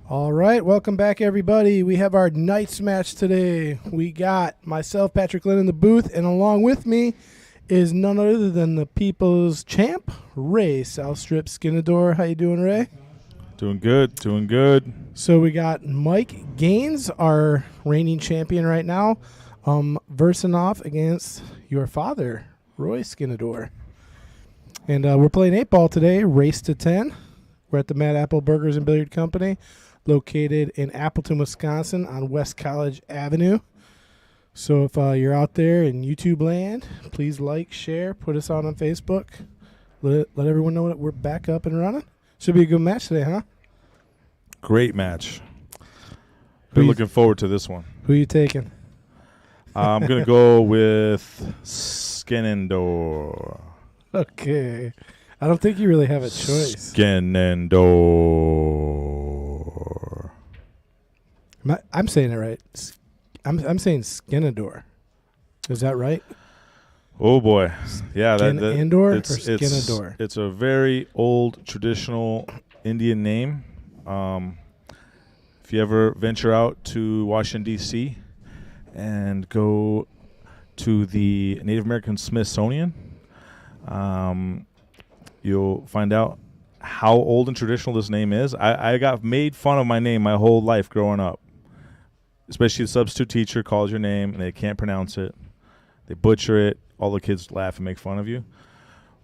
All right, welcome back, everybody. We have our Knights match today. We got myself, Patrick Lynn, in the booth, and along with me is none other than the people's champ, Ray South Strip Skenandore. How you doing, Ray? Doing good. So we got Mike Gaines, our reigning champion right now, versing off against your father, Roy Skenandore. And we're playing 8-ball today, race to 10. We're at the Mad Apple Burgers and Billiard Company, located in Appleton, Wisconsin on West College Avenue. So if you're out there in YouTube land, please like, share, put us on Facebook. Let everyone know that we're back up and running. Should be a good match today, huh? Great match. Been looking forward to this one. Who are you taking? I'm going to go with Skenandore. Okay. I don't think you really have a choice. Skenandore. I'm saying it right. I'm saying Skenandore. Is that right? Oh boy, yeah. Skenandore or it's Skenandore? It's a very old traditional Indian name. If you ever venture out to Washington D.C. and go to the Native American Smithsonian, you'll find out how old and traditional this name is. I got made fun of my name my whole life growing up. Especially the substitute teacher calls your name and they can't pronounce it. They butcher it. All the kids laugh and make fun of you.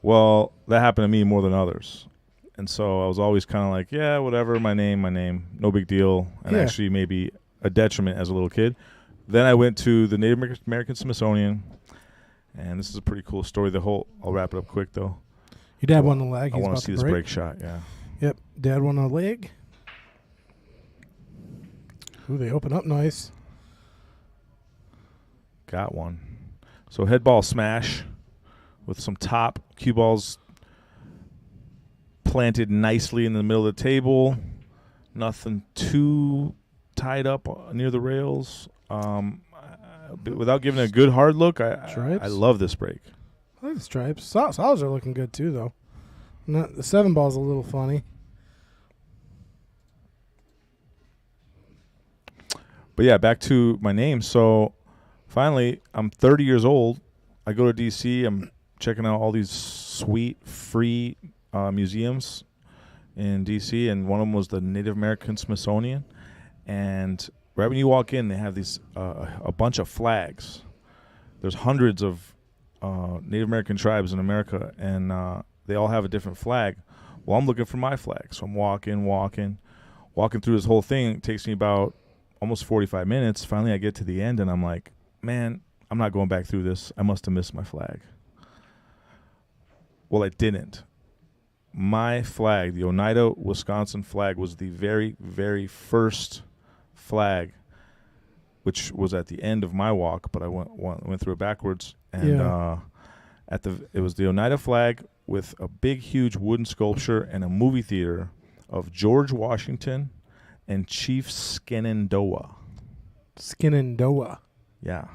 Well, that happened to me more than others. And so I was always kind of like, yeah, whatever, my name, no big deal. And actually maybe a detriment as a little kid. Then I went to the Native American Smithsonian, and this is a pretty cool story. I'll wrap it up quick, though. Your dad won the leg. I want to see this break shot, yeah. Yep, Dad won a leg. Ooh, they open up nice. Got one. So head ball smash with some top cue balls planted nicely in the middle of the table. Nothing too tied up near the rails. Without giving a good hard look, I love this break. I like the stripes. Solids are looking good too, though. The 7-ball's a little funny. But yeah, back to my name. So finally, I'm 30 years old. I go to D.C. I'm checking out all these sweet, free museums in D.C., and one of them was the Native American Smithsonian. And right when you walk in, they have these a bunch of flags. There's hundreds of Native American tribes in America, and they all have a different flag. Well, I'm looking for my flag, so I'm walking through this whole thing. It takes me about almost 45 minutes. Finally, I get to the end, and I'm like, man, I'm not going back through this. I must have missed my flag. Well, I didn't. My flag, the Oneida, Wisconsin flag, was the very, very first flag, which was at the end of my walk, but I went through it backwards. And it was the Oneida flag with a big, huge wooden sculpture and a movie theater of George Washington and Chief Skenandore. Skenandore. Yeah.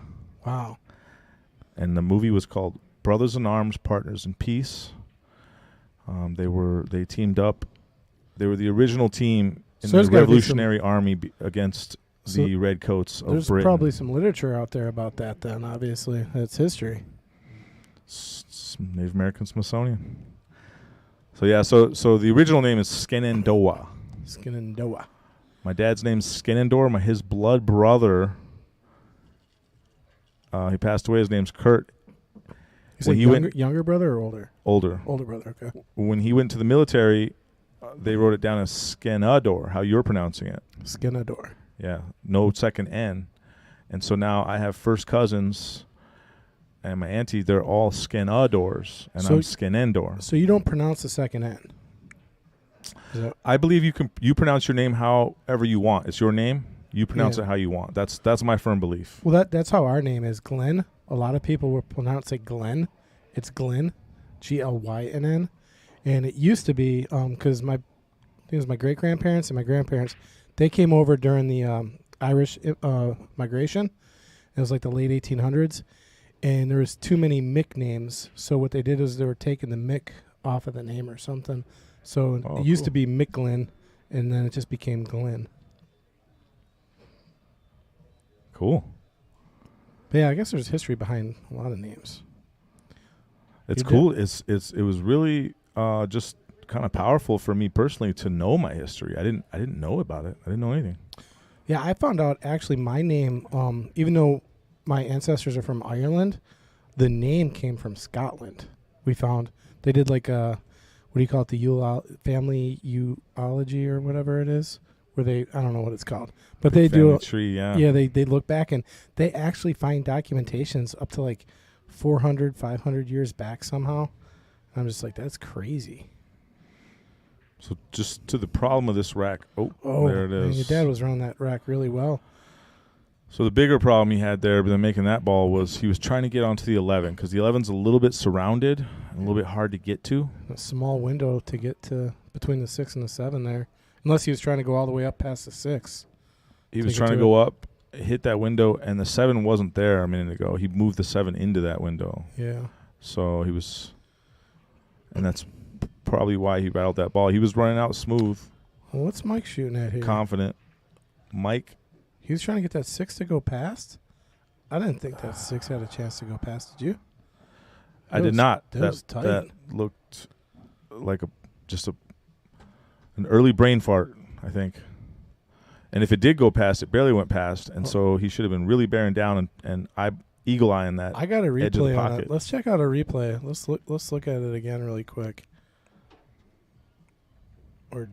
Wow. And the movie was called Brothers in Arms, Partners in Peace. They teamed up. They were the original team in the Revolutionary Army against the Redcoats of Britain. There's probably some literature out there about that then, obviously. That's history. Native American Smithsonian. So yeah, so the original name is Skenandore. Skenandore. My dad's name's Skenandore. His blood brother, he passed away. His name's Kurt. Is it younger brother or older? Older. Older brother, okay. When he went to the military, they wrote it down as Skenadore, how you're pronouncing it. Skenadore. Yeah, no second N. And so now I have first cousins and my auntie, they're all Skenadores, and I'm Skenandore. So you don't pronounce the second N? I believe you pronounce your name however you want. It's your name. You pronounce it how you want. That's my firm belief. Well, that's how our name is, Glenn. A lot of people will pronounce it Glenn. It's Glenn, Glynn. And it used to be because I think it was my great-grandparents and my grandparents, they came over during the Irish migration. It was like the late 1800s. And there was too many Mick names. So what they did is they were taking the Mick off of the name or something. So it used to be Micklin, and then it just became Glenn. Cool. But yeah, I guess there's history behind a lot of names. It's You cool. It was really just kind of powerful for me personally to know my history. I didn't know about it. I didn't know anything. Yeah, I found out actually my name, even though my ancestors are from Ireland, the name came from Scotland. We found they did like a, what do you call it, the family eulogy or whatever it is, where they, I don't know what it's called, but they do Family tree, yeah. Yeah, they look back and they actually find documentations up to like 400, 500 years back somehow. I'm just like, that's crazy. So just to the problem of this rack. Oh, there it Man, is. your dad was running that rack really well. So the bigger problem he had there than making that ball was he was trying to get onto the 11 because the 11's a little bit surrounded and a little bit hard to get to. A small window to get to between the 6 and the 7 there. Unless he was trying to go all the way up past the 6. He was trying to go up, hit that window, and the 7 wasn't there a minute ago. He moved the 7 into that window. Yeah. So he was, and that's probably why he battled that ball. He was running out smooth. Well, what's Mike shooting at here? Confident. Mike. He was trying to get that 6 to go past? I didn't think that 6 had a chance to go past. Did you? I did not. That was tight. That looked like an early brain fart, I think. And if it did go past, it barely went past, and so he should have been really bearing down and eagle-eyeing that. I got a edge of the replay on pocket. it. Let's check out a replay. Let's look at it again really quick. Or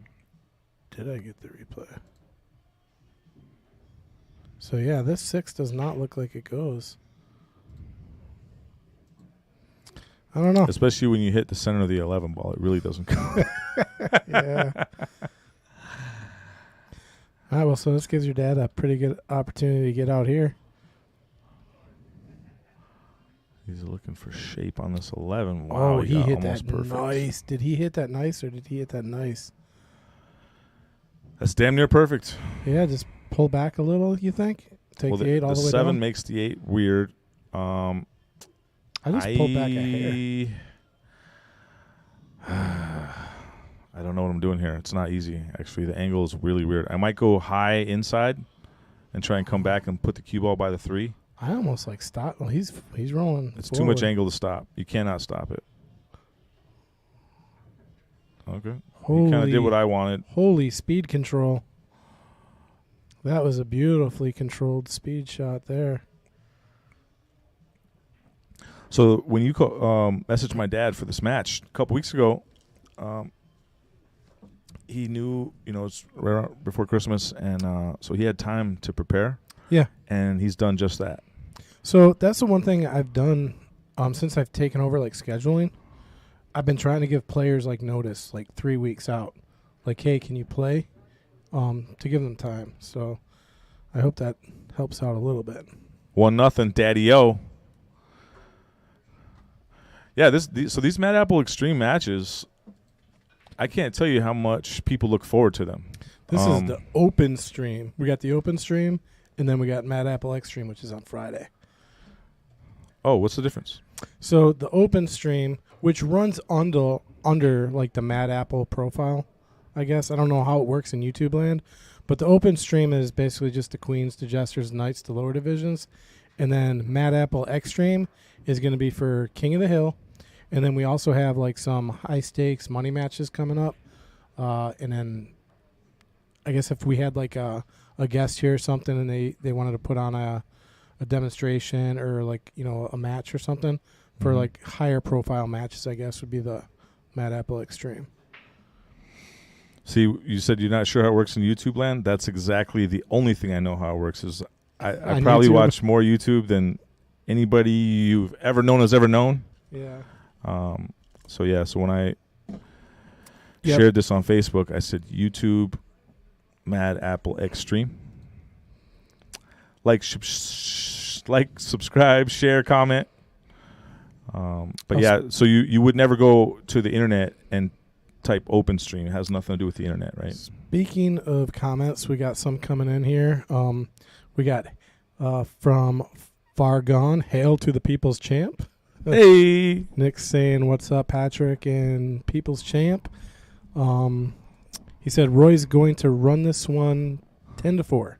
did I get the replay? So yeah, this 6 does not look like it goes. I don't know. Especially when you hit the center of the 11 ball, it really doesn't go. Yeah. All right, well, so this gives your dad a pretty good opportunity to get out here. He's looking for shape on this 11. Wow, Oh, he hit almost that perfect. nice. Did he hit that nice or did he hit that nice? That's damn near perfect. Yeah, just pull back a little, you think? Take the 8 all the way 7 down? makes the 8 weird. I just pulled back a hair. I don't know what I'm doing here. It's not easy, actually. The angle is really weird. I might go high inside and try and come back and put the cue ball by the 3. I almost like stopped. Well, he's rolling. It's too much angle to stop. You cannot stop it. Okay. You kind of did what I wanted. Holy speed control. That was a beautifully controlled speed shot there. So when you messaged my dad for this match a couple weeks ago, he knew, it's right before Christmas, and so he had time to prepare. Yeah. And he's done just that. So that's the one thing I've done since I've taken over, like, scheduling. I've been trying to give players, like, notice, like, 3 weeks out. Like, hey, can you play? To give them time. So I hope that helps out a little bit. 1-0, Daddy-O. Yeah, so these Mad Apple Extreme matches, I can't tell you how much people look forward to them. This is the open stream. We got the open stream, and then we got Mad Apple Extreme, which is on Friday. Oh, what's the difference? So the open stream, which runs under like the Mad Apple profile, I guess. I don't know how it works in YouTube land, but the open stream is basically just the Queens, the Jesters, Knights, the lower divisions. And then Mad Apple Extreme is going to be for King of the Hill. And then we also have like some high stakes money matches coming up. And then I guess if we had like a guest here or something and they wanted to put on a demonstration or like, a match or something for like higher profile matches, I guess would be the Mad Apple Extreme. See, you said you're not sure how it works in YouTube land. That's exactly the only thing I know how it works is I probably YouTube. watch more YouTube than anybody you've ever known has ever known. Yeah. So when I shared this on Facebook, I said YouTube Mad Apple Extreme. Like, subscribe, share, comment. But yeah, so you would never go to the internet and type open stream. It has nothing to do with the internet, right? Speaking of comments, we got some coming in here. We got from Far Gone, hail to the People's Champ. Hey. Nick's saying, what's up, Patrick and People's Champ? He said, Roy's going to run this one 10-4.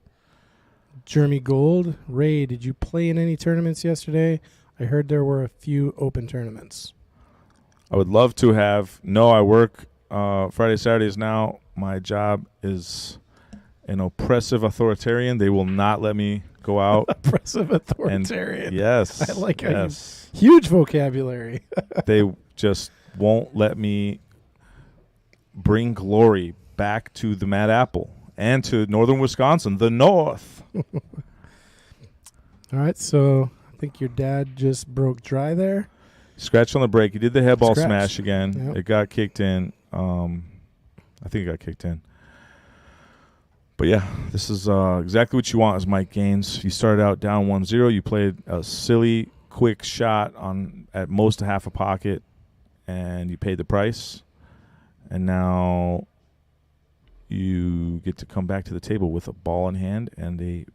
Jeremy Gold. Ray, did you play in any tournaments yesterday? I heard there were a few open tournaments. I would love to have. No, I work Friday, Saturdays now. My job is an oppressive authoritarian. They will not let me go out. Oppressive authoritarian. Yes. I like how you, huge vocabulary. They just won't let me bring glory back to the Mad Apple and to northern Wisconsin, the North. All right, so I think your dad just broke dry there. Scratched on the break. He did the head ball smash again. Yep. It got kicked in. I think it got kicked in. But, yeah, this is exactly what you want as Mike Gaines. You started out down 1-0. You played a silly, quick shot on at most a half a pocket, and you paid the price. And now you get to come back to the table with a ball in hand and a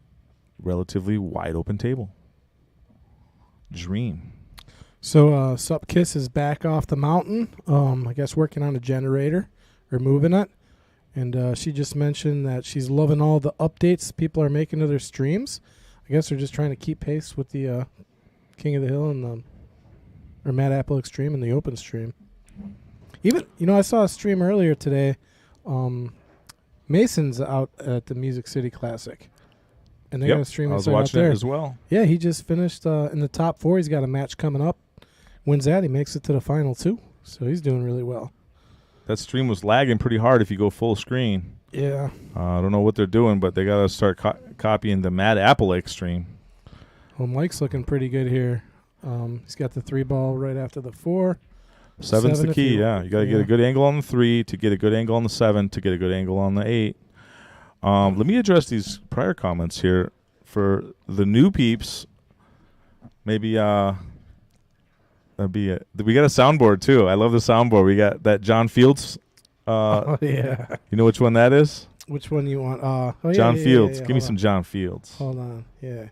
relatively wide-open table. Dream. So Sup Kiss is back off the mountain, I guess working on a generator or moving it. And she just mentioned that she's loving all the updates people are making to their streams. I guess they're just trying to keep pace with the King of the Hill and or Mad Apple Extreme and the open stream. Even, I saw a stream earlier today. Mason's out at the Music City Classic. And they got a stream I was out watching there it as well. Yeah, he just finished in the top 4. He's got a match coming up. Wins that, he makes it to the final 2. So he's doing really well. That stream was lagging pretty hard if you go full screen. Yeah. I don't know what they're doing, but they got to start copying the Mad Apple Extreme. Well, Mike's looking pretty good here. He's got the 3 ball right after the 4. 7's the key, yeah. You got to get a good angle on the 3 to get a good angle on the 7 to get a good angle on the 8. Let me address these prior comments here. For the new peeps, maybe that'd be we got a soundboard, too. I love the soundboard. We got that John Fields. Oh, yeah. You know which one that is? Which one you want? John Fields. Yeah. Give me some John Fields. Hold on. Yeah.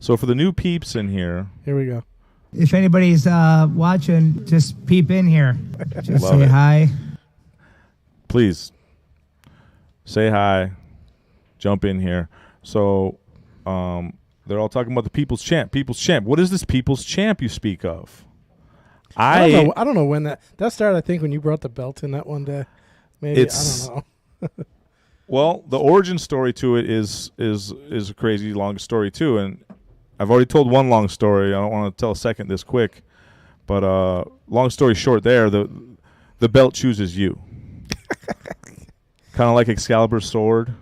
So for the new peeps in here. Here we go. If anybody's watching, just peep in here. Just Love say it. hi. Please say hi. Jump in here. So they're all talking about the People's Champ. People's Champ. What is this People's Champ you speak of? I don't know when that started. I think when you brought the belt in that one day. Maybe I don't know. Well, the origin story to it is a crazy long story too, and I've already told one long story. I don't want to tell a second this quick, but long story short, there the belt chooses you. Kind of like Excalibur's sword.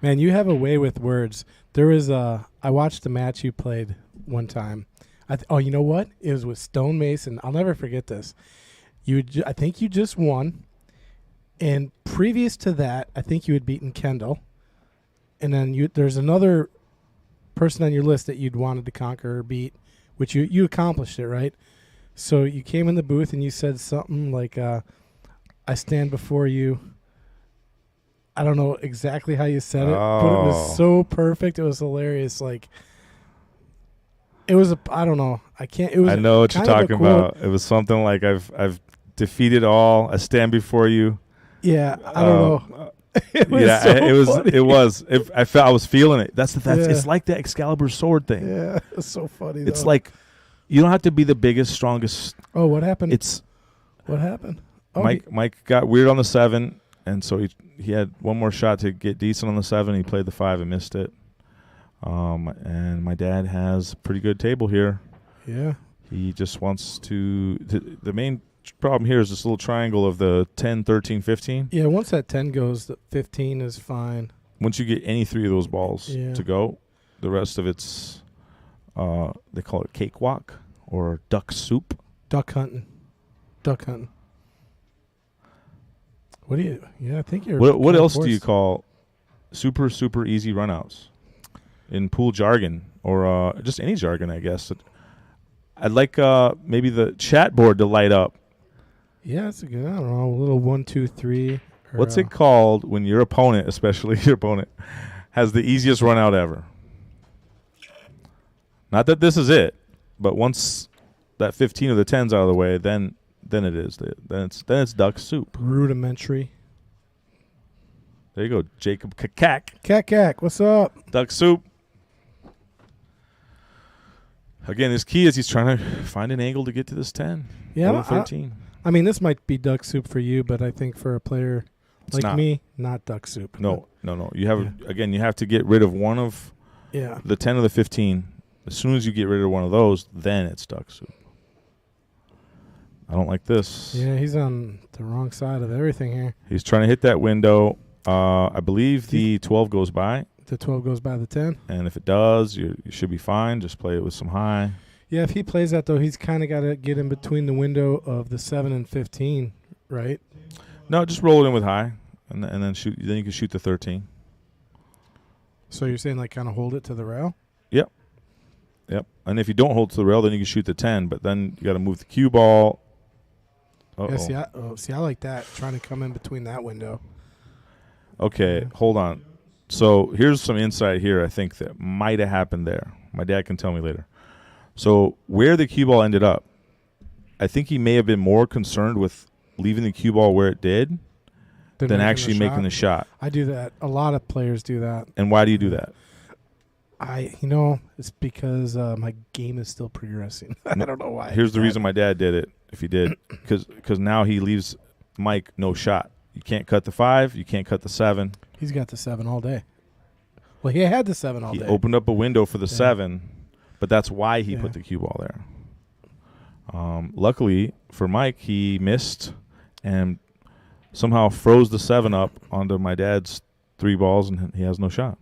Man, you have a way with words. There was I watched the match you played one time. You know what? It was with Stone Mason. I'll never forget this. I think you just won, and previous to that, I think you had beaten Kendall, and then there's another person on your list that you'd wanted to conquer or beat, which you accomplished it, right? So you came in the booth and you said something like, "I stand before you." I don't know exactly how you said it, but it was so perfect. It was hilarious. Like, it was I don't know. I can't. It was. I know what you're talking cool, about. It was something like I've defeated all. I stand before you. Yeah, I don't know. It was I was feeling it. That's It's like the Excalibur sword thing. Yeah, it's so funny. It's like you don't have to be the biggest, strongest. Oh, what happened? What happened? Oh, Mike got weird on the 7, and so he had one more shot to get decent on the 7. He played the 5 and missed it. And my dad has a pretty good table here. Yeah. He just wants to. The main problem here is this little triangle of the 10, 13, 15. Yeah, once that 10 goes, the 15 is fine. Once you get any 3 of those balls to go, the rest of it's, they call it cakewalk or duck soup. Duck hunting. What do you? Yeah, I think you're. What else do you call super, super easy runouts in pool jargon or just any jargon, I guess? I'd like maybe the chat board to light up. Yeah, it's a good. I don't know, a little 1, 2, 3. What's it called when your opponent, especially your opponent, has the easiest run out ever? Not that this is it, but once that 15 of the 10's out of the way, then it is. Then it's duck soup. Rudimentary. There you go, Jacob Kakak. Kakak, what's up? Duck soup. Again, his key is he's trying to find an angle to get to this 10. Yeah, or 13. I mean, this might be duck soup for you, but I think for a player It's like not. me, not duck soup. No. You have again. You have to get rid of one of Yeah. the 10 or the 15. As soon as you get rid of one of those, then it's duck soup. I don't like this. Yeah, he's on the wrong side of everything here. He's trying to hit that window. I believe the 12 goes by. The 12 goes by the 10. And if it does, you should be fine. Just play it with some high. Yeah, if he plays that, though, he's kind of got to get in between the window of the 7 and 15, right? No, just roll it in with high, and then shoot. Then you can shoot the 13. So you're saying, like, kind of hold it to the rail? Yep. And if you don't hold to the rail, then you can shoot the 10. But then you got to move the cue ball. Yeah, see, I like that, trying to come in between that window. Okay, hold on. So here's some insight here I think that might have happened there. My dad can tell me later. So where the cue ball ended up, I think he may have been more concerned with leaving the cue ball where it did than actually making the shot. I do that. A lot of players do that. And why do you do that? It's because my game is still progressing. I don't know why. Here's the reason my dad did it, if he did, because now he leaves Mike no shot. You can't cut the 5. You can't cut the 7. He's got the 7 all day. Well, he had the 7 all He day. opened up a window for the 7, but that's why he put the cue ball there. Luckily for Mike, he missed and somehow froze the 7 up onto my dad's 3 balls, and he has no shot.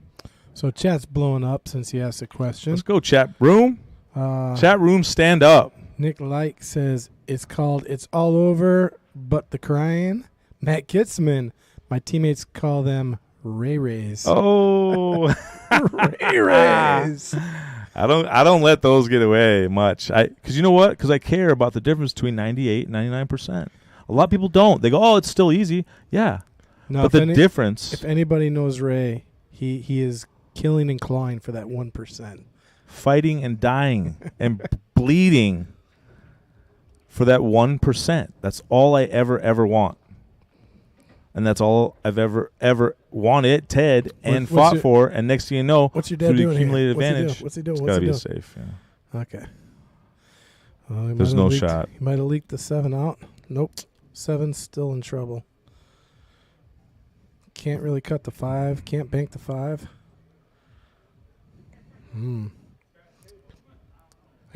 So chat's blowing up since he asked a question. Let's go, chat room. Chat room, stand up. Nick Like says, it's called It's All Over But the Crying. Matt Kitzman, my teammates call them Ray Rays. Oh. Ray Rays. I don't let those get away much. Because you know what? Because I care about the difference between 98 and 99%. A lot of people don't. They go, oh, it's still easy. Yeah. No, but the difference. If anybody knows Ray, he is killing and clawing for that 1%. Fighting and dying and bleeding for that 1%. That's all I ever want. And that's all I've ever wanted, Ted, and fought for. And next thing you know, what's your dad through the doing accumulated here? advantage, What's he doing? it's got to be a safe. Yeah. Okay. There's no shot. He might have leaked the 7 out. Nope. 7's still in trouble. Can't really cut the 5. Can't bank the 5. I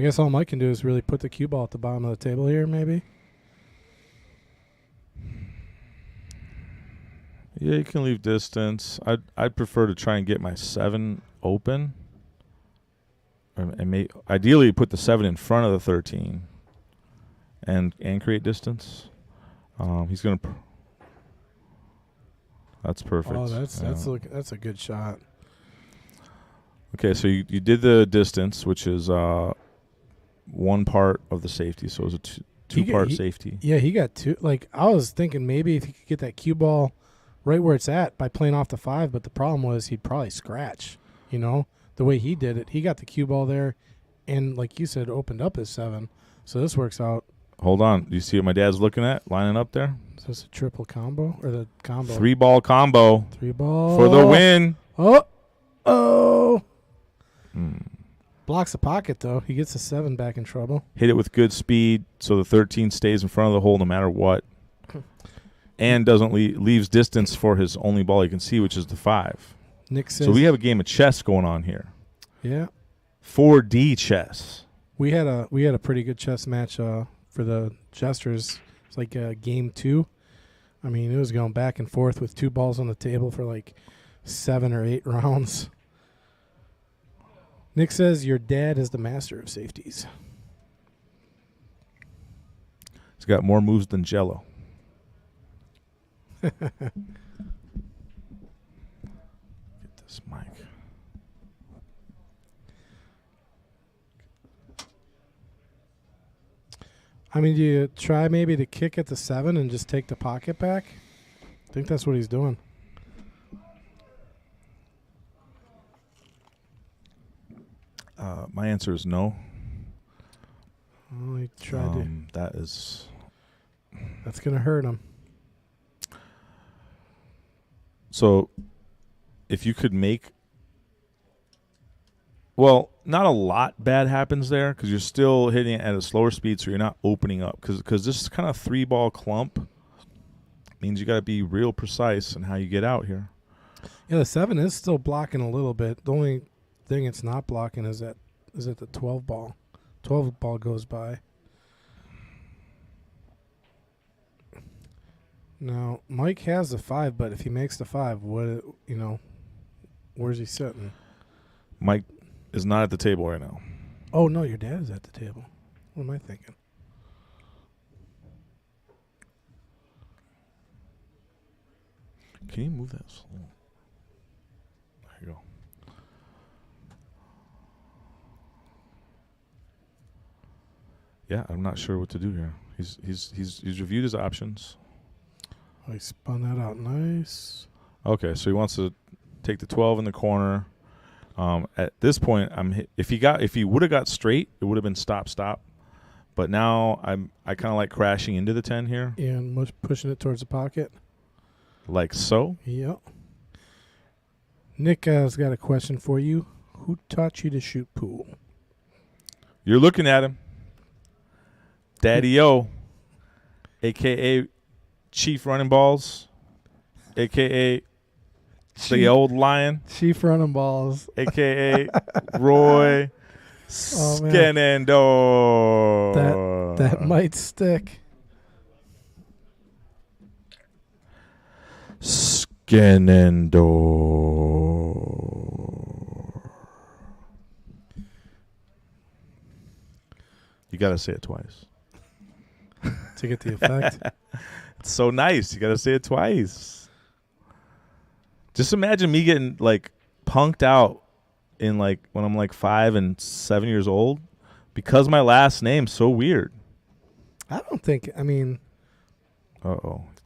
guess all Mike can do is really put the cue ball at the bottom of the table here, maybe. Yeah, you can leave distance. I'd prefer to try and get my 7 open, and ideally put the 7 in front of the 13, and create distance. He's gonna. That's perfect. Oh, that's a good shot. Okay, so you did the distance, which is one part of the safety. So it was a two-part safety. Yeah, he got 2. Like, I was thinking maybe if he could get that cue ball right where it's at by playing off the 5, but the problem was he'd probably scratch, the way he did it. He got the cue ball there and, like you said, opened up his 7. So this works out. Hold on. Do you see what my dad's looking at, lining up there? Is this a triple combo or the combo? 3-ball combo. 3-ball. For the win. Oh. Blocks the pocket, though. He gets the 7 back in trouble. Hit it with good speed so the 13 stays in front of the hole no matter what. And doesn't leaves distance for his only ball he can see, which is the 5. Nick says, so we have a game of chess going on here. Yeah. 4D chess. We had a pretty good chess match for the Jesters. It's like game 2. I mean, it was going back and forth with 2 balls on the table for like 7 or 8 rounds. Nick says your dad is the master of safeties. He's got more moves than Jello. Get this mic. I mean, do you try maybe to kick at the 7 and just take the pocket back? I think that's what he's doing. My answer is no. Oh, he tried to. That's going to hurt him. So, if you could make... Well, not a lot bad happens there because you're still hitting it at a slower speed, so you're not opening up. Because this kind of 3-ball clump means you got to be real precise in how you get out here. Yeah, the 7 is still blocking a little bit. The only thing it's not blocking is at the 12 ball. 12 ball goes by. Now, Mike has the 5, but if he makes the 5, where's he sitting? Mike is not at the table right now. Oh, no, your dad is at the table. What am I thinking? Can you move that slow? There you go. Yeah, I'm not sure what to do here. He's reviewed his options. Oh, he spun that out nice. Okay, so he wants to take the 12 in the corner. At this point, if he would have got straight, it would have been stop. But now I kind of like crashing into the 10 here. And pushing it towards the pocket. Like so. Yep. Nick has got a question for you. Who taught you to shoot pool? You're looking at him. Daddy-O, a.k.a. Chief Running Balls, a.k.a. the old lion, Chief Running Balls, a.k.a. Roy Skenandore. That might stick. Skenandore. You got to say it twice. To get the effect. It's so nice. You got to say it twice. Just imagine me getting like punked out in like when I'm like 5 and 7 years old because my last name's so weird. I don't think, I mean.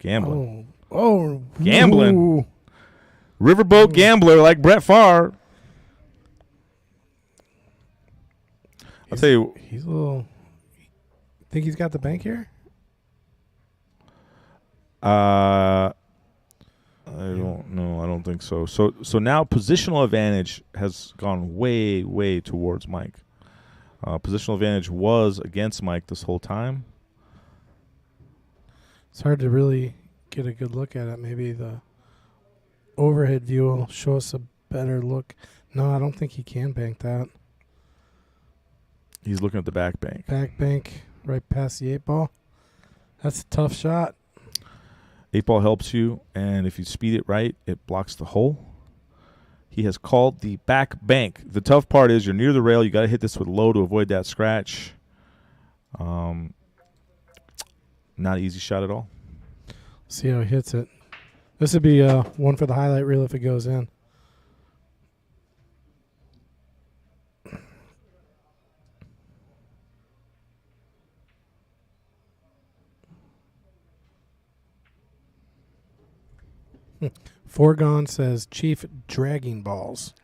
Gambling. Oh. Gambling. Ooh. Riverboat gambler like Brett Favre. I'll tell you. He's a little. Think he's got the bank here? I don't know. I don't think so. So now positional advantage has gone way, way towards Mike. Positional advantage was against Mike this whole time. It's hard to really get a good look at it. Maybe the overhead view will show us a better look. No, I don't think he can bank that. He's looking at the back bank. Back bank right past the 8 ball. That's a tough shot. 8 ball helps you, and if you speed it right, it blocks the hole. He has called the back bank. The tough part is you're near the rail. You got to hit this with low to avoid that scratch. Not an easy shot at all. See how he hits it. This would be one for the highlight reel if it goes in. Foregone says Chief dragging balls.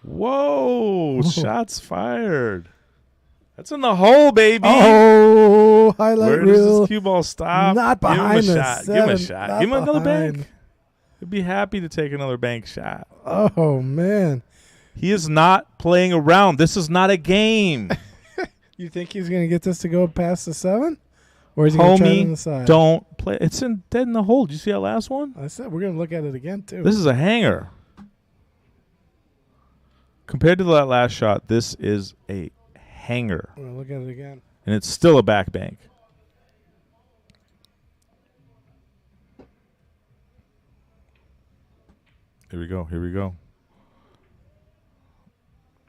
Whoa, shots fired. That's in the hole, baby. Oh, highlight Where reel. does this cue ball stop? Not behind Give him a the shot. 7. Give him a shot. Not Give him another behind. bank. He'd be happy to take another bank shot. Oh, man. He is not playing around. This is not a game. You think he's going to get this to go past the 7? Or is he going to try it on the side? Don't play. It's dead in the hole. Did you see that last one? I said we're going to look at it again, too. This is a hanger. Compared to that last shot, this is a hanger. We're going to look at it again. And it's still a back bank. Here we go. Here we go.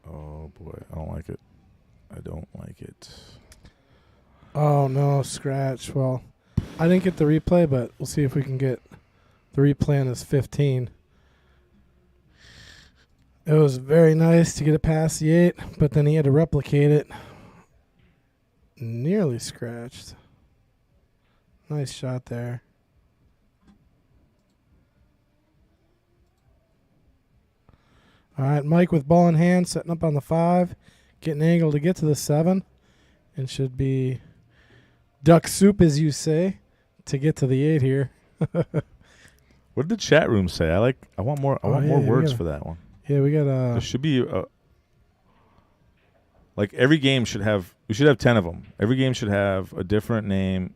Oh, boy. I don't like it. I don't like it. Oh, no, scratch. Well, I didn't get the replay, but we'll see if we can get the replay on this 15. It was very nice to get it past the 8, but then he had to replicate it. Nearly scratched. Nice shot there. All right, Mike with ball in hand, setting up on the 5, getting angled to get to the 7, and should be duck soup, as you say, to get to the 8 here. What did the chat room say? I want more. I want more words for that one. Yeah, we got There should be Like every game should have. We should have 10 of them. Every game should have a different name.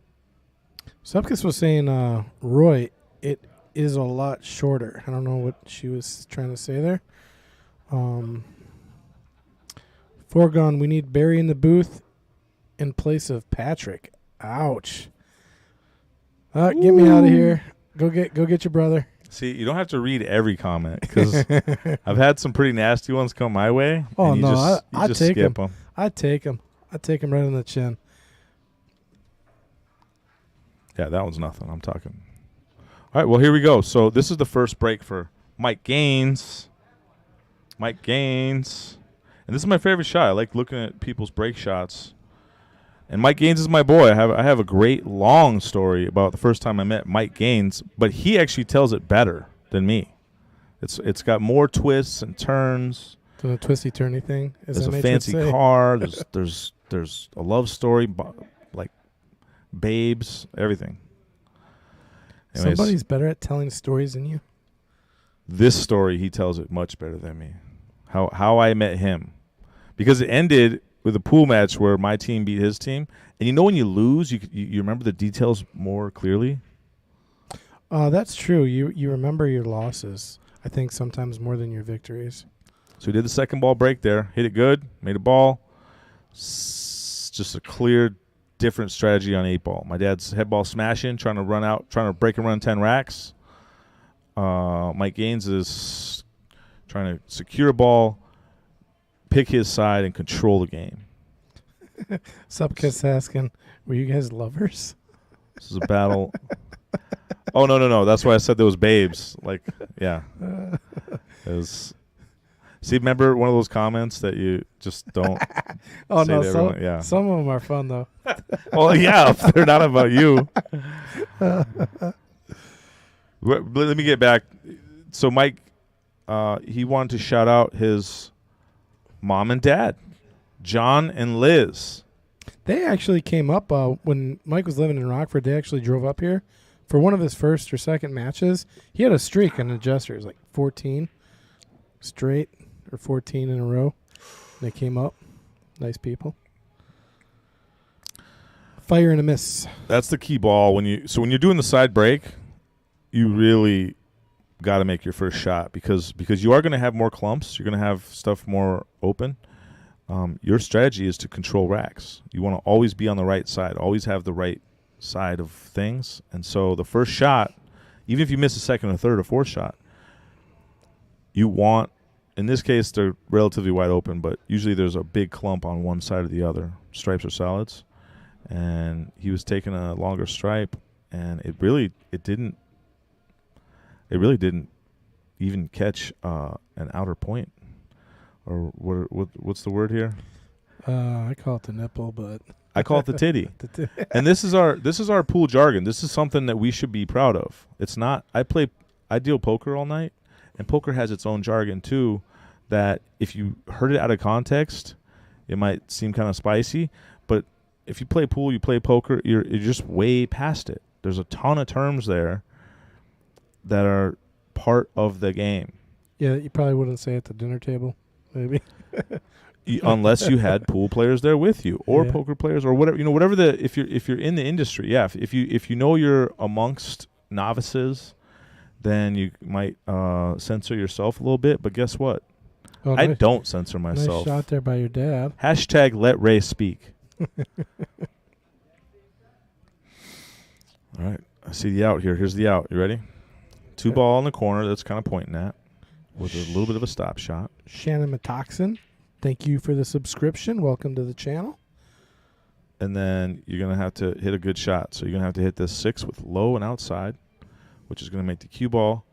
Subkis was saying, Roy, it is a lot shorter. I don't know what she was trying to say there. Foregone, we need Barry in the booth in place of Patrick. Ouch. Get me out of here. Go get your brother. See, you don't have to read every comment because I've had some pretty nasty ones come my way. Oh, and no, you just skip them. I'd take him. I'd take him right on the chin. Yeah, that one's nothing. I'm talking. All right, well, here we go. So this is the first break for Mike Gaines. Mike Gaines. And this is my favorite shot. I like looking at people's break shots. And Mike Gaines is my boy. I have a great long story about the first time I met Mike Gaines, but he actually tells it better than me. It's got more twists and turns. The twisty turny thing. There's a fancy car. There's a love story, like babes, everything. Anyways, Somebody's better at telling stories than you. This story, he tells it much better than me. How I met him, because it ended with a pool match where my team beat his team, and you know when you lose, you remember the details more clearly. That's true. You remember your losses. I think sometimes more than your victories. So he did the second ball break there, hit it good, made a ball. Just a clear, different strategy on 8-ball. My dad's head ball smashing, trying to break and run 10 racks. Mike Gaines is trying to secure a ball, pick his side, and control the game. Subkiss asking, were you guys lovers? This is a battle. Oh, no. That's why I said there was babes. Like, yeah. It was. See, remember one of those comments that you just don't oh, say no. to everyone? Yeah. Some of them are fun, though. Well, yeah, if they're not about you. Let me get back. So, Mike, he wanted to shout out his mom and dad, John and Liz. They actually came up when Mike was living in Rockford. They actually drove up here for one of his first or second matches. He had a streak on adjuster. It was like 14 straight or 14 in a row. They came up. Nice people. Fire and a miss. That's the key ball. When you're doing the side break, you really got to make your first shot because you are going to have more clumps. You're going to have stuff more open. Your strategy is to control racks. You want to always be on the right side, always have the right side of things. And so the first shot, even if you miss a second or third or fourth shot, you want, in this case, they're relatively wide open, but usually there's a big clump on one side or the other, stripes or solids. And he was taking a longer stripe, and it really didn't even catch an outer point. Or what's the word here? I call it the nipple, but I call it the titty. And this is our pool jargon. This is something that we should be proud of. It's not. I deal poker all night, and poker has its own jargon too. That if you heard it out of context, it might seem kind of spicy. But if you play pool, you play poker, you're just way past it. There's a ton of terms there that are part of the game. Yeah, you probably wouldn't say at the dinner table, maybe. Unless you had pool players there with you, or poker players, or whatever. Whatever if you're in the industry, yeah. If you know you're amongst novices, then you might censor yourself a little bit. But guess what? Oh, I don't censor myself. Nice shot there by your dad. # let Ray speak. All right, I see the out here. Here's the out. You ready? 2 ball in the corner. That's kind of pointing at with a little bit of a stop shot. Shannon Matoxin, thank you for the subscription. Welcome to the channel. And then you're going to have to hit a good shot. So you're going to have to hit this 6 with low and outside, which is going to make the cue ball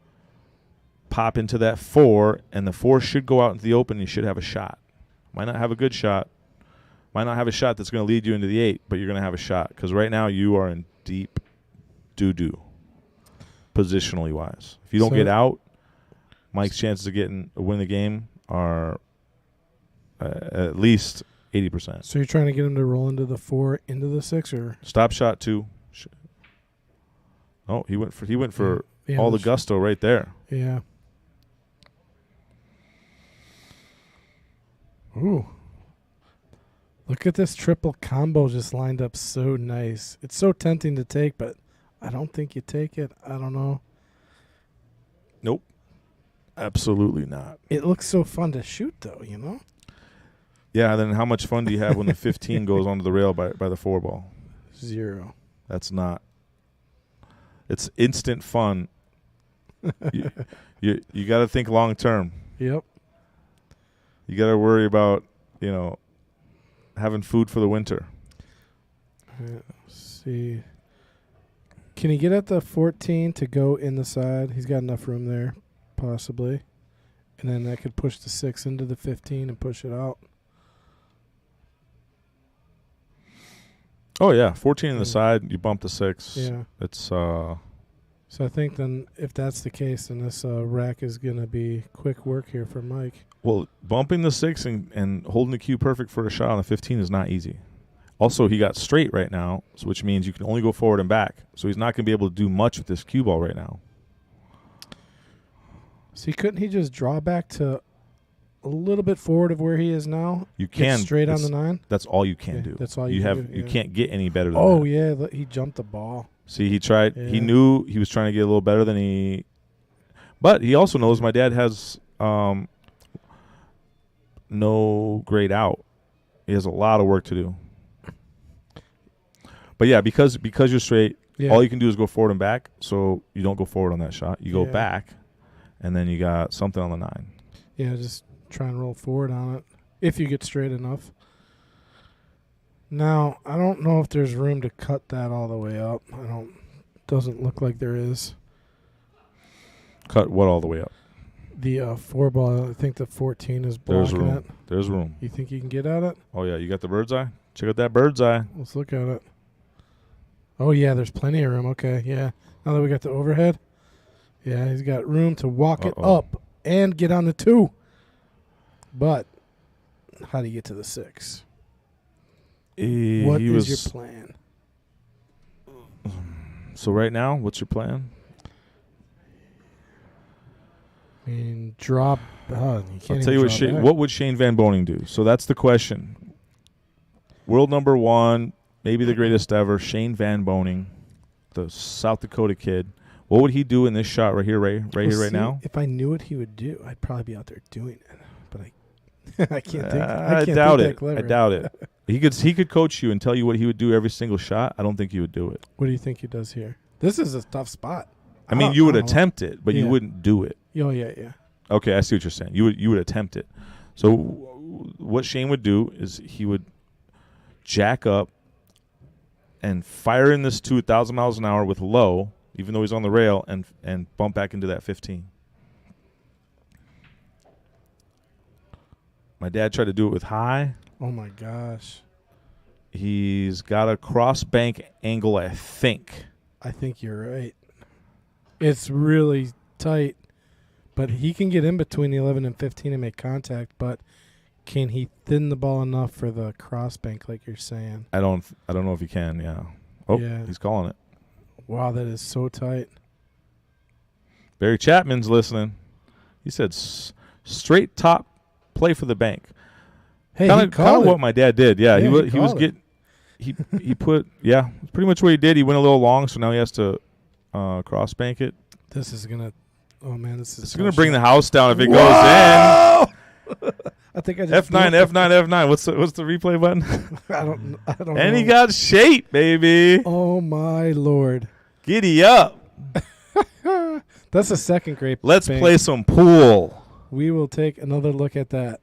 pop into that 4, and the 4 should go out into the open. You should have a shot. Might not have a good shot. Might not have a shot that's going to lead you into the 8, but you're going to have a shot because right now you are in deep doo-doo, positionally wise. If you don't get out, Mike's chances of winning the game are at least 80%. So you're trying to get him to roll into the 4, into the 6, or stop shot 2. Oh, he went for all the gusto right there. Yeah. Ooh. Look at this triple combo just lined up so nice. It's so tempting to take, but I don't think you take it. I don't know. Nope. Absolutely not. It looks so fun to shoot, though, you know? Yeah, then how much fun do you have when the 15 goes onto the rail by the 4-ball? 0. That's not. It's instant fun. you got to think long term. Yep. You got to worry about, having food for the winter. Let's see. Can he get at the 14 to go in the side? He's got enough room there, possibly. And then that could push the 6 into the 15 and push it out. Oh, yeah. 14 in the side, you bump the 6. Yeah. It's So I think then if that's the case, then this rack is going to be quick work here for Mike. well, bumping the 6 and holding the cue perfect for a shot on the 15 is not easy. Also, he got straight right now, which means you can only go forward and back. So he's not going to be able to do much with this cue ball right now. See, couldn't he just draw back to a little bit forward of where he is now? You Get can straight on the 9? That's all you can Yeah, do. that's all you can have. do, You yeah. can't get any better than Oh, that. yeah, he jumped the ball. See, he tried. Yeah. He knew he was trying to get a little better than he. But he also knows my dad has no grade out. He has a lot of work to do. But yeah, because you're straight, Yeah. all you can do is go forward and back. So you don't go forward on that shot. You go Yeah. back, and then you got something on the 9. Yeah, just try and roll forward on it if you get straight enough. Now, I don't know if there's room to cut that all the way up. Doesn't look like there is. Cut what all the way up? The 4-ball, I think the 14 is There's blocking room. it. There's room. You think you can get at it? Oh yeah, you got the bird's eye. Check out that bird's eye. Let's look at it. Oh, yeah, there's plenty of room. Okay, yeah. Now that we got the overhead, yeah, he's got room to walk it Uh-oh. up and get on the 2. But how do you get to the 6? What is your plan? So right now, what's your plan? I mean, drop. You can't I'll tell you what would Shane Van Boning do? So that's the question. World number 1, maybe the greatest ever, Shane Van Boning, the South Dakota kid. What would he do in this shot right here, right now? If I knew what he would do, I'd probably be out there doing it. But I can't think. I can't doubt think it. that clever. I doubt it. He could coach you and tell you what he would do every single shot. I don't think he would do it. What do you think he does here? This is a tough spot. I mean, you would don't know. attempt it, but you Yeah. wouldn't do it. Oh, yeah. Okay, I see what you're saying. You would attempt it. So what Shane would do is he would jack up and fire in this to 1,000 miles an hour with low, even though he's on the rail, and bump back into that 15. My dad tried to do it with high. Oh, my gosh. He's got a cross bank angle, I think. I think you're right. It's really tight, but he can get in between the 11 and 15 and make contact, but can he thin the ball enough for the cross bank like you're saying? I don't know if he can, yeah. Oh, Yeah. he's calling it. Wow, that is so tight. Barry Chapman's listening. He said straight top play for the bank. Hey, Kind he of called what it. my dad did. Yeah, Yeah, he was called it. getting he put pretty much what he did. He went a little long, so now he has to cross bank it. This is going to – oh, man, this is It's going to bring the house down if it goes in. I think I just F9, F9, F9. What's the replay button? I don't know. And he got shape, baby. Oh, my Lord. Giddy up. That's a second great Let's bank. play some pool. We will take another look at that.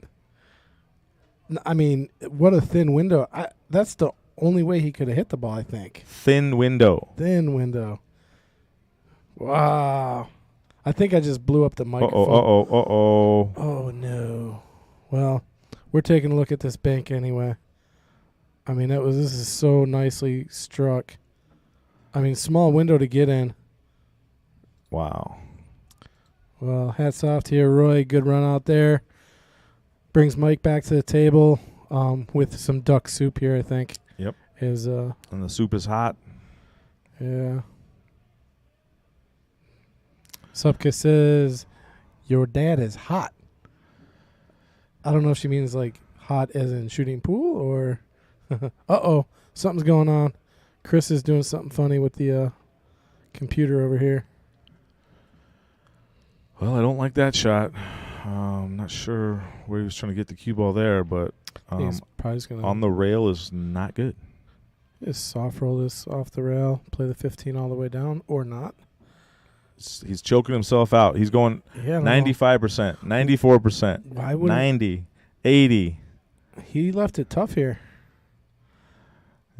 I mean, what a thin window. That's the only way he could have hit the ball, I think. Thin window. Thin window. Wow. I think I just blew up the microphone. Uh-oh. Oh, no. Well, we're taking a look at this bank anyway. I mean, this is so nicely struck. I mean, small window to get in. Wow. Well, hats off to you, Roy. Good run out there. Brings Mike back to the table with some duck soup here, I think. Yep. And the soup is hot. yeah. Supka says, your dad is hot. I don't know if she means like hot as in shooting pool or Uh-oh. Something's going on. Chris is doing something funny with the computer over here. Well, I don't like that shot. I'm not sure where he was trying to get the cue ball there, but He's probably just going on the rail is not good. just soft roll this off the rail, play the 15 all the way down, or not. He's choking himself out. He's going 95%, 94%, Why would 90, 80. he left it tough here?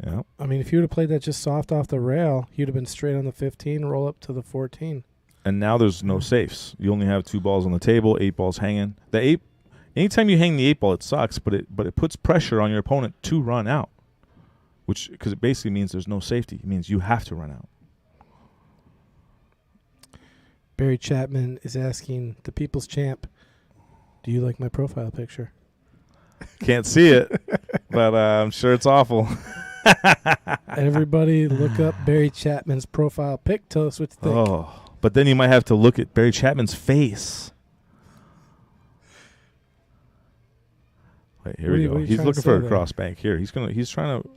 Yeah. I mean, if you would have played that just soft off the rail, you'd have been straight on the 15, roll up to the 14. And now there's no safes. You only have 2 balls on the table, 8 balls hanging. The 8, anytime you hang the 8 ball, it sucks, but it puts pressure on your opponent to run out, because it basically means there's no safety. It means you have to run out. Barry Chapman is asking the People's Champ, do you like my profile picture? Can't see it, but I'm sure it's awful. Everybody look up Barry Chapman's profile pic. Tell us what you think. Oh, but then you might have to look at Barry Chapman's face. Wait, here we go. He's looking for a cross bank here. He's trying to.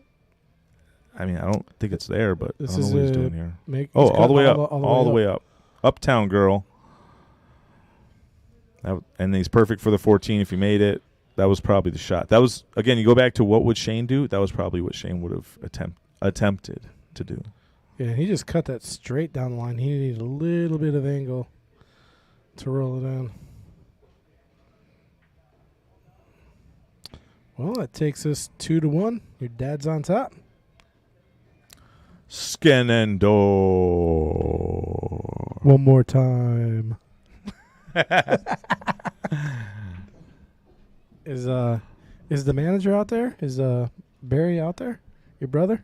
I mean, I don't think it's there, but This I don't is know what he's doing here. all the way up, all the way up, Uptown Girl. And he's perfect for the 14 if he made it. That was probably the shot. That was, again, you go back to what would Shane do? That was probably what Shane would have attempted to do. Yeah, he just cut that straight down the line. He needed a little bit of angle to roll it in. Well, that takes us 2-1. Your dad's on top. Skenandore. One more time. Is the manager out there? Is Barry out there? Your brother?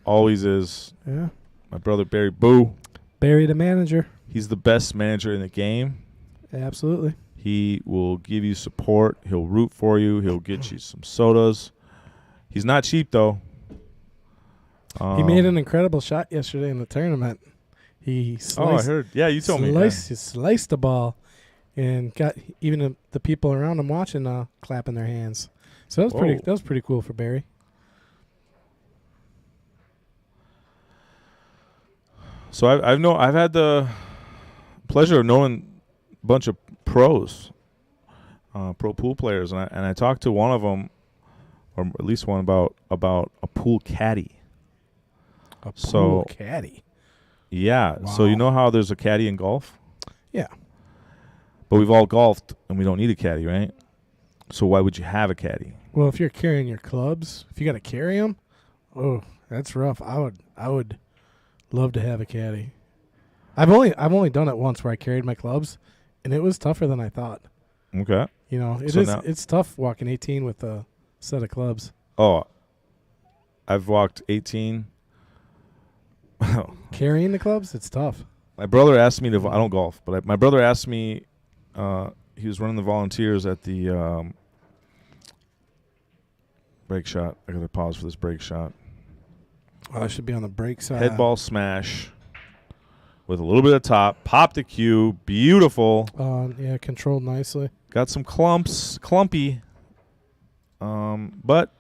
Always is. Yeah. My brother Barry Boo. Barry the manager. He's the best manager in the game. Absolutely. He will give you support. He'll root for you. He'll get you some sodas. He's not cheap, though. He made an incredible shot yesterday in the tournament. He sliced, I heard. Yeah, you told me. He sliced the ball and got even the people around him watching clapping their hands. So that was pretty cool for Barry. So I've had the pleasure of knowing a bunch of pros, pro pool players, and I talked to one of them, or at least one about a pool caddy. A pool caddy. Yeah. Wow. So you know how there's a caddy in golf? Yeah. But we've all golfed and we don't need a caddy, right? So why would you have a caddy? Well, if you're carrying your clubs, if you got to carry them, oh, that's rough. I would love to have a caddy. I've only done it once where I carried my clubs, and it was tougher than I thought. Okay. You know, it's tough walking 18 with a set of clubs. Oh, I've walked 18. Carrying the clubs, it's tough. My brother asked me to. I don't golf, but my brother asked me. He was running the volunteers at the break shot. I got to pause for this break shot. Oh, I should be on the break side. Head ball smash with a little bit of top. Pop the cue. Beautiful. Yeah, controlled nicely. Got some clumpy. But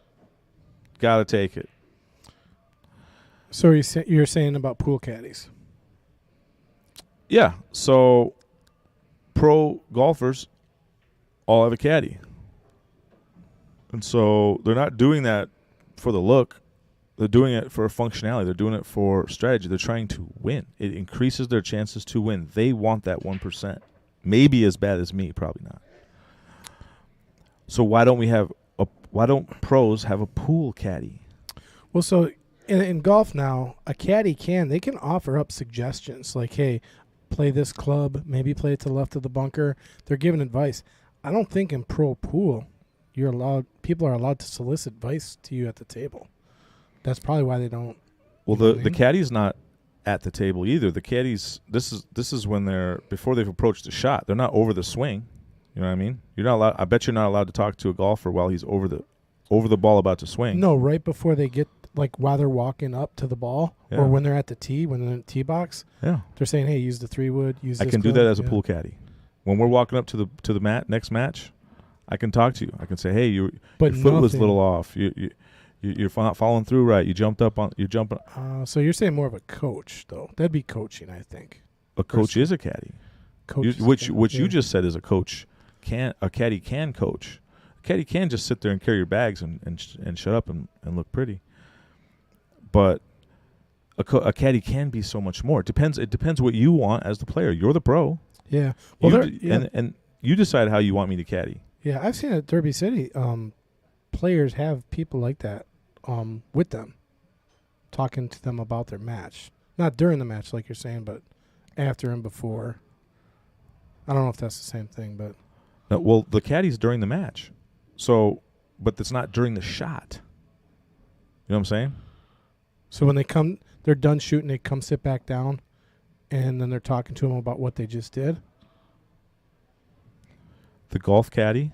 got to take it. So you're saying about pool caddies? Yeah. So pro golfers all have a caddy. And so they're not doing that for the look. They're doing it for functionality. They're doing it for strategy. They're trying to win. It increases their chances to win. They want that 1%. Maybe as bad as me, probably not. So why don't pros have a pool caddy? Well, so in golf now, a caddy they can offer up suggestions like, hey, play this club, maybe play it to the left of the bunker. They're giving advice. I don't think in pro pool people are allowed to solicit advice to you at the table. That's probably why they don't. Well, the caddy's not at the table either. The caddies, this is when before they've approached the shot. They're not over the swing. You know what I mean? You're not allowed. I bet you're not allowed to talk to a golfer while he's over the ball about to swing. No, right before they get, like, while they're walking up to the ball, Yeah. or when they're at the tee, when they're in the tee box. Yeah. They're saying, hey, use the 3-wood, use I this can do club. that as a pool caddy. When we're walking up to the next match, I can talk to you. I can say, hey, your foot was a little off. You're not following through right. You jumped up on. You're jumping. So you're saying more of a coach, though. That'd be coaching, I think. A coach is a caddy. Which you just said is a coach. A caddy can coach. A caddy can just sit there and carry your bags and shut up and look pretty. But a caddy can be so much more. It depends what you want as the player. You're the pro. Yeah. Well, and you decide how you want me to caddy. Yeah, I've seen at Derby City, players have people like that with them, talking to them about their match. Not during the match, like you're saying, but after and before. I don't know if that's the same thing, but well, the caddy's during the match, but it's not during the shot. You know what I'm saying? So when they're done shooting, they come sit back down, and then they're talking to them about what they just did. The golf caddy,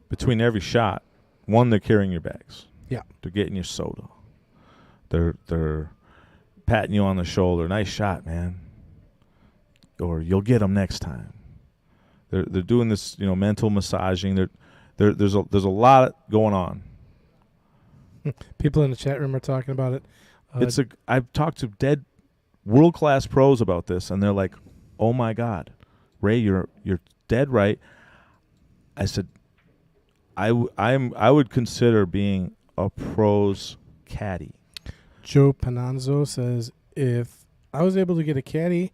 between every shot, they're carrying your bags. Yeah. They're getting your soda. They're patting you on the shoulder. Nice shot, man. Or you'll get them next time. They're doing this, mental massaging. There's a lot going on. People in the chat room are talking about it. I've talked to dead world-class pros about this, and they're like, "Oh my God, Ray, you're dead right." I said, I would consider being a pro's caddy. Joe Pananzo says, if I was able to get a caddy,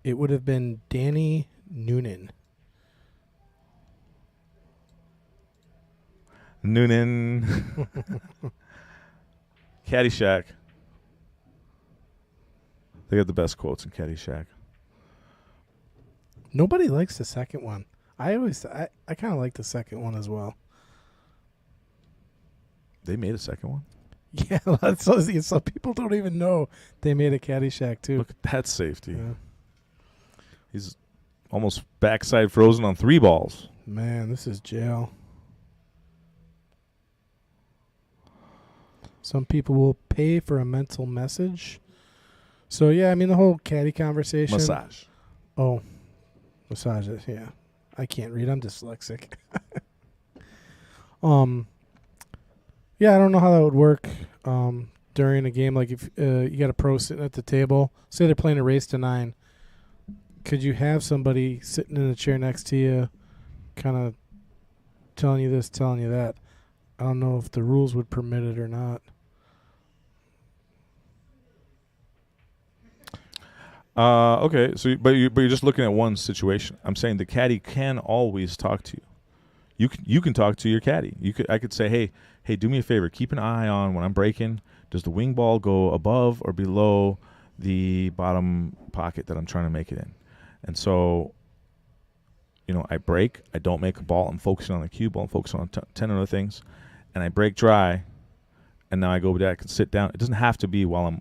it would have been Danny Noonan. Caddyshack. They got the best quotes in Caddyshack. Nobody likes the second one. I kind of like the second one as well. They made a second one? Yeah, so people don't even know they made a Caddyshack too. Look at that safety. Yeah. He's almost backside frozen on 3 balls. Man, this is jail. Some people will pay for a mental message. So, yeah, I mean, the whole caddy conversation. Massage. Oh, massage, yeah. I can't read. I'm dyslexic. Yeah, I don't know how that would work during a game. Like if you got a pro sitting at the table, say they're playing a race to 9, could you have somebody sitting in the chair next to you kind of telling you this, telling you that? I don't know if the rules would permit it or not. Okay, so but you're just looking at one situation. I'm saying the caddy can always talk to you. You can talk to your caddy. I could say, hey, do me a favor. Keep an eye on when I'm breaking. Does the wing ball go above or below the bottom pocket that I'm trying to make it in? And so, I break. I don't make a ball. I'm focusing on the cue ball. I'm focusing on 10 other things, and I break dry. And now I go back and sit down. It doesn't have to be while I'm.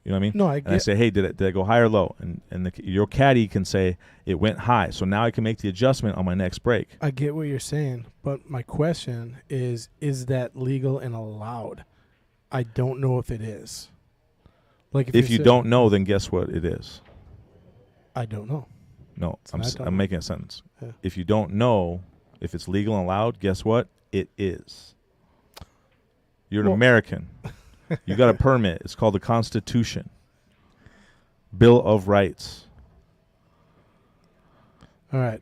You know what I mean? No, I say, hey, did I go high or low? And your caddy can say it went high. So now I can make the adjustment on my next break. I get what you're saying, but my question is that legal and allowed? I don't know if it is. Like if you don't know, then guess what it is? I don't know. No, I'm making a sentence. Yeah. If you don't know if it's legal and allowed, guess what? It is. You're an American. You got a permit. It's called the Constitution. Bill of Rights. All right.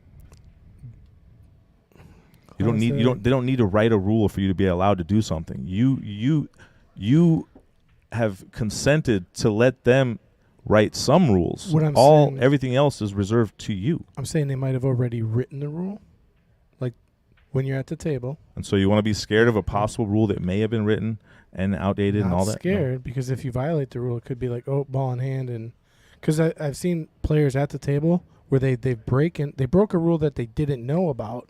They don't need to write a rule for you to be allowed to do something. You have consented to let them write some rules. Everything else is reserved to you. I'm saying they might have already written the rule, like when you're at the table. And so you want to be scared of a possible rule that may have been written and outdated and all that? Not scared, because if you violate the rule, it could be like, ball in hand. And because I've seen players at the table where they broke a rule that they didn't know about,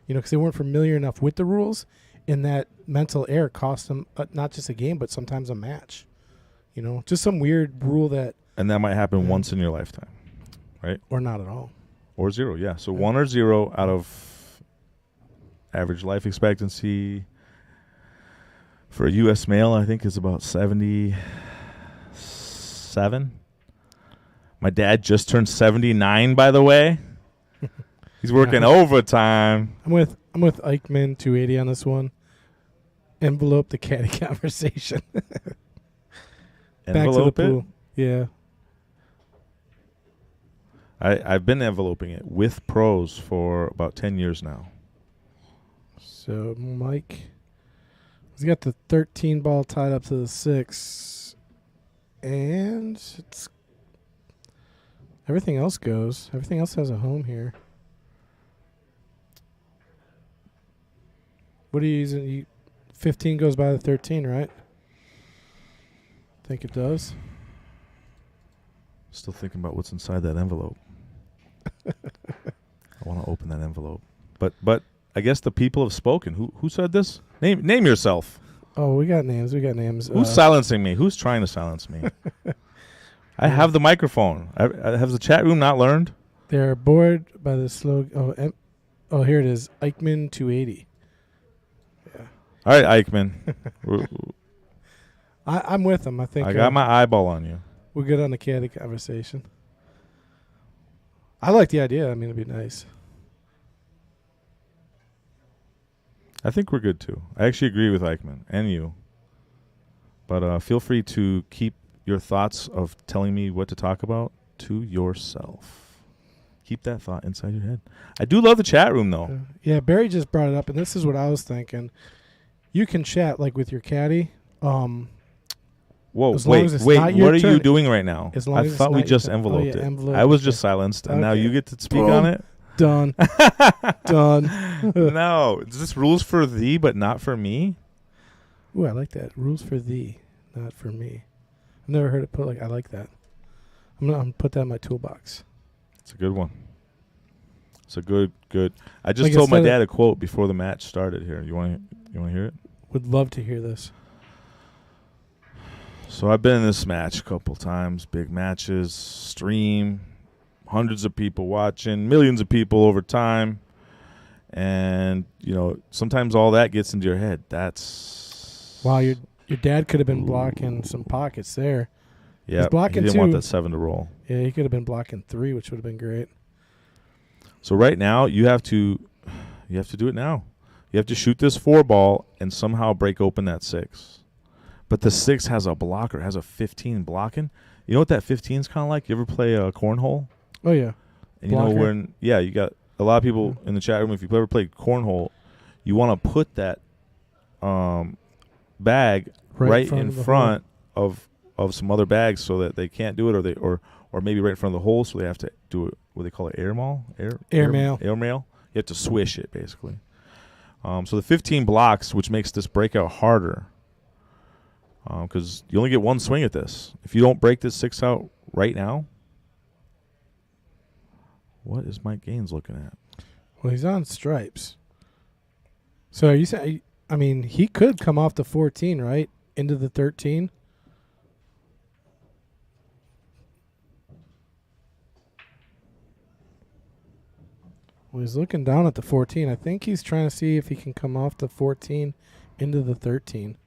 because they weren't familiar enough with the rules, and that mental error cost them not just a game, but sometimes a match. Just some weird rule that. And that might happen once in your lifetime, right? Or not at all. Or 0, yeah. So 1 or 0 out of average life expectancy for a U.S. male, I think, is about 77. My dad just turned 79, by the way. He's working overtime. I'm with Eichmann 280 on this one. Envelope the caddy conversation. Back to the Envelope it. pool. Yeah. I've been enveloping it with pros for about 10 years now. So Mike, he's got the 13 ball tied up to the 6, and it's everything else goes. Everything else has a home here. What are you using? 15 goes by the 13, right? Think it does. Still thinking about what's inside that envelope. I want to open that envelope, but I guess the people have spoken. Who said this? Name yourself. Oh, we got names. Who's silencing me? Who's trying to silence me? I have the microphone. Has the chat room not learned? They're bored by the slogan. Oh, here it is. Eichmann 280. Yeah. All right, Eichmann. I'm with them. I think I got my eyeball on you. we're good on the caddy conversation. I like the idea. I mean, it'd be nice. I think we're good too. I actually agree with Eichmann and you. But feel free to keep your thoughts of telling me what to talk about to yourself. Keep that thought inside your head. I do love the chat room, though. Yeah, Barry just brought it up, and this is what I was thinking. You can chat like with your caddy. Whoa, as long wait. as it's not your What are you turn. doing right now? As long I as it's thought we not your just turn. enveloped Oh, yeah, it. envelope. I was Okay. just silenced, and now Okay. you get to speak Boom. on it? Done. Done. No. Is this rules for thee, but not for me? Ooh, I like that. Rules for thee, not for me. I've never heard it put like I like that. I'm gonna put that in my toolbox. It's a good one. It's a good. I just Like told my instead dad a quote before the match started here. You want to hear it? Would love to hear this. So I've been in this match a couple times, big matches, stream, hundreds of people watching, millions of people over time. And, sometimes all that gets into your head. That's... Wow, your dad could have been blocking some pockets there. Yeah, blocking he didn't want two. that 7 to roll. Yeah, he could have been blocking 3, which would have been great. So right now, you have to do it now. You have to shoot this 4 ball and somehow break open that 6. But the 6 has a blocker, has a 15 blocking. You know what that 15 is kind of like? You ever play a cornhole? Oh, yeah. And Blocker. you got a lot of people in the chat room, if you've ever played cornhole, you want to put that bag right in front of some other bags so that they can't do it, or maybe right in front of the hole, so they have to do it, what they call it, air mail? Air mail. You have to swish it, basically. So the 15 blocks, which makes this breakout harder, because you only get one swing at this. If you don't break this 6 out right now, what is Mike Gaines looking at? Well, he's on stripes. So are you saying? I mean, he could come off the 14, right, into the 13. Well, he's looking down at the 14. I think he's trying to see if he can come off the 14 into the 13.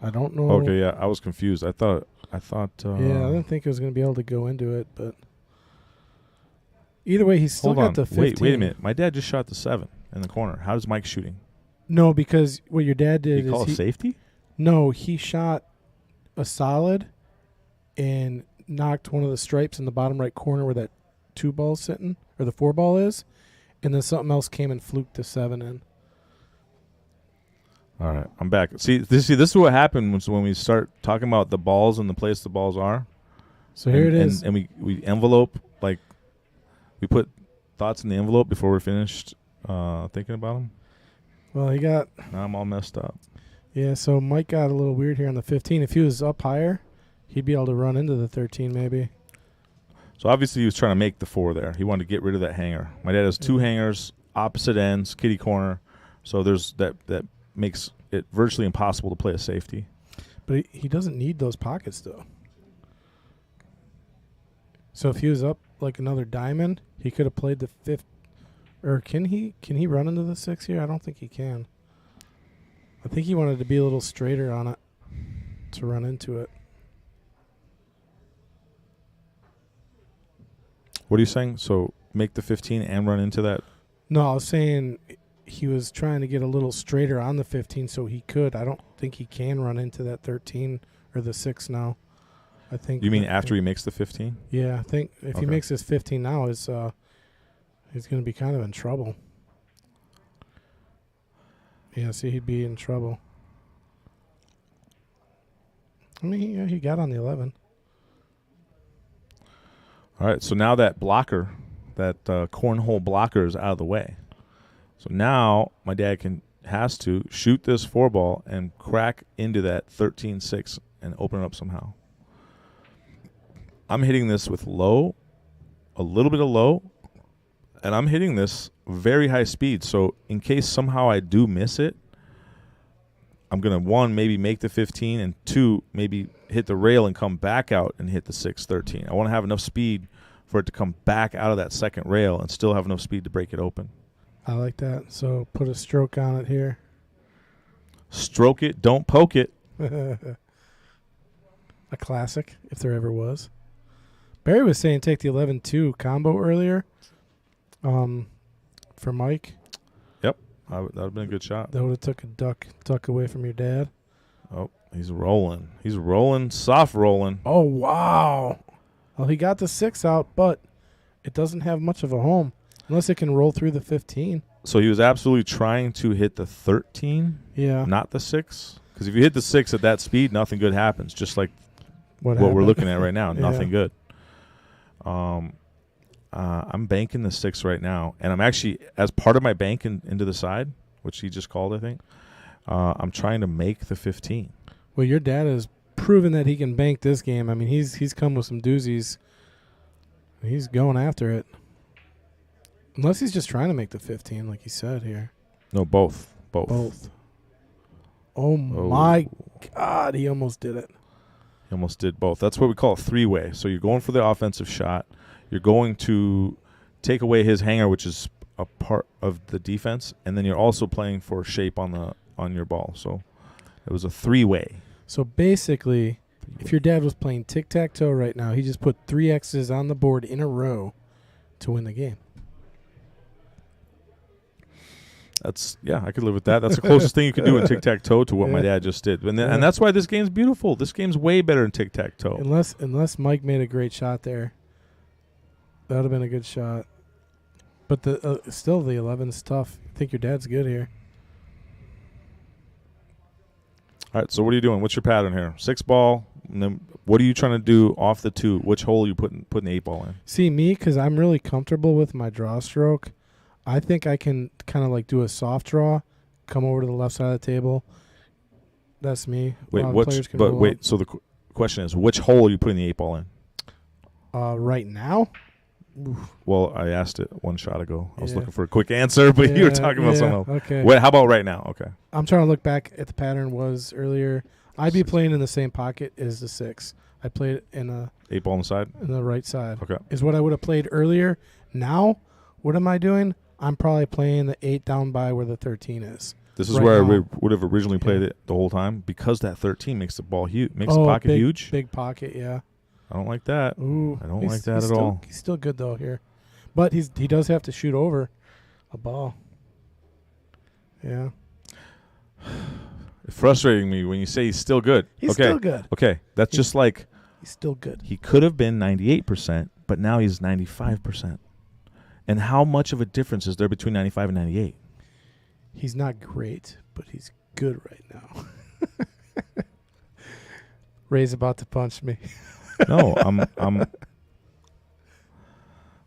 I don't know. Okay, yeah, I was confused. I thought. Yeah, I didn't think it was going to be able to go into it, but either way, he's still Hold got on. the 15. Wait a minute. My dad just shot the 7 in the corner. How does Mike shooting? No, because what your dad Did did he call is a safety? No, he shot a solid and knocked one of the stripes in the bottom right corner where that 2 ball's sitting, or the 4 ball is, and then something else came and fluked the 7 in. All right, I'm back. See, this is what happened when we start talking about the balls and the place the balls are. So here it is. And we envelope, like, we put thoughts in the envelope before we're finished thinking about them. Well, he got... Now I'm all messed up. Yeah, so Mike got a little weird here on the 15. If he was up higher, he'd be able to run into the 13 maybe. So obviously he was trying to make the 4 there. He wanted to get rid of that hanger. My dad has 2 hangers, opposite ends, kitty corner. So there's that makes it virtually impossible to play a safety. But he doesn't need those pockets, though. So if he was up like another diamond, he could have played the 5th. Or can he run into the 6 here? I don't think he can. I think he wanted to be a little straighter on it to run into it. What are you saying? So make the 15 and run into that? No, I was saying he was trying to get a little straighter on the 15 so he could. I don't think he can run into that 13 or the 6 now. I think. You mean after he makes the 15? Yeah, I think if he makes his 15 now, he's going to be kind of in trouble. Yeah, see, he'd be in trouble. I mean, he got on the 11. All right, so now that blocker, that cornhole blocker is out of the way. So now my dad has to shoot this 4-ball and crack into that 13-6 and open it up somehow. I'm hitting this with low, a little bit of low, and I'm hitting this very high speed. So in case somehow I do miss it, I'm going to, 1, maybe make the 15, and 2, maybe hit the rail and come back out and hit the 6-13. I want to have enough speed for it to come back out of that second rail and still have enough speed to break it open. I like that. So put a stroke on it here. Stroke it, don't poke it. A classic, if there ever was. Barry was saying take the 11-2 combo earlier for Mike. Yep, that would have been a good shot. That would have took a duck away from your dad. Oh, he's rolling. He's rolling, soft rolling. Oh, wow. Well, he got the 6 out, but it doesn't have much of a home unless it can roll through the 15. So he was absolutely trying to hit the 13, not the 6. Because if you hit the 6 at that speed, nothing good happens, just like what we're looking at right now. Nothing good. I'm banking the 6 right now, and I'm actually, as part of my bank into the side, which he just called, I think, I'm trying to make the 15. Well, your dad has proven that he can bank this game. I mean, he's come with some doozies. He's going after it. Unless he's just trying to make the 15, like he said here. No, both. Oh, my God, he almost did it. He almost did both. That's what we call a 3-way. So you're going for the offensive shot. You're going to take away his hanger, which is a part of the defense, and then you're also playing for shape on your ball. So it was a 3-way. So basically, if your dad was playing tic-tac-toe right now, he just put 3 X's on the board in a row to win the game. I could live with that. That's the closest thing you could do in tic-tac-toe to what my dad just did. And that's why this game's beautiful. This game's way better than tic-tac-toe. Unless Mike made a great shot there. That would have been a good shot. But still, the 11's tough. I think your dad's good here. All right, so what are you doing? What's your pattern here? 6-ball, and then what are you trying to do off the 2? Which hole are you putting the 8-ball in? See, me, because I'm really comfortable with my draw stroke, I think I can kind of like do a soft draw, come over to the left side of the table. That's me. So the question is, which hole are you putting the 8-ball in? Right now? Oof. Well, I asked it one shot ago. I was looking for a quick answer, but you were talking about something else. Okay. Wait, how about right now? Okay. I'm trying to look back at the pattern was earlier. I'd be playing in the same pocket as the 6. I played it in a 8-ball on the side? In the right side. Okay. Is what I would have played earlier. Now, what am I doing? I'm probably playing the 8 down by where the 13 is. This is where I would have originally played it the whole time, because that 13 makes the ball huge, makes the pocket huge. Big pocket, yeah. I don't like that. Ooh, I don't like that at all. He's still good though here, but he does have to shoot over a ball. Yeah. It's frustrating me when you say he's still good. He's still good. Okay, that's just like he's still good. He could have been 98%, but now he's 95%. And how much of a difference is there between 95 and 98? He's not great, but he's good right now. Ray's about to punch me. No,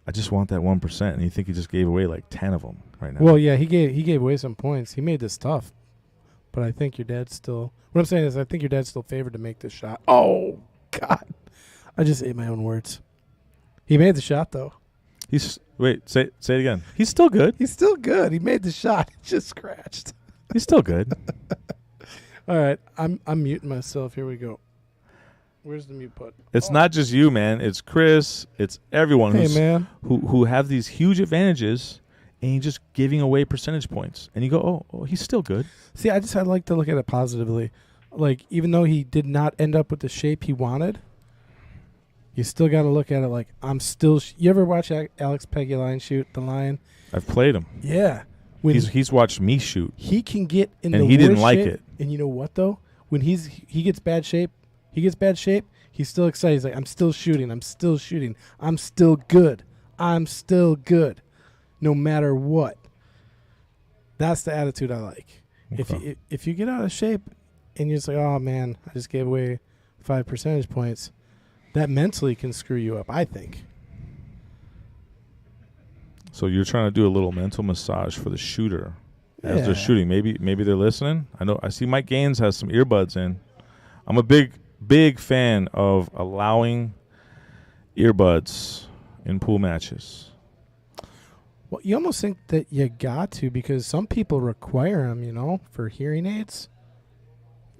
I just want that 1%, and you think he just gave away like 10 of them right now? Well, yeah, he gave away some points. He made this tough, but I think your dad's still. What I'm saying is, I think your dad's still favored to make this shot. Oh God, I just ate my own words. He made the shot though. Say it again. He's still good. He's still good. He made the shot. He just scratched. He's still good. All right, I'm muting myself. Here we go. Where's the mute button? It's not just you, man. It's Chris. It's everyone who have these huge advantages, and you're just giving away percentage points. And you go, oh, he's still good. See, I'd like to look at it positively. Like, even though he did not end up with the shape he wanted, you still got to look at it like, I'm still... you ever watch Alex Peggy Line shoot the line? I've played him. Yeah. when he's watched me shoot, he can get in and the he didn't worst like shape, it. And you know what though? When he gets bad shape, he's still excited. He's like, I'm still shooting. I'm still shooting. I'm still good. I'm still good, no matter what. That's the attitude I like. Okay. If you get out of shape and you're just like, oh man, I just gave away 5 percentage points, that mentally can screw you up, I think. So you're trying to do a little mental massage for the shooter as they're Yeah. shooting. Maybe they're listening. I see Mike Gaines has some earbuds in. I'm a big fan of allowing earbuds in pool matches. Well, you almost think that you got to, because some people require them, for hearing aids.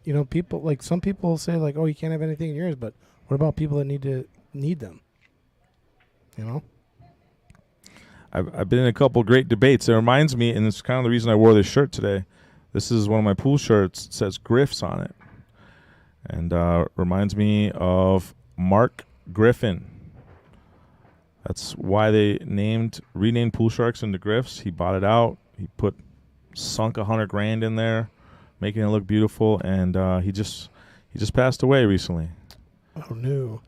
Some people say like, oh, you can't have anything in yours, but what about people that need them? I've been in a couple great debates. It reminds me, and it's kind of the reason I wore this shirt today. This is one of my pool shirts. It says Griffs on it. And reminds me of Mark Griffin. That's why they renamed Pool Sharks into Griffs. He bought it out. He sunk $100,000 in there, making it look beautiful. And he just passed away recently. Oh no!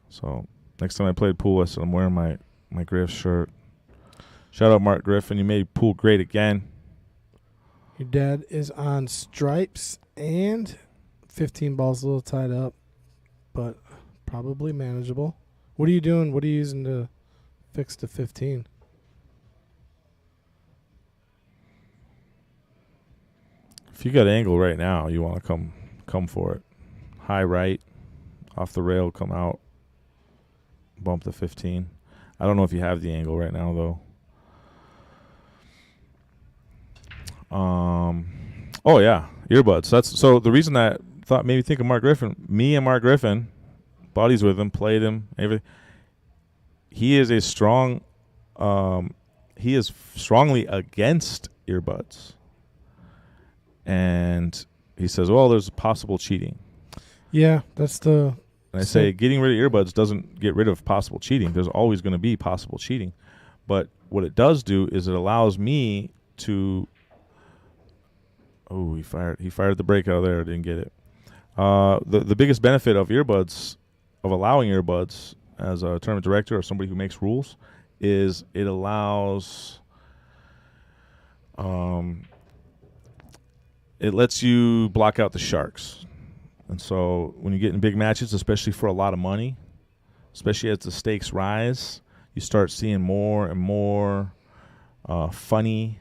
So next time I played pool, I said I'm wearing my Griffs shirt. Shout out Mark Griffin. You made pool great again. Your dad is on stripes and 15 balls, a little tied up, but probably manageable. What are you doing? What are you using to fix the 15? If you got angle right now, you want to come for it. High right, off the rail, come out, bump the 15. I don't know if you have the angle right now though. Oh yeah, earbuds. So the reason that I thought maybe think of Mark Griffin. Me and Mark Griffin, buddies with him, played him, everything. He is strongly against earbuds. And he says, well, there's possible cheating. Yeah, that's the... And I say getting rid of earbuds doesn't get rid of possible cheating. There's always going to be possible cheating. But what it does do is it allows me to... Oh, he fired the break out there. Didn't get it. The biggest benefit of earbuds, of allowing earbuds as a tournament director or somebody who makes rules, is it allows... it lets you block out the sharks. And so when you get in big matches, especially for a lot of money, especially as the stakes rise, you start seeing more and more funny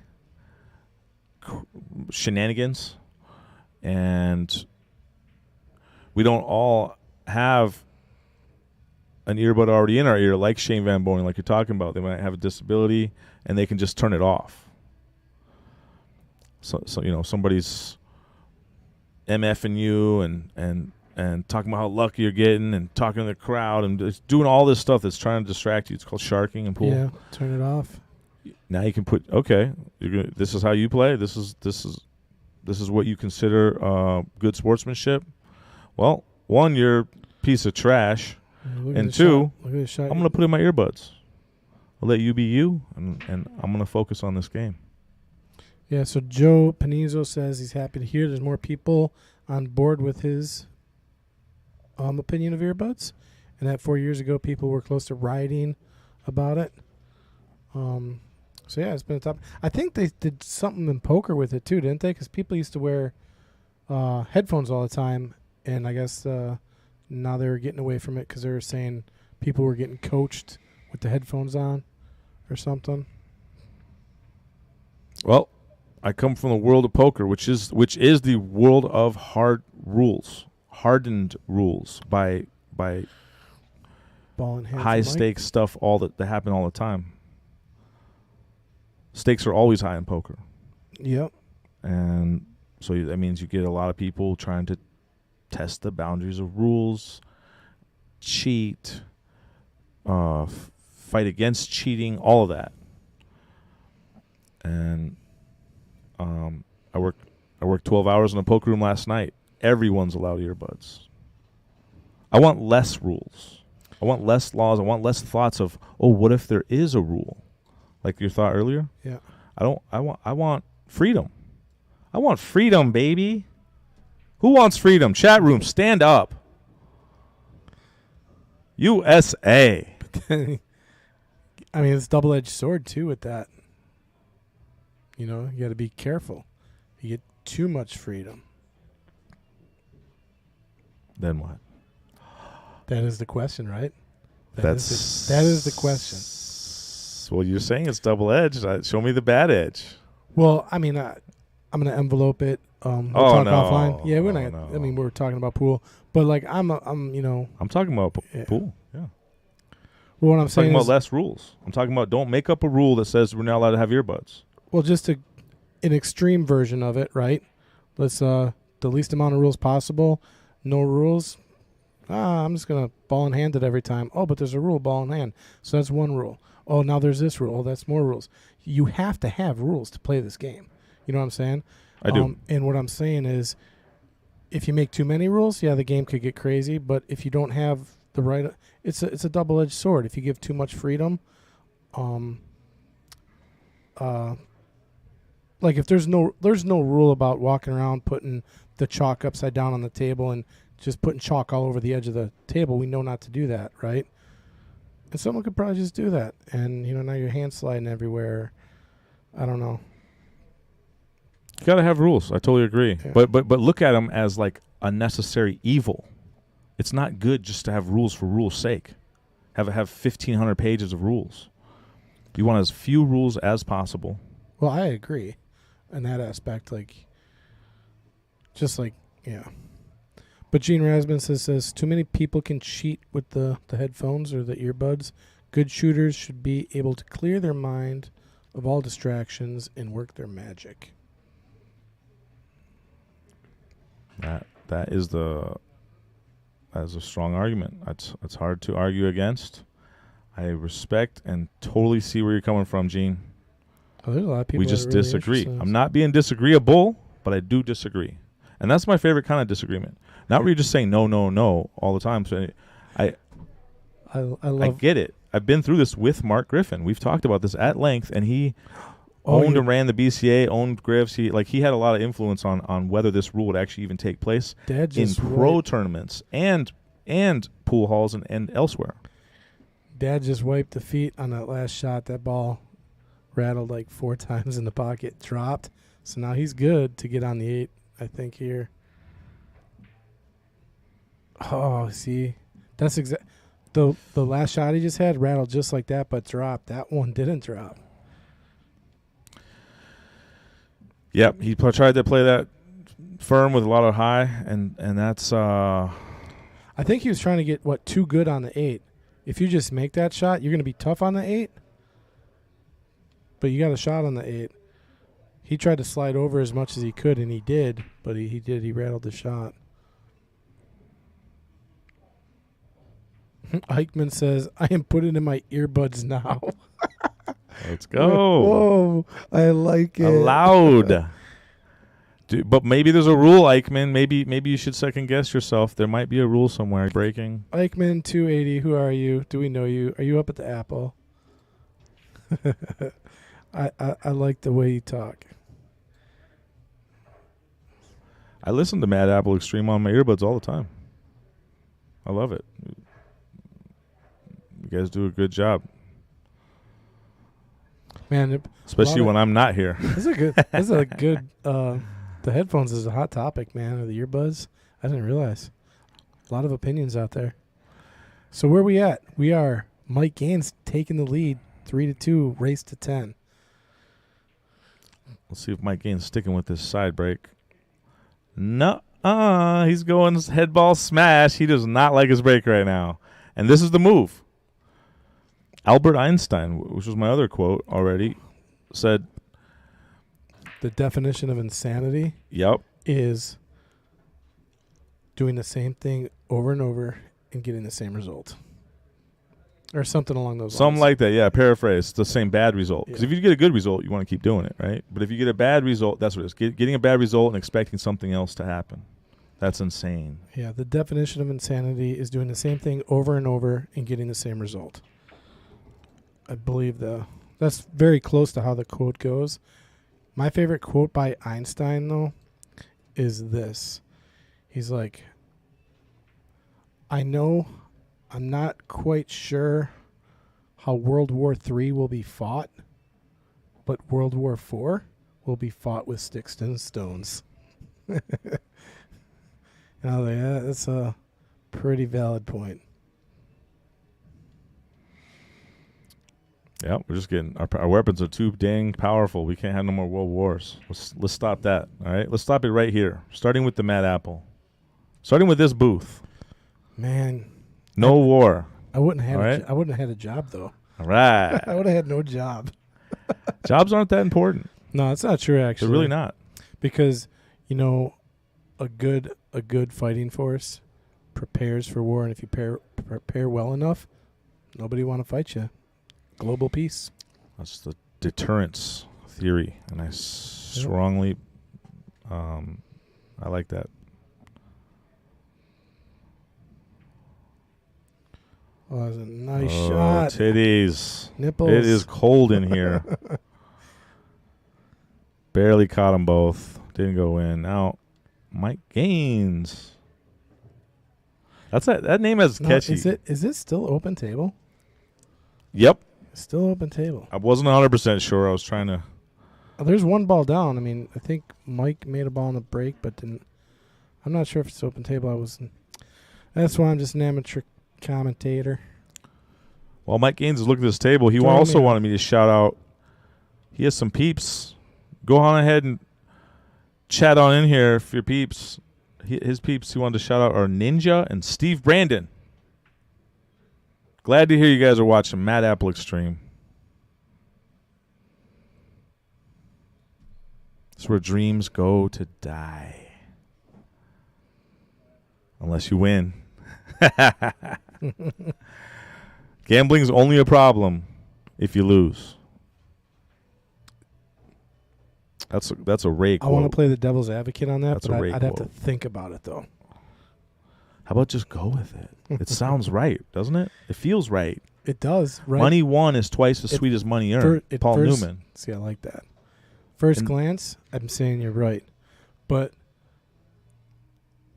shenanigans. And we don't all have an earbud already in our ear like Shane Van Boening, like you're talking about. They might have a disability, and they can just turn it off. So somebody's MFing you and talking about how lucky you're getting and talking to the crowd and just doing all this stuff that's trying to distract you. It's called sharking in pool. Yeah, turn it off. Now you can put this is how you play. This is what you consider good sportsmanship. Well, one, you're a piece of trash, and two, I'm going to put in my earbuds. I'll let you be you, and I'm going to focus on this game. Yeah, so Joe Panizzo says he's happy to hear there's more people on board with his opinion of earbuds, and that 4 years ago people were close to rioting about it. So yeah, it's been a top. I think they did something in poker with it too, didn't they? Because people used to wear headphones all the time, and I guess now they were getting away from it because they were saying people were getting coached with the headphones on or something. Well, I come from the world of poker, which is the world of hardened rules by Ball in hands high of stakes stuff, all that happen all the time. Stakes are always high in poker. Yep. And so that means you get a lot of people trying to test the boundaries of rules, cheat, fight against cheating, all of that. And I worked 12 hours in a poker room last night. Everyone's allowed earbuds. I want less rules. I want less laws. I want less thoughts of, what if there is a rule? Like your thought earlier? Yeah. I want freedom. I want freedom, baby. Who wants freedom? Chat room, stand up. USA. I mean, it's a double-edged sword, too, with that. You know, you got to be careful. You get too much freedom. Then what? That is the question, right? That is the question. Well, you're saying it's double-edged. Show me the bad edge. Well, I mean, I'm going to envelope it. We'll talk offline. Yeah, we're not. No. I mean, we're talking about pool, but like I'm talking about Yeah. pool. Yeah. Well, what I'm I'm saying talking about is, less rules. I'm talking about don't make up a rule that says we're not allowed to have earbuds. well, just an extreme version of it, right? Let's the least amount of rules possible. No rules. I'm just gonna ball in hand it every time. Oh, but there's a rule, ball in hand. So that's one rule. Oh, now there's this rule. Oh, that's more rules. You have to have rules to play this game. You know what I'm saying? I do. And what I'm saying is, if you make too many rules, yeah, the game could get crazy. But if you don't have the right, it's a double-edged sword. If you give too much freedom, like if there's no rule about walking around putting the chalk upside down on the table and just putting chalk all over the edge of the table, we know not to do that, right? And someone could probably just do that, and now your hand's sliding everywhere. I don't know. You gotta have rules. I totally agree. Yeah. But look at them as like a necessary evil. It's not good just to have rules for rules' sake. Have 1,500 pages of rules. You want as few rules as possible. Well, I agree in that aspect. Yeah. But Gene Rasmussen says too many people can cheat with the headphones or the earbuds. Good shooters should be able to clear their mind of all distractions and work their magic. That is a strong argument. It's hard to argue against. I respect and totally see where you're coming from, Gene. Oh, there's a lot of people. We just disagree. I'm not being disagreeable, but I do disagree, and that's my favorite kind of disagreement. Not where you're just saying no all the time. So I get it. I've been through this with Mark Griffin. We've talked about this at length, and he owned and ran the BCA, owned Griffs. He had a lot of influence on whether this rule would actually even take place in pro tournaments and pool halls and elsewhere. Dad just wiped the feet on that last shot. That ball rattled like 4 times in the pocket, dropped. So now he's good to get on the 8, I think, here. Oh, see, that's the last shot he just had rattled just like that, but dropped. That one didn't drop. Yep, he tried to play that firm with a lot of high, and that's. I think he was trying to get too good on the 8. If you just make that shot, you're going to be tough on the 8. But you got a shot on the 8. He tried to slide over as much as he could, and he did. But he rattled the shot. Eichmann says, I am putting in my earbuds now. Let's go. Whoa, I like it. Allowed. But maybe there's a rule, Eichmann. Maybe you should second guess yourself. There might be a rule somewhere breaking. Eichmann 280, who are you? Do we know you? Are you up at the Apple? I like the way you talk. I listen to Mad Apple Extreme on my earbuds all the time. I love it. You guys do a good job. Man, especially when I'm not here. This is a good the headphones is a hot topic, man, or the earbuds. I didn't realize. A lot of opinions out there. So where are we at? We are Mike Gaines taking the lead, 3-2, race to 10. Let's see if Mike Gaines sticking with this side break. No, he's going head ball smash. He does not like his break right now. And this is the move. Albert Einstein, which was my other quote already, said, the definition of insanity is doing the same thing over and over and getting the same result. Or something along those lines. Something like that, yeah, paraphrase. It's the same bad result. Because if you get a good result, you want to keep doing it, right? But if you get a bad result, that's what it is. Getting a bad result and expecting something else to happen. That's insane. Yeah, the definition of insanity is doing the same thing over and over and getting the same result. I believe That's very close to how the quote goes. My favorite quote by Einstein, though, is this. He's like, I know I'm not quite sure how World War III will be fought, but World War IV will be fought with sticks and stones. And I was like, yeah, that's a pretty valid point. Yeah, we're just getting our weapons are too dang powerful. We can't have no more world wars. Let's stop that. All right, let's stop it right here. Starting with the Mad Apple. Starting with this booth. Man, No war. I wouldn't have. All right. I wouldn't have had a job though. All right. I would have had no job. Jobs aren't that important. No, it's not true. Actually, They're really not. Because a good fighting force prepares for war, and if you prepare well enough, nobody want to fight you. Global peace. That's the deterrence theory, and I strongly, I like that. Oh, that was a nice shot. Titties. Nipples. It is cold in here. Barely caught them both. Didn't go in. Now, Mike Gaines. That name is catchy. Is it still open table? Yep. Still open table. I wasn't 100% sure. I was trying to. There's one ball down. I mean, I think Mike made a ball in the break, but didn't. I'm not sure if it's open table. I wasn't. That's why I'm just an amateur commentator. While Mike Gaines is looking at this table, he also wanted me to shout out. He has some peeps. Go on ahead and chat on in here for your peeps. His peeps he wanted to shout out are Ninja and Steve Brandon. Glad to hear you guys are watching Mad Apple Extreme. It's where dreams go to die. Unless you win. Gambling's only a problem if you lose. That's a Ray quote. I want to play the devil's advocate on that, That's but a Ray I'd have to quote. think about it, though. How about just go with it? It sounds right, doesn't it? It feels right. It does, right? Money won is twice as sweet as money earned. Paul Newman. See, I like that. First glance, I'm saying you're right. But,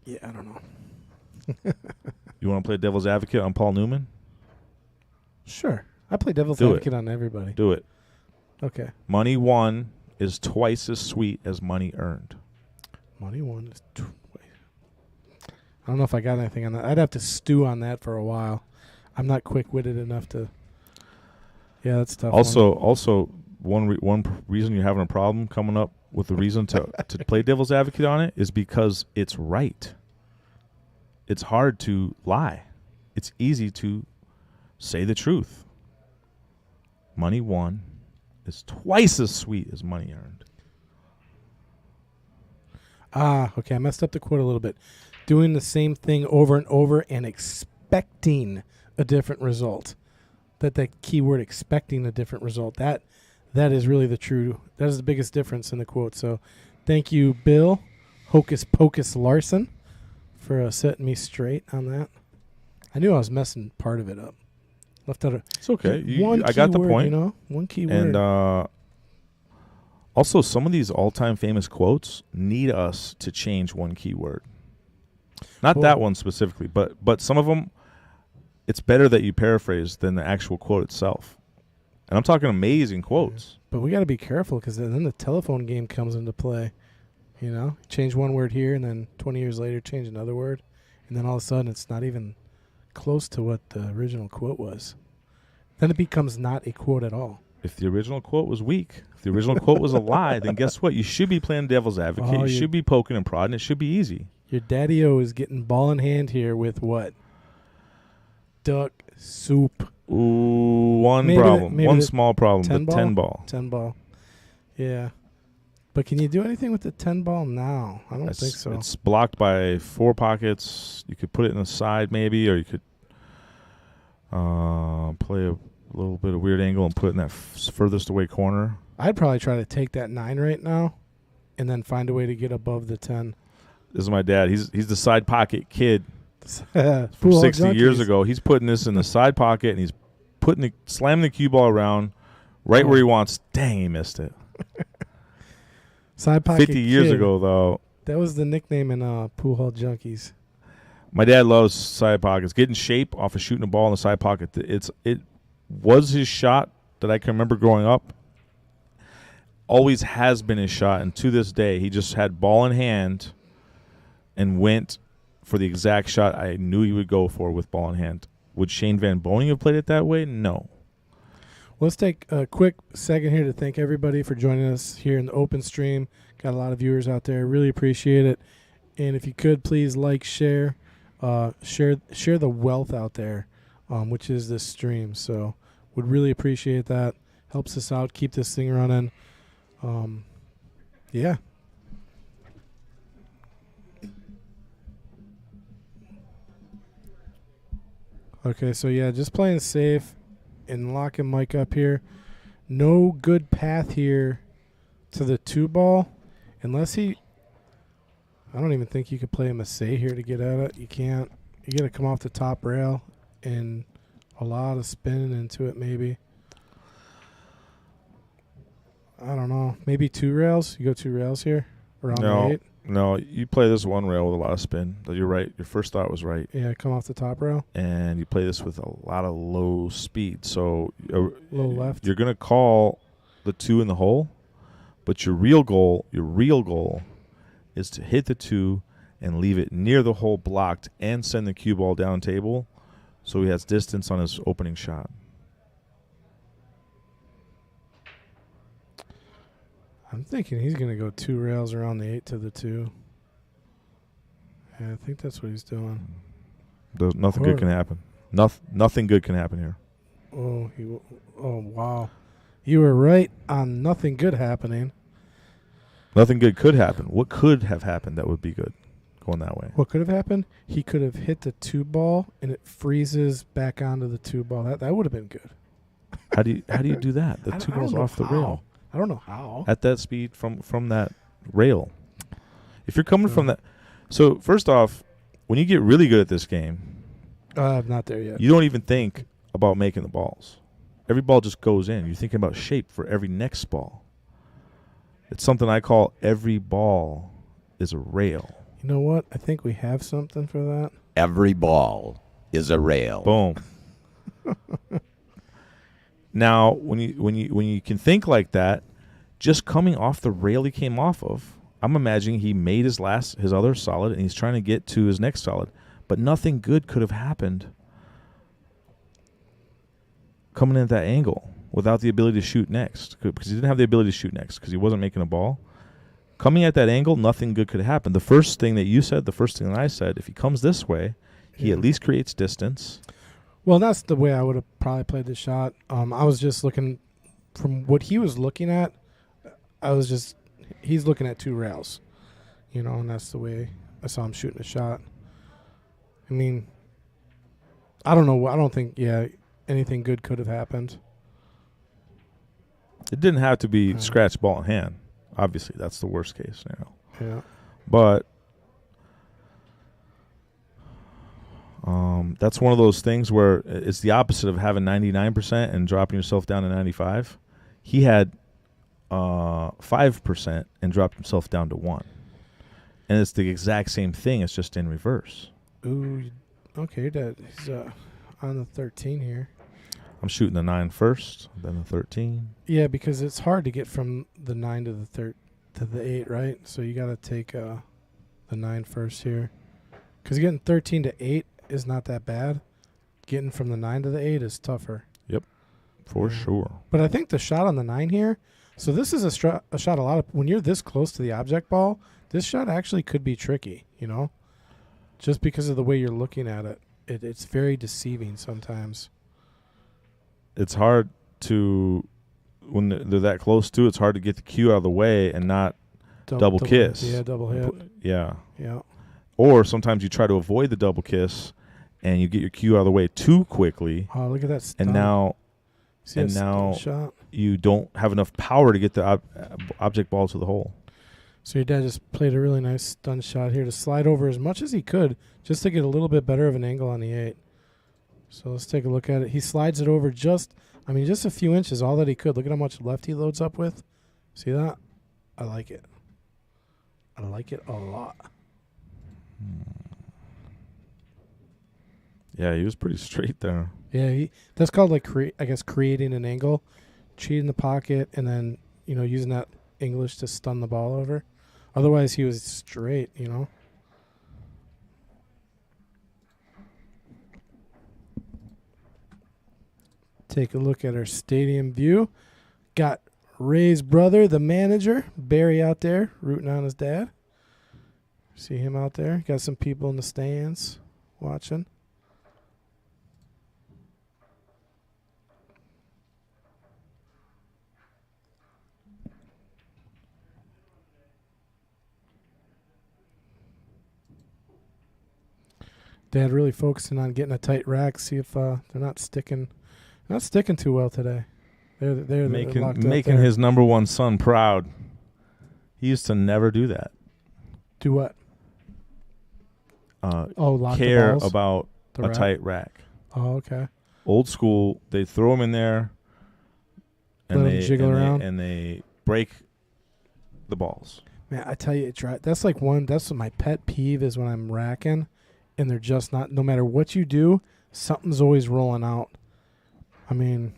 yeah, I don't know. You want to play devil's advocate on Paul Newman? Sure. I play devil's Do it. advocate on everybody. Do it. Okay. Money won is twice as sweet as money earned. Money won is I don't know if I got anything on that. I'd have to stew on that for a while. I'm not quick-witted enough to. Yeah, that's tough. Also, one reason you're having a problem coming up with the reason to play devil's advocate on it is because it's right. It's hard to lie. It's easy to say the truth. Money won is twice as sweet as money earned. Okay. I messed up the quote a little bit. Doing the same thing over and over and expecting a different result. That keyword, expecting a different result. That is really that is the biggest difference in the quote. So thank you, Bill Hocus Pocus Larson, for setting me straight on that. I knew I was messing part of it up. Left out It's okay. I got the point. One key word. And also, some of these all-time famous quotes need us to change one key word. Not that one specifically, but some of them, it's better that you paraphrase than the actual quote itself. And I'm talking amazing quotes. But we got to be careful because then the telephone game comes into play. Change one word here, and then 20 years later, change another word. And then all of a sudden, it's not even close to what the original quote was. Then it becomes not a quote at all. If the original quote was weak, if the original quote was a lie, then guess what? You should be playing devil's advocate. You should be poking and prodding. It should be easy. Your daddy-o is getting ball in hand here with what? Duck soup. Ooh, one small problem. 10 the ball? 10 ball. 10 ball. Yeah. But can you do anything with the 10 ball now? I don't think so. It's blocked by 4 pockets. You could put it in the side maybe, or you could play a little bit of weird angle and put it in that furthest away corner. I'd probably try to take that 9 right now and then find a way to get above the 10. This is my dad. He's the side pocket kid from 60 years ago. He's putting this in the side pocket, and he's slamming the cue ball around, Right where he wants. Dang, he missed it. Side pocket 50 years kid. ago, though. That was the nickname in Pool Hall Junkies. My dad loves side pockets. Getting shape off of shooting a ball in the side pocket. It was his shot that I can remember growing up. Always has been his shot, and to this day, he just had ball in hand and went for the exact shot I knew he would go for with ball in hand. Would Shane Van Boning have played it that way? No. Let's take a quick second here to thank everybody for joining us here in the open stream. Got a lot of viewers out there. Really appreciate it. And if you could, please like, share the wealth out there, which is this stream. So would really appreciate that. Helps us out. Keep this thing running. Yeah. Okay, so yeah, just playing safe and locking Mike up here. No good path here to the 2-ball unless he... I don't even think you could play a Massey here to get at it. You can't. You got to come off the top rail and a lot of spinning into it maybe. I don't know. Maybe 2 rails? You go 2 rails here around the 8? No, you play this 1 rail with a lot of spin. You're right. Your first thought was right. Yeah, come off the top rail. And you play this with a lot of low speed. So low left. You're going to call the 2 in the hole, but your real goal is to hit the 2 and leave it near the hole blocked and send the cue ball down table so he has distance on his opening shot. I'm thinking he's going to go 2 rails around the 8 to the 2. Yeah, I think that's what he's doing. Nothing good can happen. Nothing good can happen here. Oh, wow. You were right on nothing good happening. Nothing good could happen. What could have happened that would be good going that way? What could have happened? He could have hit the 2-ball and it freezes back onto the 2-ball. That would have been good. How do you do that? The 2-ball's off the rail. I don't know how. At that speed from that rail. If you're coming from that. So, first off, when you get really good at this game, I'm not there yet. You don't even think about making the balls. Every ball just goes in. You're thinking about shape for every next ball. It's something I call every ball is a rail. You know what? I think we have something for that. Every ball is a rail. Boom. Now, when you can think like that, just coming off the rail he came off of, I'm imagining he made his other solid and he's trying to get to his next solid, but nothing good could have happened coming in at that angle without the ability to shoot next, because he didn't have the ability to shoot next because he wasn't making a ball. Coming at that angle, nothing good could happen. The first thing that you said, the first thing that I said, if he comes this way, he at least creates distance. Well, that's the way I would have probably played the shot. I was just looking from what he was looking at. He's looking at 2 rails, and that's the way I saw him shooting a shot. I mean, I don't know. I don't think, anything good could have happened. It didn't have to be scratch ball in hand. Obviously, that's the worst case scenario. Yeah. But that's one of those things where it's the opposite of having 99% and dropping yourself down to 95. He had 5% and dropped himself down to 1. And it's the exact same thing. It's just in reverse. Ooh, okay. He's on the 13 here. I'm shooting the 9 first, then the 13. Yeah, because it's hard to get from the 9 to the 8, right? So you got to take the 9 first here. Because getting 13 to 8 is not that bad. Getting from the 9 to the 8 is tougher. Yep, for sure. But I think the shot on the 9 here, so this is a shot a lot of, when you're this close to the object ball, this shot actually could be tricky, just because of the way you're looking at it. It's very deceiving sometimes. It's hard to, when they're that close to, it's hard to get the cue out of the way and not double kiss. Yeah, double hit. Yeah. Yeah. Or sometimes you try to avoid the double kiss and you get your cue out of the way too quickly. Oh, look at that stun. And now shot? You don't have enough power to get the object ball to the hole. So your dad just played a really nice stun shot here to slide over as much as he could just to get a little bit better of an angle on the 8. So let's take a look at it. He slides it over just I mean, just a few inches, all that he could. Look at how much left he loads up with. See that? I like it. I like it a lot. Yeah, he was pretty straight there. Yeah, that's called like creating an angle, cheating the pocket, and then using that English to stun the ball over. Otherwise, he was straight. Take a look at our stadium view. Got Ray's brother, the manager, Barry, out there rooting on his dad. See him out there. Got some people in the stands watching. Dad really focusing on getting a tight rack. See if they're not sticking too well today. They're making his number one son proud. He used to never do that. Do what? Lock care the balls? about The a rack? tight rack. Oh, okay. Old school, they throw him in there, and Let him jiggle around. and they break the balls. Man, I tell you, that's like that's my pet peeve is when I'm racking, and they're just not. No matter what you do, something's always rolling out. I mean,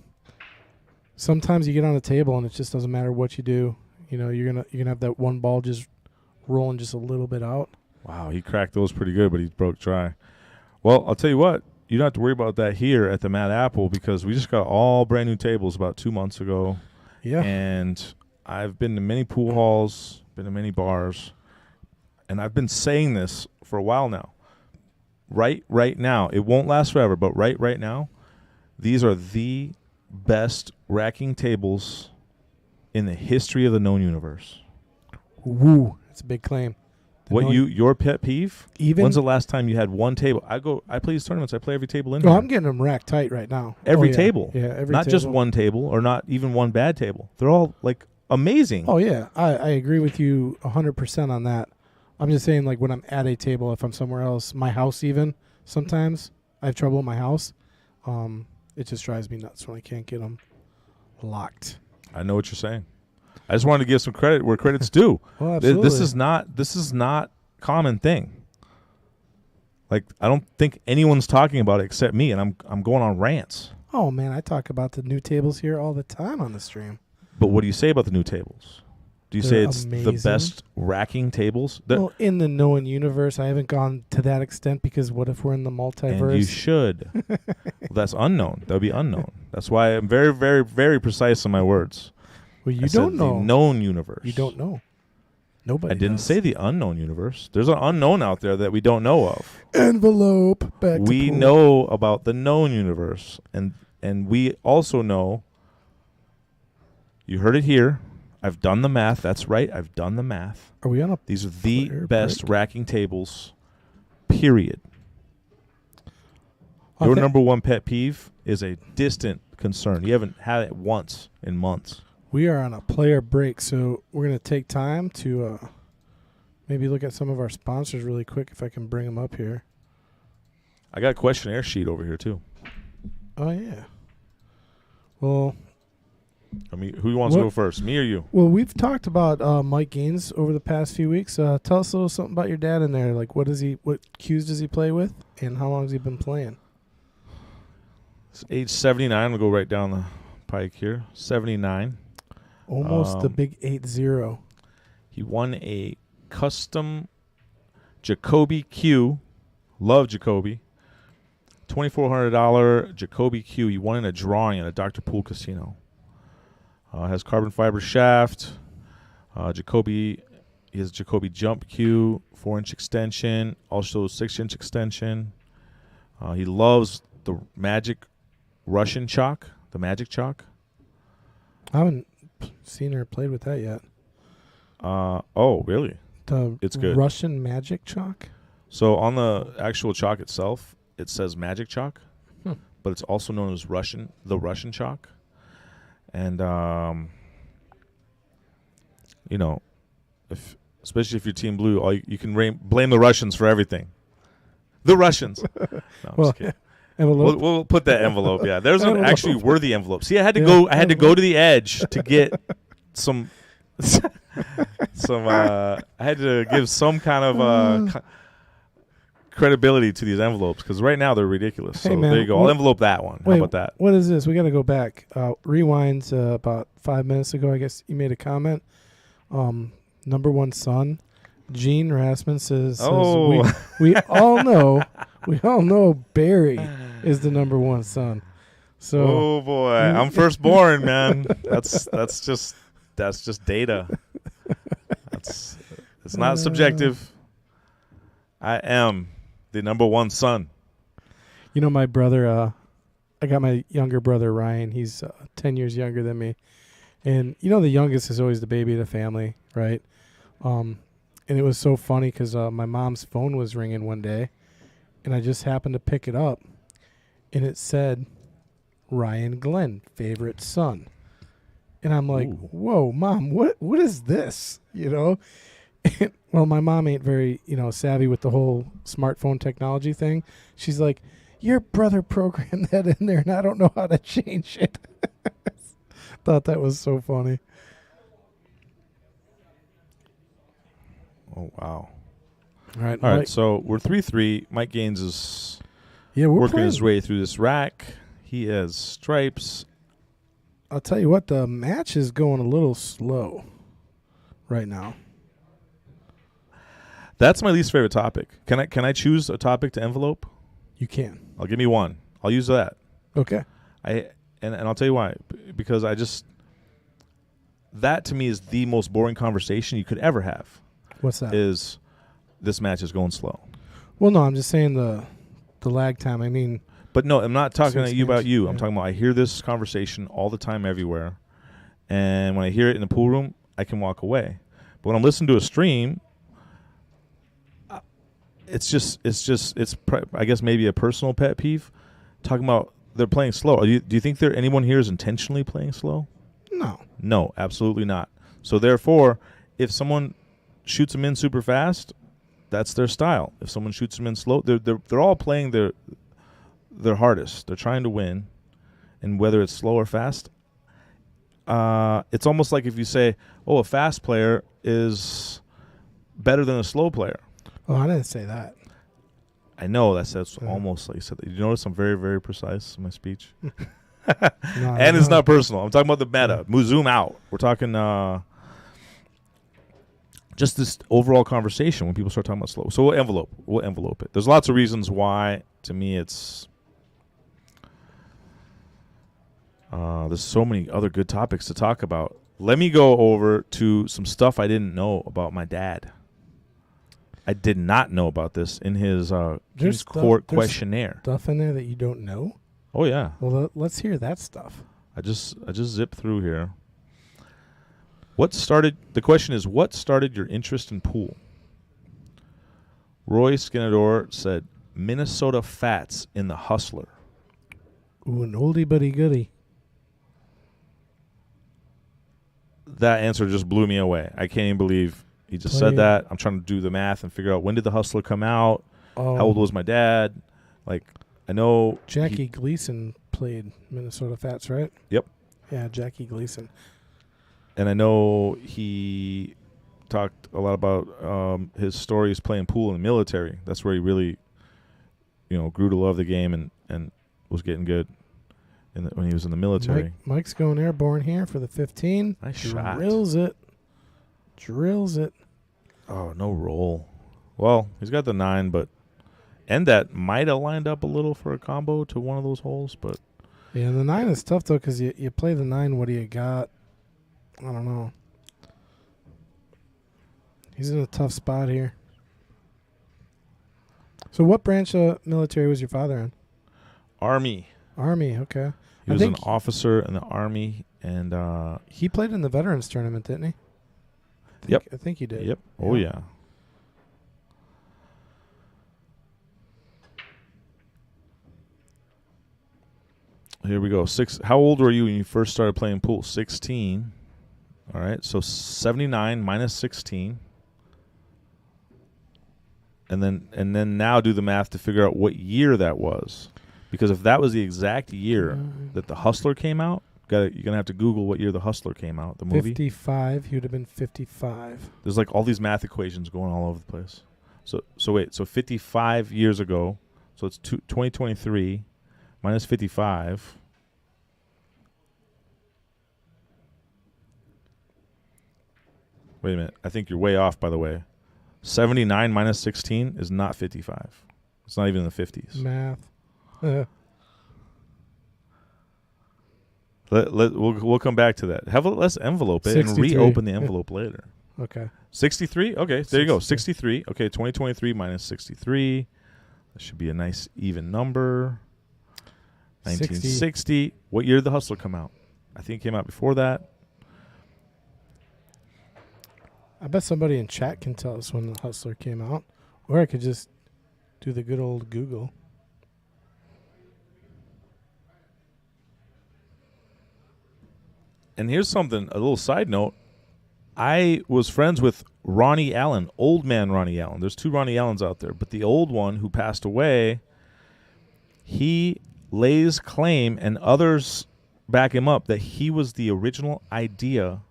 sometimes you get on a table and it just doesn't matter what you do. You're gonna have that one ball just rolling just a little bit out. Wow, he cracked those pretty good, but he broke dry. Well, I'll tell you what, you don't have to worry about that here at the Mad Apple because we just got all brand new tables about 2 months ago. Yeah. And I've been to many pool halls, been to many bars, and I've been saying this for a while now. Right now, it won't last forever, but right now, these are the best racking tables in the history of the known universe. Woo, that's a big claim. Your pet peeve? Even when's the last time you had one table? I play these tournaments. I play every table in here. Oh, I'm getting them racked tight right now. Every yeah. table. Yeah, every not table. just one table or not even one bad table. They're all like amazing. Oh yeah, I agree with you 100% on that. I'm just saying, like when I'm at a table, if I'm somewhere else, my house even, sometimes I have trouble in my house. It just drives me nuts when I can't get them locked. I know what you're saying. I just wanted to give some credit where credit's due. Well, absolutely. This is not common thing. Like I don't think anyone's talking about it except me, and I'm going on rants. Oh man, I talk about the new tables here all the time on the stream. But what do you say about the new tables? Do you They're say it's amazing. the best racking tables? Well, in the known universe, I haven't gone to that extent because what if we're in the multiverse? And you should. Well, that's unknown. That would be unknown. That's why I'm very, very, very precise in my words. Well, you I don't said know. the known universe. You don't know. Nobody. I didn't does. say the unknown universe. There's an unknown out there that we don't know of. Envelope. Back We to pool. know about the known universe, and we also know. You heard it here. I've done the math. That's right. I've done the math. Are we on a? These are the Player best break? racking tables. Period. Your Okay. number one pet peeve is a distant concern. You haven't had it once in months. We are on a player break, so we're going to take time to maybe look at some of our sponsors really quick if I can bring them up here. I got a questionnaire sheet over here, too. Oh, yeah. Well, I mean, who wants to go first, me or you? Well, we've talked about Mike Gaines over the past few weeks. Tell us a little something about your dad in there. Like, what cues does he play with, and how long has he been playing? It's age 79. We'll go right down the pike here. 79. Almost the big 8-0. He won a custom Jacoby Q. Love Jacoby. $2,400 Jacoby Q. He won in a drawing at a Dr. Pool casino. Has carbon fiber shaft. He has Jacoby Jump Q, 4-inch extension, also 6-inch extension. He loves the Magic Russian chalk, the Magic chalk. I haven't seen or played with that yet. Oh, really? It's good. Russian Magic chalk? So on the actual chalk itself, it says Magic chalk, but it's also known as the Russian chalk. And, especially if you're Team Blue, you can blame the Russians for everything. The Russians. No, I'm just kidding. Envelope. We'll put that envelope. Yeah, there's an Envelope. actually worthy envelope. See, I had to Yeah, go. I had to go envelope. to the edge to get some. I had to give some kind of credibility to these envelopes because right now they're ridiculous. So Hey, man, there you go. I'll envelope that one. Wait, How about that? What is this? We got to go back. Rewind about 5 minutes ago. I guess you made a comment. Number one son, Gene Rasmus says we all know Barry is the number one son. So Oh boy, I'm firstborn, man. That's just data. It's not subjective. I am the number one son. You know, my brother, I got my younger brother, Ryan. He's 10 years younger than me. And, you know, the youngest is always the baby of the family, right? And it was so funny because my mom's phone was ringing one day, and I just happened to pick it up, and it said, Ryan Glenn, favorite son. And I'm like, Ooh. whoa, Mom, what is this? You know? Well, my mom ain't very, savvy with the whole smartphone technology thing. She's like, your brother programmed that in there, and I don't know how to change it. Thought that was so funny. Oh wow! All right, All right, Mike. so we're 3-3. Mike Gaines is Yeah, we're working playing. his way through this rack. He has stripes. I'll tell you what, the match is going a little slow right now. That's my least favorite topic. Can I choose a topic to envelope? You can. I'll give me one. I'll use that. Okay. And I'll tell you why. Because that to me is the most boring conversation you could ever have. What's that? Is this match is going slow. Well, no, I'm just saying the lag time. I mean, But no, I'm not talking 6 to you about games, you. yeah. I'm talking about I hear this conversation all the time everywhere. And when I hear it in the pool room, I can walk away. But when I'm listening to a stream, it's I guess maybe a personal pet peeve. Talking about they're playing slow. Do you think anyone here is intentionally playing slow? no. No, absolutely not. So therefore, if someone shoots them in super fast, that's their style. If someone shoots them in slow, they're all playing their hardest. They're trying to win, and whether it's slow or fast, it's almost like if you say, "Oh, a fast player is better than a slow player." Oh, I didn't say that. I know that's Yeah. almost like you said. You notice I'm very, very precise in my speech, No, and it's not personal. I'm talking about the meta. Zoom out. We're talking just this overall conversation when people start talking about slow. So we'll envelope it. There's lots of reasons why. To me, it's there's so many other good topics to talk about. Let me go over to some stuff I didn't know about my dad. I did not know about this in his King's Court questionnaire. Stuff in there that you don't know. Oh yeah. Well, let's hear that stuff. I just zipped through here. The question is, what started your interest in pool? Roy Skenandore said, Minnesota Fats in the Hustler. Ooh, an oldie but a goodie. That answer just blew me away. I can't even believe he just said that. I'm trying to do the math and figure out when did the Hustler come out? Oh, How old was my dad? Like, I know Jackie Gleason played Minnesota Fats, right? Yep. Yeah, Jackie Gleason. And I know he talked a lot about his stories playing pool in the military. That's where he really, grew to love the game and was getting good when he was in the military. Mike's going airborne here for the 15. Nice shot. Drills it. Oh, no roll. Well, he's got the 9, and that might have lined up a little for a combo to one of those holes, but. Yeah, the 9 is tough, though, because you play the 9, what do you got? I don't know. He's in a tough spot here. So what branch of military was your father in? Army. Army, okay. He was an officer in the Army, and He played in the Veterans Tournament, didn't he? I think he did. Yep. Oh, yeah. Here we go. How old were you when you first started playing pool? 16. All right. So 79 minus 16. And then now do the math to figure out what year that was. Because if that was the exact year that The Hustler came out, you're gonna have to Google what year The Hustler came out. The movie. 55. He would have been 55. There's like all these math equations going all over the place. So wait. So 55 years ago. So it's 2023 minus 55. Wait a minute. I think you're way off, by the way. 79 minus 16 is not 55. It's not even in the 50s. Math. We'll come back to that. Let's envelope it 63. and reopen the envelope later. Okay. 63? Okay, there you go. 63. Okay, 2023 minus 63. That should be a nice even number. 1960. What year did The Hustler come out? I think it came out before that. I bet somebody in chat can tell us when The Hustler came out. Or I could just do the good old Google. And here's something, a little side note. I was friends with Ronnie Allen, old man Ronnie Allen. There's 2 Ronnie Allens out there. But the old one who passed away, he lays claim, and others back him up, that he was the original idea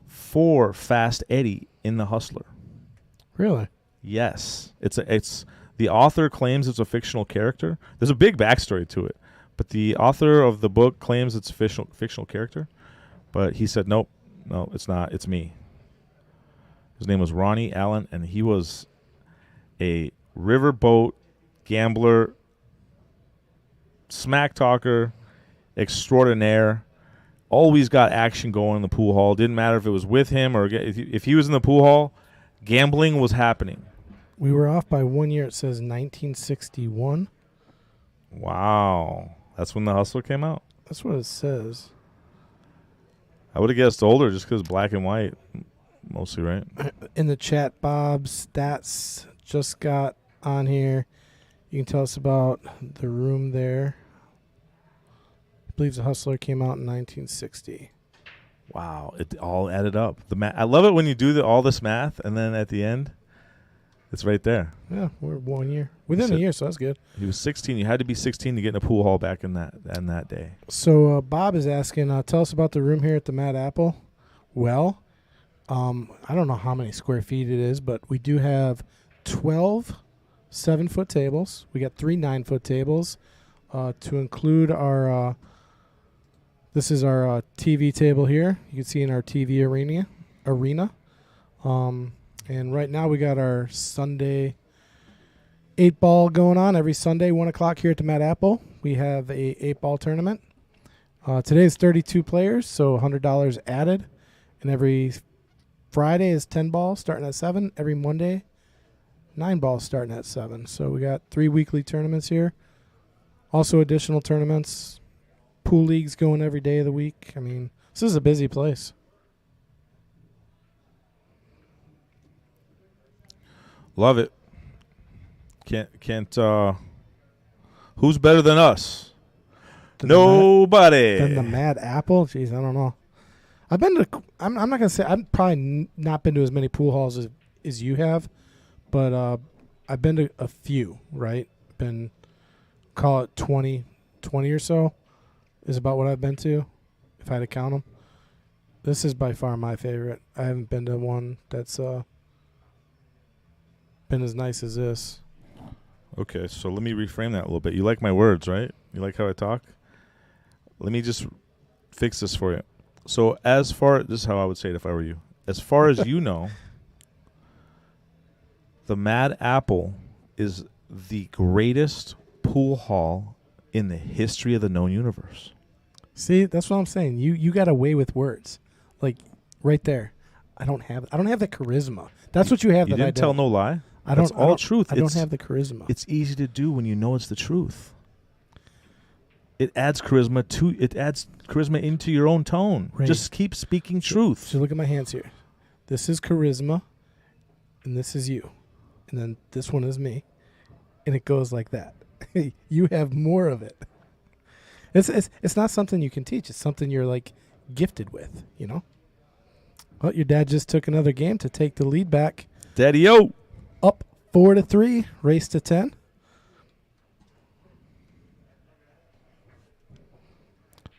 for Fast Eddie in The Hustler. Really? Yes. It's the author claims it's a fictional character. There's a big backstory to it. But the author of the book claims it's a fictional character. But he said, no, it's not. It's me. His name was Ronnie Allen, and he was a riverboat gambler, smack talker, extraordinaire. Always got action going in the pool hall. Didn't matter if it was with him or if he was in the pool hall, gambling was happening. We were off by 1 year. It says 1961. Wow. That's when The Hustler came out? That's what it says. I would have guessed older just because black and white mostly, right? In the chat, Bob Stats just got on here. You can tell us about the room there. I believe The Hustler came out in 1960. Wow. It all added up. I love it when you do all this math, and then at the end, it's right there. Yeah, we're 1 year. Within a year, so that's good. He was 16. You had to be 16 to get in a pool hall back in that day. So Bob is asking, tell us about the room here at the Mad Apple. Well, I don't know how many square feet it is, but we do have 12 7-foot tables. We got 3 9-foot tables to include our this is our TV table here. You can see in our TV arena. And right now we got our Sunday 8-ball going on every Sunday, 1 o'clock here at the Mad Apple. We have a 8-ball tournament. Today is 32 players, so $100 added. And every Friday is 10 balls starting at 7. Every Monday, 9 balls starting at 7. So we got 3 weekly tournaments here. Also additional tournaments. Pool leagues going every day of the week. I mean, this is a busy place. Love it. Can't who's better than us? Nobody. Than the Mad Apple? Jeez, I don't know. I've been to I'm not going to say I've probably not been to as many pool halls as you have, but I've been to a few, right? Been call it 20 or so is about what I've been to if I had to count them. This is by far my favorite. I haven't been to one that's been as nice as this. Okay, so let me reframe that a little bit. You like my words, right? You like how I talk? Let me just fix this for you. So this is how I would say it if I were you. As far as you know, the Mad Apple is the greatest pool hall in the history of the known universe. See, that's what I'm saying. You got away with words. Like right there. I don't have the charisma. That's what you have. You that I didn't don't. tell no lie. That's all truth. I don't have the charisma. It's easy to do when you know it's the truth. It adds charisma into your own tone. Right. Just keep speaking truth. So look at my hands here. This is charisma, and this is you, and then this one is me, and it goes like that. You have more of it. It's not something you can teach. It's something you're like gifted with. You know. Well, your dad just took another game to take the lead back. Daddy-o. Up 4-3, race to 10.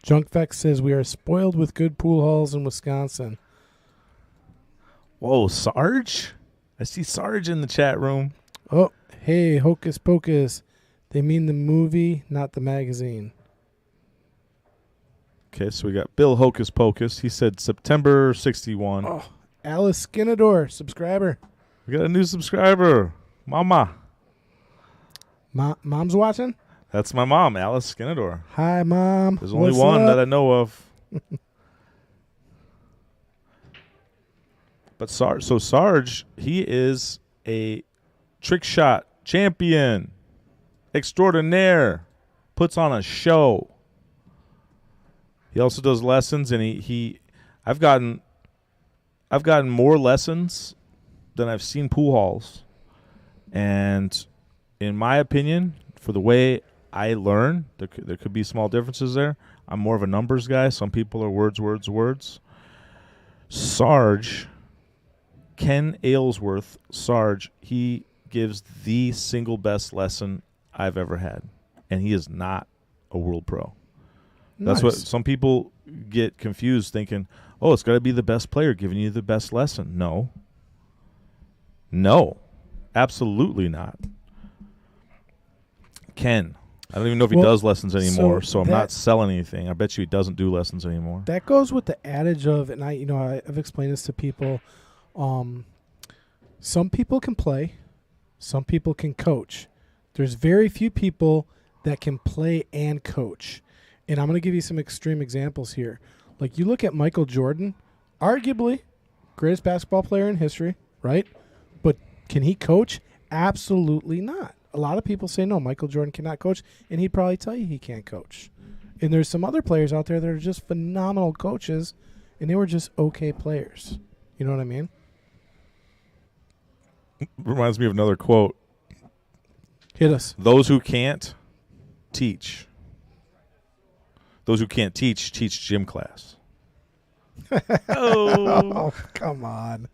Junkfex says we are spoiled with good pool halls in Wisconsin. Whoa, Sarge? I see Sarge in the chat room. Oh, hey, Hocus Pocus. They mean the movie, not the magazine. Okay, so we got Bill Hocus Pocus. He said September 61. Oh, Alice Skenandore, subscriber. We got a new subscriber. Mama. Mom's watching? That's my mom, Alice Skenandore. Hi, Mom. There's only What's one up? that I know of. But Sarge, he is a trick shot champion extraordinaire. Puts on a show. He also does lessons, and I've gotten more lessons than I've seen pool halls. And in my opinion, for the way I learn, there could be small differences there. I'm more of a numbers guy. Some people are words. Sarge, Ken Aylesworth, Sarge, he gives the single best lesson I've ever had. And he is not a world pro. That's what some people get confused thinking, oh, it's got to be the best player giving you the best lesson. No, absolutely not. Ken, I don't even know if he does lessons anymore, so I'm not selling anything. I bet you he doesn't do lessons anymore. That goes with the adage of, and I've explained this to people, some people can play, some people can coach. There's very few people that can play and coach. And I'm going to give you some extreme examples here. Like, you look at Michael Jordan, arguably greatest basketball player in history, right? But can he coach? Absolutely not. A lot of people say, no, Michael Jordan cannot coach, and he'd probably tell you he can't coach. And there's some other players out there that are just phenomenal coaches, and they were just okay players. You know what I mean? Reminds me of another quote. Hit us. Those who can't teach. Those who can't teach gym class. Oh, come on.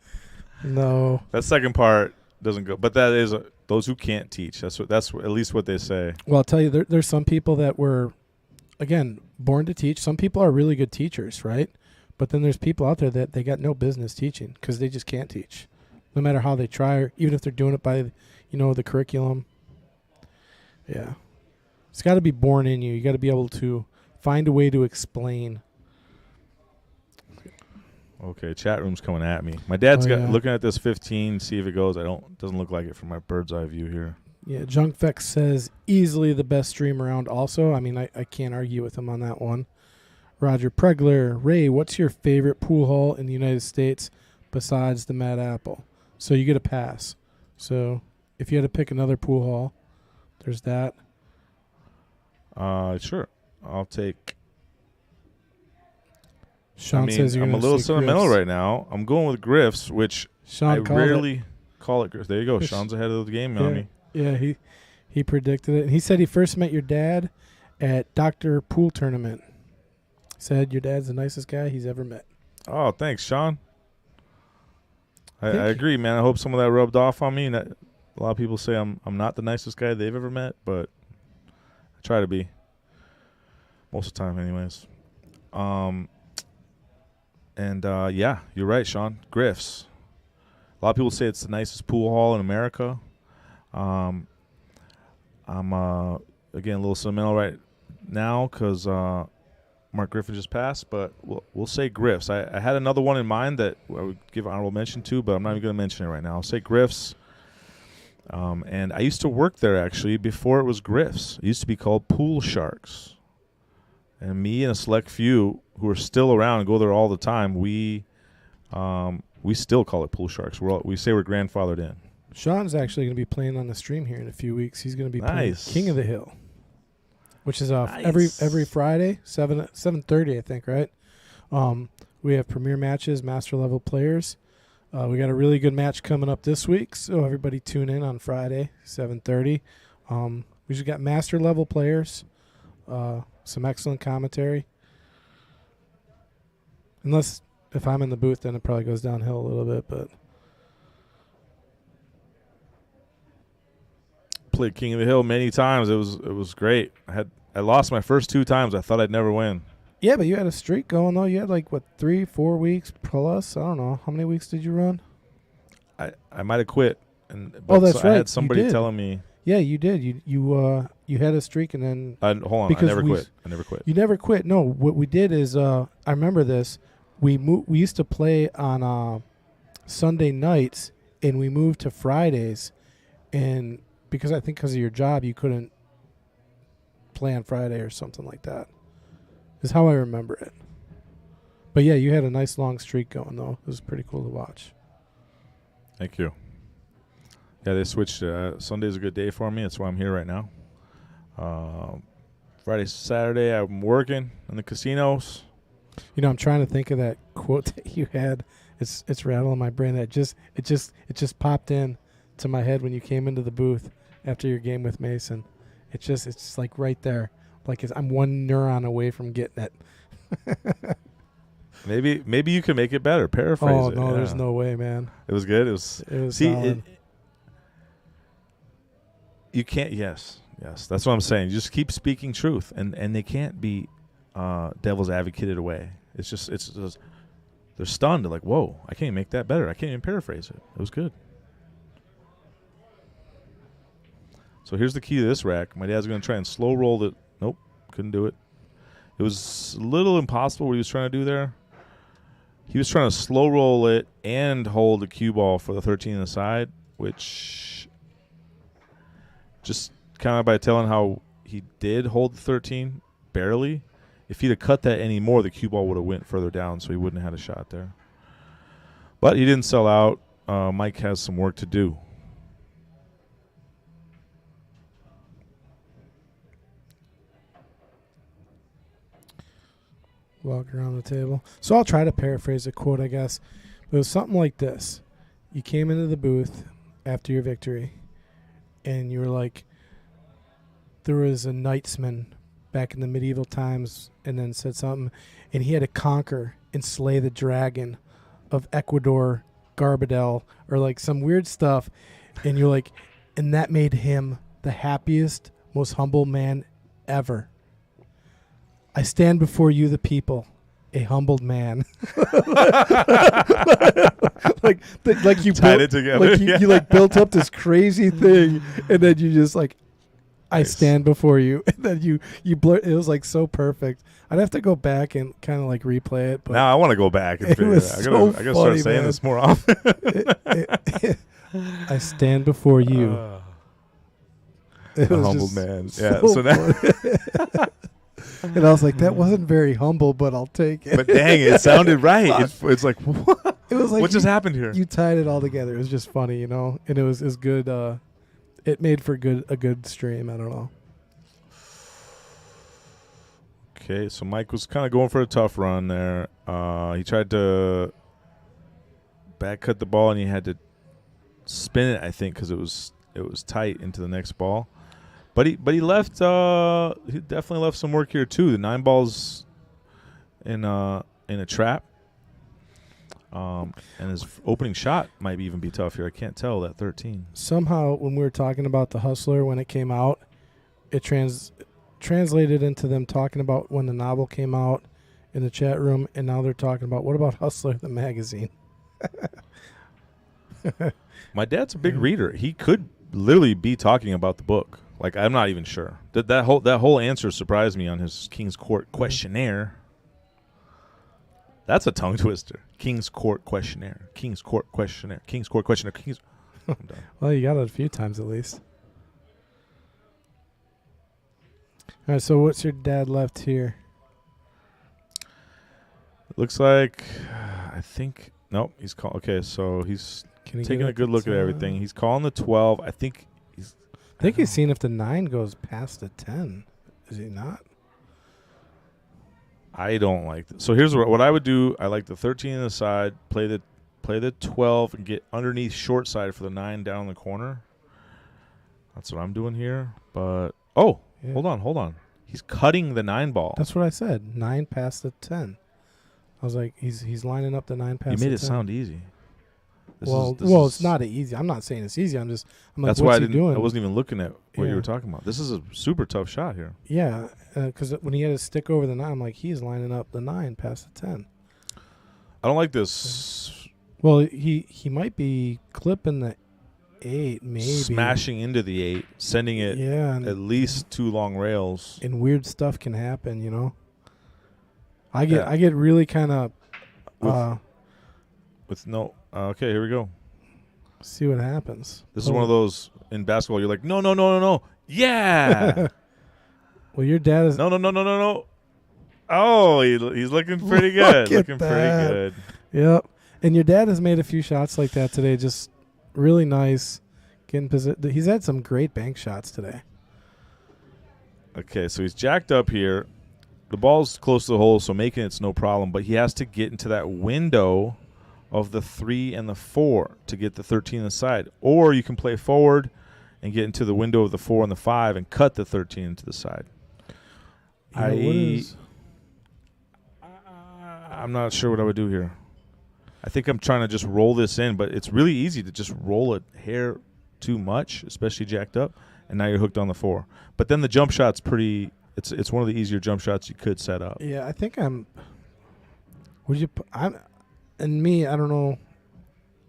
No. That second part doesn't go, but that is those who can't teach. That's at least what they say. Well, I'll tell you, there's some people that were, again, born to teach. Some people are really good teachers, right? But then there's people out there that they got no business teaching because they just can't teach, no matter how they try, or even if they're doing it by, the curriculum. Yeah, it's got to be born in you. You got to be able to find a way to explain. Okay, chat room's coming at me. My dad's looking at this 15, see if it goes. Doesn't look like it from my bird's eye view here. Yeah, Junkfex says easily the best stream around also. I mean, I can't argue with him on that one. Roger Pregler, Ray, what's your favorite pool hall in the United States besides the Mad Apple? So you get a pass. So if you had to pick another pool hall, there's that. Sure. I'll take. Sean says you're I'm a little sentimental right now. I'm going with Griff's, which I rarely call it Griff's. There you go. Sean's ahead of the game on me. Yeah, he predicted it. And he said he first met your dad at Dr. Pool Tournament. Said your dad's the nicest guy he's ever met. Oh, thanks, Sean. I agree, man. I hope some of that rubbed off on me. And a lot of people say I'm not the nicest guy they've ever met, but I try to be. Most of the time, anyways. Yeah, you're right, Sean. Griff's. A lot of people say it's the nicest pool hall in America. I'm again a little sentimental right now because Mark Griffin just passed, but we'll say Griff's. I had another one in mind that I would give honorable mention to, but I'm not even going to mention it right now. I'll say Griff's. And I used to work there actually before it was Griff's. It used to be called Pool Sharks. And me and a select few who are still around and go there all the time, we still call it Pool Sharks. We say we're grandfathered in. Sean's actually going to be playing on the stream here in a few weeks. He's going to be playing King of the Hill, which is every Friday, 7:30, I think, right? We have premier matches, master level players. We got a really good match coming up this week, so everybody tune in on Friday, 7:30. We just got master level players. Some excellent commentary. Unless if I'm in the booth, then it probably goes downhill a little bit. But played King of the Hill many times. It was great. I lost my first 2 times. I thought I'd never win. Yeah, but you had a streak going though. You had like what 3-4 weeks plus. I don't know how many weeks did you run. I might have quit. And Oh, that's I right. had somebody You did. telling me. Yeah, you did. You had a streak and then Hold on, because I never quit. I never quit. You never quit. No, what we did is I remember this. We used to play on Sunday nights, and we moved to Fridays, and because of your job you couldn't play on Friday or something like that. Is how I remember it. But yeah, you had a nice long streak going though. It was pretty cool to watch. Thank you. Yeah, they switched. Sunday's a good day for me. That's why I'm here right now. Friday, Saturday, I'm working in the casinos. You know, I'm trying to think of that quote that you had. It's rattling my brain. It just popped in to my head when you came into the booth after your game with Mason. It's just like right there. Like I'm one neuron away from getting it. Maybe you can make it better. Paraphrase Oh it. no, Yeah. there's no way, man. It was good. It was see. solid. You can't. Yes. That's what I'm saying. You just keep speaking truth, and they can't be devil's advocated away. It's just they're stunned. They're like, whoa, I can't make that better. I can't even paraphrase it. It was good. So here's the key to this rack. My dad's going to try and slow roll it. Nope, couldn't do it. It was a little impossible what he was trying to do there. He was trying to slow roll it and hold the cue ball for the 13 on the side, which just kind of by telling how he did hold the 13 barely. If he'd have cut that any more, the cue ball would have went further down, so he wouldn't have had a shot there. But he didn't sell out. Mike has some work to do. Walk around the table. So I'll try to paraphrase a quote, I guess. But it was something like this. You came into the booth after your victory, and you were like, there was a knightsman back in the medieval times, and then said something, and he had to conquer and slay the dragon of Ecuador, Garbadell, or like some weird stuff. And you're like, and that made him the happiest, most humble man ever. I stand before you, the people, a humbled man. like you Tied built, it together. Like you like built up this crazy thing, and then you just like, I stand before you, and then you blur. It was like so perfect. I'd have to go back and kind of like replay it. But now I want to go back and it figure was it out. I gotta start funny, saying man. this more often. I stand before you. It A was humbled just man. so Yeah. So now, funny. And I was like, that wasn't very humble, but I'll take it. but dang, it sounded right. It's like, what? It was like What just happened here? You tied it all together. It was just funny, you know, and it was good. It made for a good stream. I don't know. Okay, so Mike was kind of going for a tough run there. He tried to back cut the ball, and he had to spin it, I think, because it was tight into the next ball. But he left. He definitely left some work here too. The 9 balls in a trap, and his opening shot might even be tough here. I can't tell that 13. Somehow, when we were talking about the Hustler when it came out, it translated into them talking about when the novel came out in the chat room, and now they're talking about what about Hustler the magazine. My dad's a big reader. He could literally be talking about the book. Like, I'm not even sure. That whole answer surprised me on his King's Court questionnaire. That's a tongue twister. King's Court questionnaire. King's Court questionnaire. King's Court questionnaire. I'm done. Well, you got it a few times at least. All right, so what's your dad left here? Looks like, I think, nope, he's called. Okay, so he's Can he taking get a good look at everything. He's calling the 12. I think he's seeing if the 9 goes past the 10. Is he not? I don't like this. So here's what I would do. I like the 13 on the side, play the 12, and get underneath short side for the 9 down in the corner. That's what I'm doing here. But, Yeah. hold on. He's cutting the 9 ball. That's what I said. 9 past the 10. I was like, he's lining up the 9 past the 10. You made it sound easy. It's not easy. I'm not saying it's easy. I'm like, that's what's why he doing? I wasn't even looking at what Yeah. you were talking about. This is a super tough shot here. Yeah, because when he had his stick over the 9, I'm like, he's lining up the 9 past the 10. I don't like this. Well, he might be clipping the 8, maybe. Smashing into the 8, sending it at least 2 long rails. And weird stuff can happen, you know. I get really kind of with no. Okay, here we go. See what happens. This is one of those in basketball. You're like, no. Yeah. Well, your dad is No. Oh, he's looking pretty good. Looking pretty good. Yep. And your dad has made a few shots like that today. Just really nice. Getting position. He's had some great bank shots today. Okay, so he's jacked up here. The ball's close to the hole, so making it's no problem. But he has to get into that window of the 3 and the 4 to get the 13 on the side. Or you can play forward and get into the window of the 4 and the 5 and cut the 13 into the side. I'm not sure what I would do here. I think I'm trying to just roll this in, but it's really easy to just roll a hair too much, especially jacked up, and now you're hooked on the 4. But then the jump shot's pretty. It's one of the easier jump shots you could set up. Yeah, I think I'm. Would you? And me, I don't know.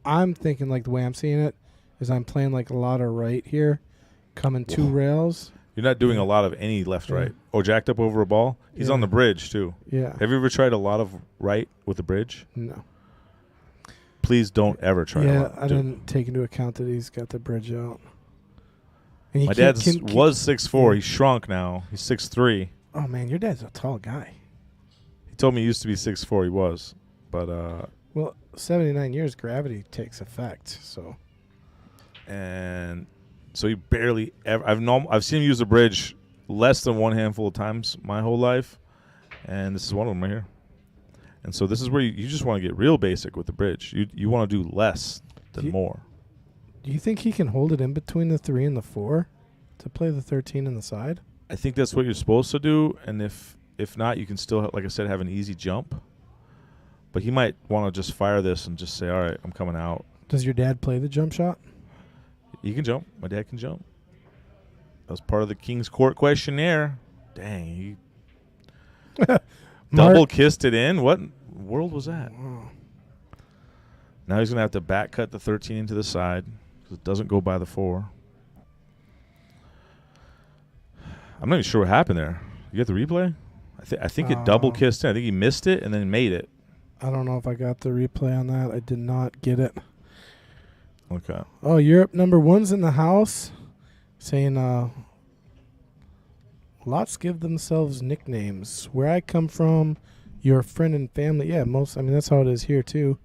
I'm thinking like the way I'm seeing it is I'm playing like a lot of right here, coming 2 rails. You're not doing a lot of any left-right. Oh, jacked up over a ball? He's on the bridge, too. Yeah. Have you ever tried a lot of right with the bridge? No. Please don't ever try a lot. Yeah, I didn't take into account that he's got the bridge out. And my dad was 6'4". He shrunk now. He's 6'3". Oh, man, your dad's a tall guy. He told me he used to be 6'4". He was. But, well, 79 years, gravity takes effect, so. And so he barely ever. I've seen him use the bridge less than one handful of times my whole life, and this is one of them right here. And so this is where you just want to get real basic with the bridge. You want to do less than more. Do you think he can hold it in between the 3 and the 4 to play the 13 in the side? I think that's what you're supposed to do, and if not, you can still, like I said, have an easy jump. But he might want to just fire this and just say, all right, I'm coming out. Does your dad play the jump shot? He can jump. My dad can jump. That was part of the King's Court questionnaire. Dang, he double kissed it in. What world was that? Wow. Now he's going to have to back cut the 13 into the side because it doesn't go by the 4. I'm not even sure what happened there. You get the replay? I think it double kissed in. I think he missed it and then made it. I don't know if I got the replay on that. I did not get it. Okay. Oh, Europe number 1's in the house saying lots give themselves nicknames. Where I come from, your friend and family. Yeah, that's how it is here too.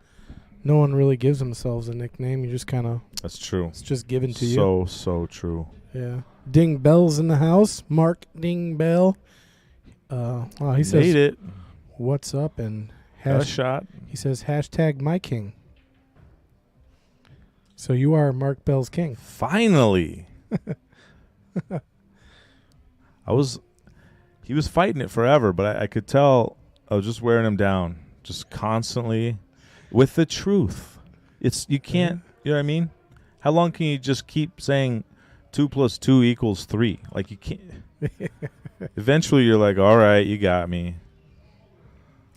No one really gives themselves a nickname. You just kind of. That's true. It's just given to you. So true. Yeah. Ding Bell's in the house. Mark Ding Bell. Wow, he says. Made it. What's up? And shot. He says hashtag my king. So you are Mark Bell's king. Finally. He was fighting it forever, but I could tell I was just wearing him down, just constantly with the truth. You can't, you know what I mean? How long can you just keep saying 2 + 2 = 3? Like you can't. Eventually you're like, all right, you got me.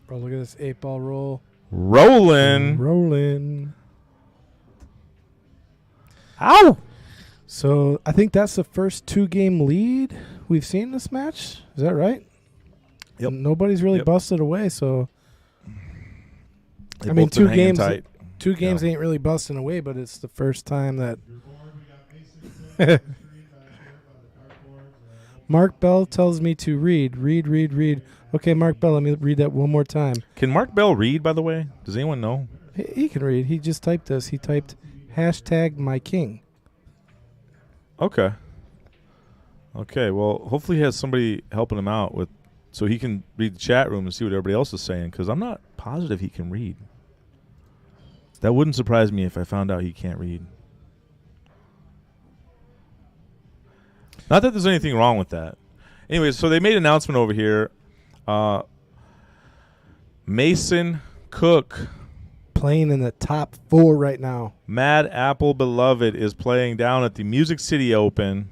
Bro, look at this 8-ball roll. Rolling. Ow! So I think that's the first 2-game lead we've seen in this match. Is that right? Yep. And nobody's really busted away. So They I mean, both been 2 hanging games. tight. 2 games ain't really busting away, but it's the first time that. Mark Bell tells me to read. Okay, Mark Bell, let me read that one more time. Can Mark Bell read, by the way? Does anyone know? He can read. He just typed this. He typed hashtag my king. Okay. Well, hopefully he has somebody helping him out so he can read the chat room and see what everybody else is saying, because I'm not positive he can read. That wouldn't surprise me if I found out he can't read. Not that there's anything wrong with that. Anyways, so they made an announcement over here. Mason Cook playing in the top 4 right now. Mad Apple Beloved is playing down at the Music City Open.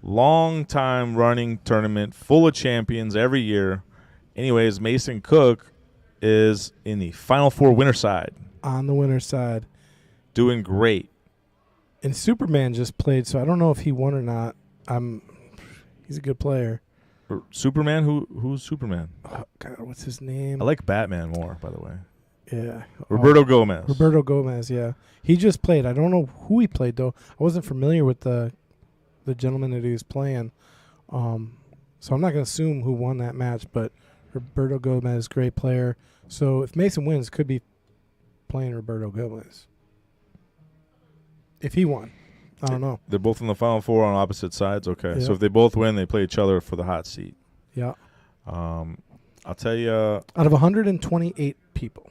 Long time running tournament, full of champions every year. Anyways, Mason Cook is in the Final Four winner side. On the winner's side. Doing great. And Superman just played, so I don't know if he won or not. He's a good player. Superman? Who's Superman? Oh, God, what's his name? I like Batman more, by the way. Yeah. Roberto Gomez. Roberto Gomez, yeah. He just played. I don't know who he played, though. I wasn't familiar with the gentleman that he was playing. So I'm not going to assume who won that match, but Roberto Gomez, great player. So if Mason wins, could be playing Roberto Gomez. If he won. I don't know. They're both in the Final Four on opposite sides? Okay. Yeah. So if they both win, they play each other for the hot seat. Yeah. I'll tell you. Out of 128 people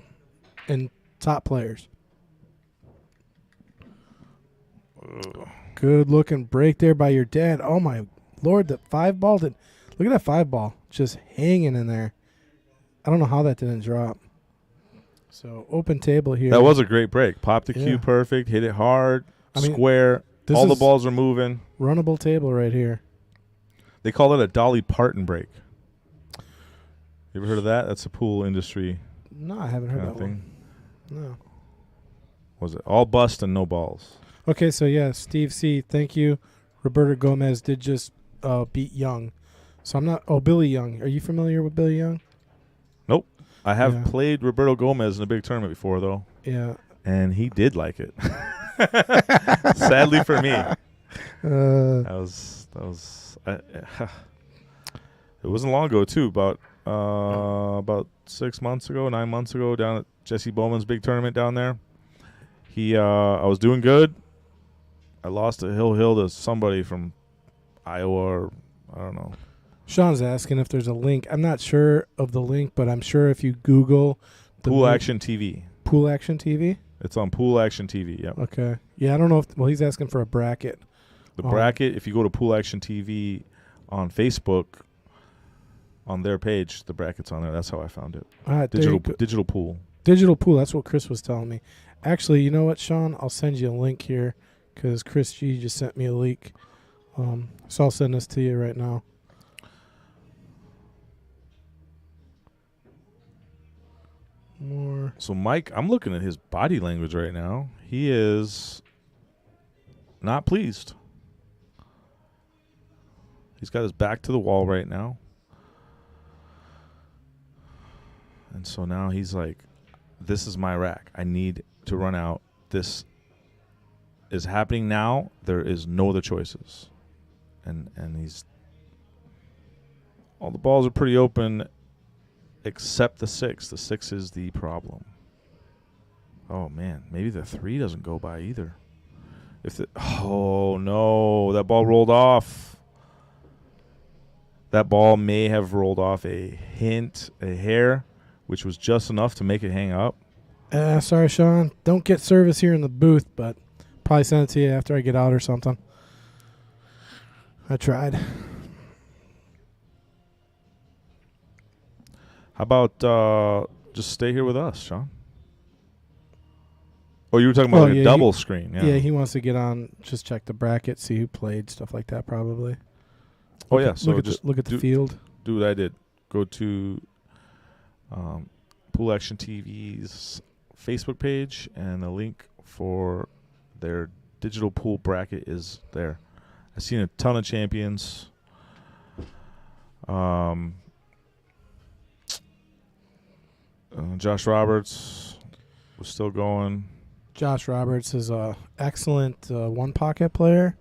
and top players. Good looking break there by your dad. Oh, my Lord. The 5-ball. Look at that 5-ball just hanging in there. I don't know how that didn't drop. So open table here. That was a great break. Popped the Yeah. cue perfect. Hit it hard. I mean, square. this All the is balls are moving. Runnable table right here. They call it a Dolly Parton break. You ever heard of that? That's a pool industry No, I haven't heard kind that of thing. one. No. Was it all bust and no balls? Okay, so yeah, Steve C., thank you. Roberto Gomez did just beat Young. So I'm not. Oh, Billy Young. Are you familiar with Billy Young? Nope. I have Yeah. played Roberto Gomez in a big tournament before, though, Yeah. and he did like it. Sadly for me. That was. It wasn't long ago too. About 6 months ago, 9 months ago, down at Jesse Bowman's big tournament down there. I was doing good. I lost a hill to somebody from Iowa, or I don't know. Sean's asking if there's a link. I'm not sure of the link, but I'm sure if you Google Pool Action TV. Pool Action TV. It's on Pool Action TV. Yep. Okay. Yeah, I don't know if. Well, he's asking for a bracket. The bracket. If you go to Pool Action TV on Facebook, on their page, the bracket's on there. That's how I found it. All right, Digital pool. Digital pool. That's what Chris was telling me. Actually, you know what, Sean? I'll send you a link here because Chris G just sent me a link. So I'll send this to you right now. More. So Mike, I'm looking at his body language right now. He is not pleased. He's got his back to the wall right now. And so now he's like, this is my rack. I need to run out. This is happening now. There is no other choices. And he's... All the balls are pretty open except the 6. The 6 is the problem. Oh, man. Maybe the 3 doesn't go by either. Oh, no. That ball rolled off. That ball may have rolled off a hair, which was just enough to make it hang up. Sorry, Sean. Don't get service here in the booth, but probably send it to you after I get out or something. I tried. How about just stay here with us, Sean? Oh, you were talking about a double screen. Yeah, he wants to get on, just check the bracket, see who played, stuff like that probably. Oh, yeah. So look at the field. Do what I did. Go to Pool Action TV's Facebook page, and the link for their digital pool bracket is there. I've seen a ton of champions. Josh Roberts was still going. Josh Roberts is a excellent one pocket player,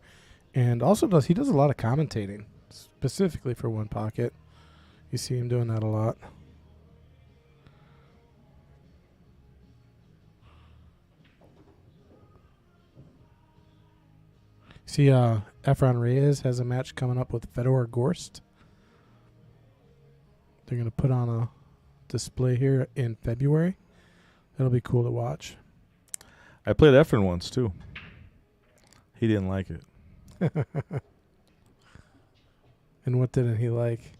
and also does a lot of commentating specifically for one pocket. You see him doing that a lot. See, Efron Reyes has a match coming up with Fedor Gorst. They're going to put on a display here in February. That'll be cool to watch. I played Efren once, too. He didn't like it. And what didn't he like?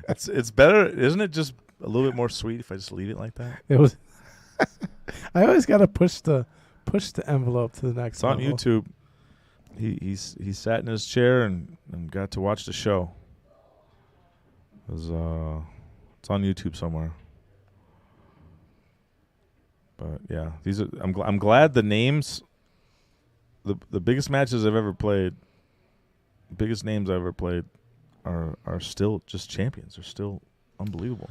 It's better, isn't it? Just a little bit more sweet if I just leave it like that? It was. I always got to push the envelope to the next. It's on level. YouTube. He sat in his chair and got to watch the show. It's on YouTube somewhere. But yeah, these are. I'm glad the names. The biggest matches I've ever played, biggest names I've ever played, are still just champions. They're still unbelievable.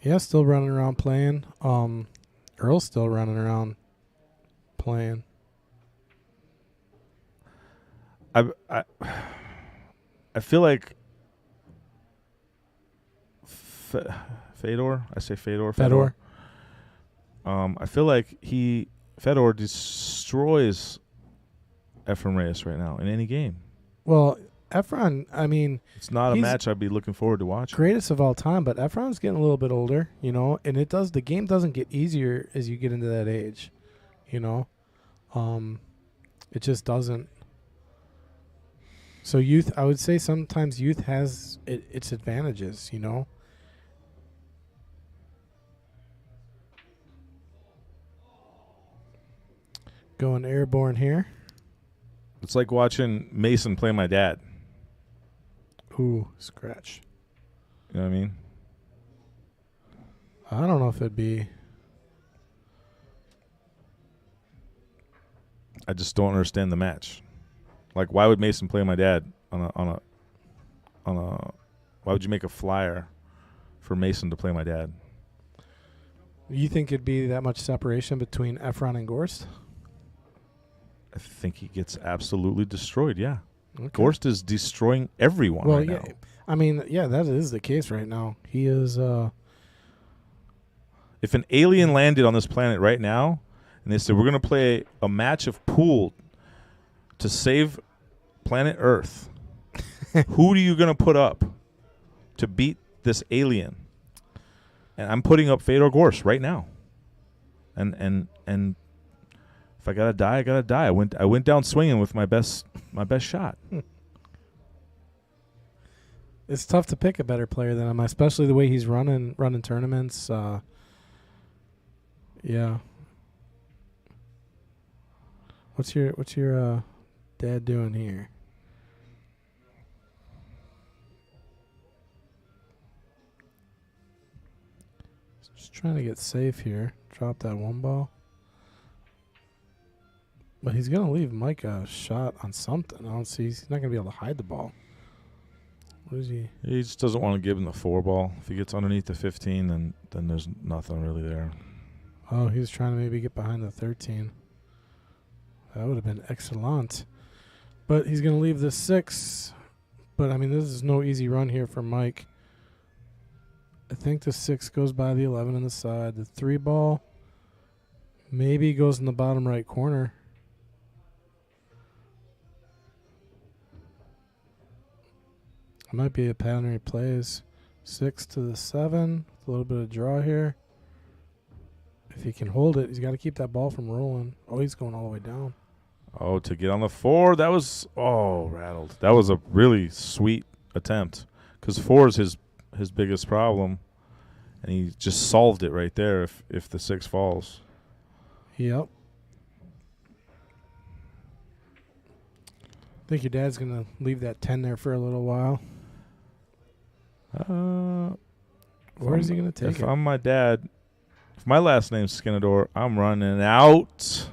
Yeah, still running around playing. Earl's still running around playing. I feel like Fedor. I say Fedor. Fedor. I feel like Fedor destroys Efren Reyes right now in any game. Well, Efren, I mean, it's not a match I'd be looking forward to watching. Greatest of all time, but Efren's getting a little bit older, and the game doesn't get easier as you get into that age, it just doesn't. So youth, I would say sometimes youth has its advantages, Going airborne here. It's like watching Mason play my dad. Ooh, scratch. You know what I mean? I don't know if it'd be. I just don't understand the match. Like, why would Mason play my dad on a? Why would you make a flyer for Mason to play my dad? You think it'd be that much separation between Efren and Gorst? I think he gets absolutely destroyed. Yeah, Okay. Gorst is destroying everyone right now. I mean, yeah, that is the case right now. He is. If an alien landed on this planet right now, and they said we're going to play a match of pool to save planet Earth, who are you going to put up to beat this alien? And I'm putting up Fedor Gorst right now. And if I gotta die, I gotta die. I went down swinging with my best shot. It's tough to pick a better player than him, especially the way he's running tournaments. Yeah. What's your dad doing here? Just trying to get safe here. Drop that one ball. But he's going to leave Mike a shot on something. I don't see. He's not going to be able to hide the ball. What is he? He just doesn't want to give him the 4 ball. If he gets underneath the 15, then there's nothing really there. Oh, he was trying to maybe get behind the 13. That would have been excellent. But he's going to leave the 6. But, I mean, this is no easy run here for Mike. I think the 6 goes by the 11 on the side. The 3 ball maybe goes in the bottom right corner. It might be a pattern he plays. 6 to the 7. A little bit of draw here. If he can hold it, he's got to keep that ball from rolling. Oh, he's going all the way down. Oh, to get on the 4, that was rattled. That was a really sweet attempt because 4 is his biggest problem, and he just solved it right there. If the 6 falls, Yep. I think your dad's going to leave that 10 there for a little while. Where is he going to take if it? I'm my dad, if my last name's Skenandore, I'm running out.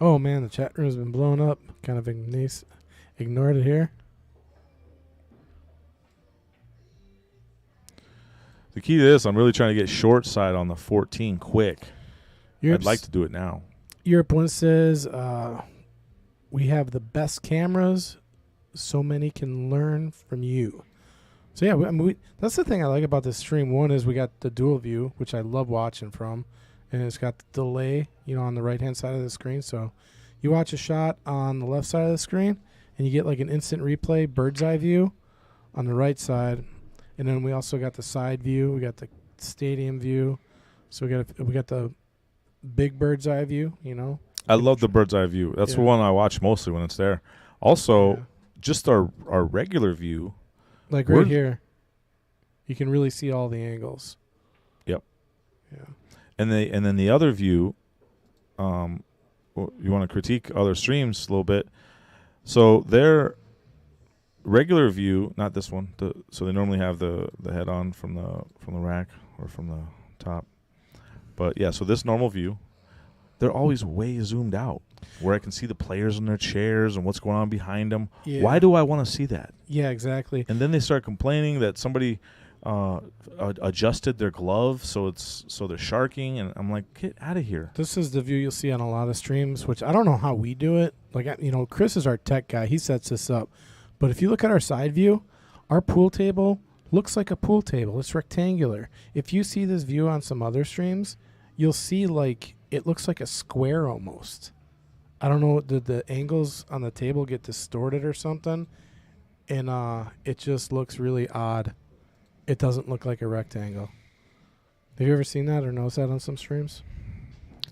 Oh, man, the chat room's been blown up. Kind of ignored it here. The key to this, I'm really trying to get short side on the 14 quick. I'd like to do it now. Europe one says, we have the best cameras, so many can learn from you. So, yeah, that's the thing I like about this stream. One is we got the dual view, which I love watching from, and it's got the delay, on the right-hand side of the screen. So you watch a shot on the left side of the screen, and you get like an instant replay bird's eye view on the right side. And then we also got the side view. We got the stadium view. So we got the big bird's eye view, I love the bird's eye view. That's the one I watch mostly when it's there. Also, just our regular view. Like right here. You can really see all the angles. Yep. Yeah. And then the other view, you want to critique other streams a little bit. So their regular view, not this one. So they normally have the head on from the rack or from the top. But yeah, so this normal view, they're always way zoomed out, where I can see the players in their chairs and what's going on behind them. Yeah. Why do I want to see that? Yeah, exactly. And then they start complaining that somebody adjusted their glove so they're sharking, and I'm like, get out of here. This is the view you'll see on a lot of streams, which I don't know how we do it. Like, Chris is our tech guy. He sets this up. But if you look at our side view, our pool table looks like a pool table. It's rectangular. If you see this view on some other streams, you'll see like it looks like a square almost. I don't know, did the angles on the table get distorted or something? And it just looks really odd. It doesn't look like a rectangle. Have you ever seen that or noticed that on some streams?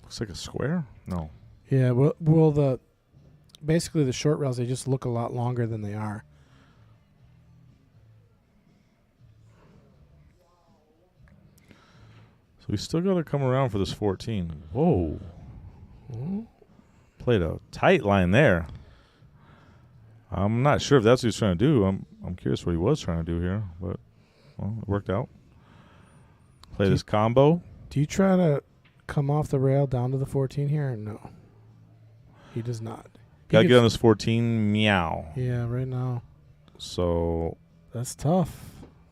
Looks like a square? No. Yeah, well, basically the short rails, they just look a lot longer than they are. So we still got to come around for this 14. Whoa. Played a tight line there. I'm not sure if that's what he's trying to do. I'm curious what he was trying to do here, but it worked out. Play this combo. Do you try to come off the rail down to the 14 here or no? He does not. Got to get on this 14. Meow. Yeah, right now. So that's tough.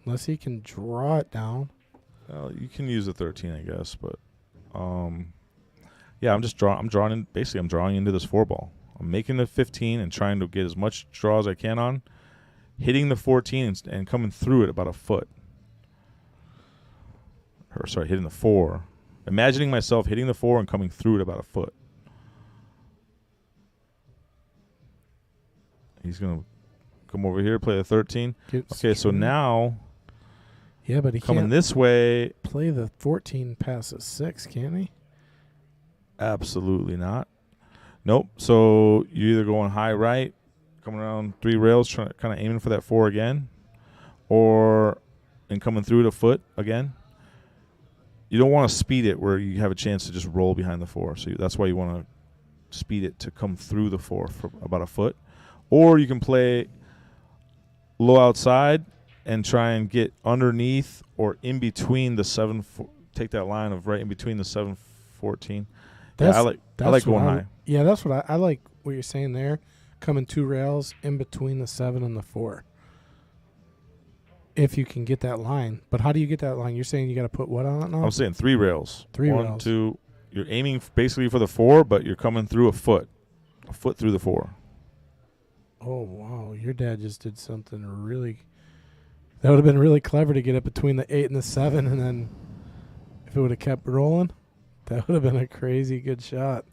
Unless he can draw it down. You can use the 13, I guess, but yeah, I'm drawing into this 4-ball. I'm making the 15 and trying to get as much draw as I can on, hitting the 14 and coming through it about a foot. Hitting the 4. Imagining myself hitting the 4 and coming through it about a foot. He's going to come over here, play the 13. Okay, so now... Yeah, but he coming can't this way. Play the 14 past the 6, can he? Absolutely not. Nope. So you're either going high right, coming around 3 rails, kind of aiming for that 4 again, and coming through it a foot again. You don't want to speed it where you have a chance to just roll behind the 4. So that's why you want to speed it to come through the 4 for about a foot. Or you can play low outside and try and get underneath or in between the 7. Take that line of right in between the 7-14. I like going high. Yeah, that's what I like. What you're saying there, coming 2 rails in between the 7 and the 4. If you can get that line, but how do you get that line? You're saying you got to put what on it now? I'm saying 3 rails. 3 1, rails. 2. You're aiming basically for the 4, but you're coming through a foot through the 4. Oh wow, your dad just did something really. That would have been really clever to get it between the 8 and the 7, and then if it would have kept rolling, that would have been a crazy good shot.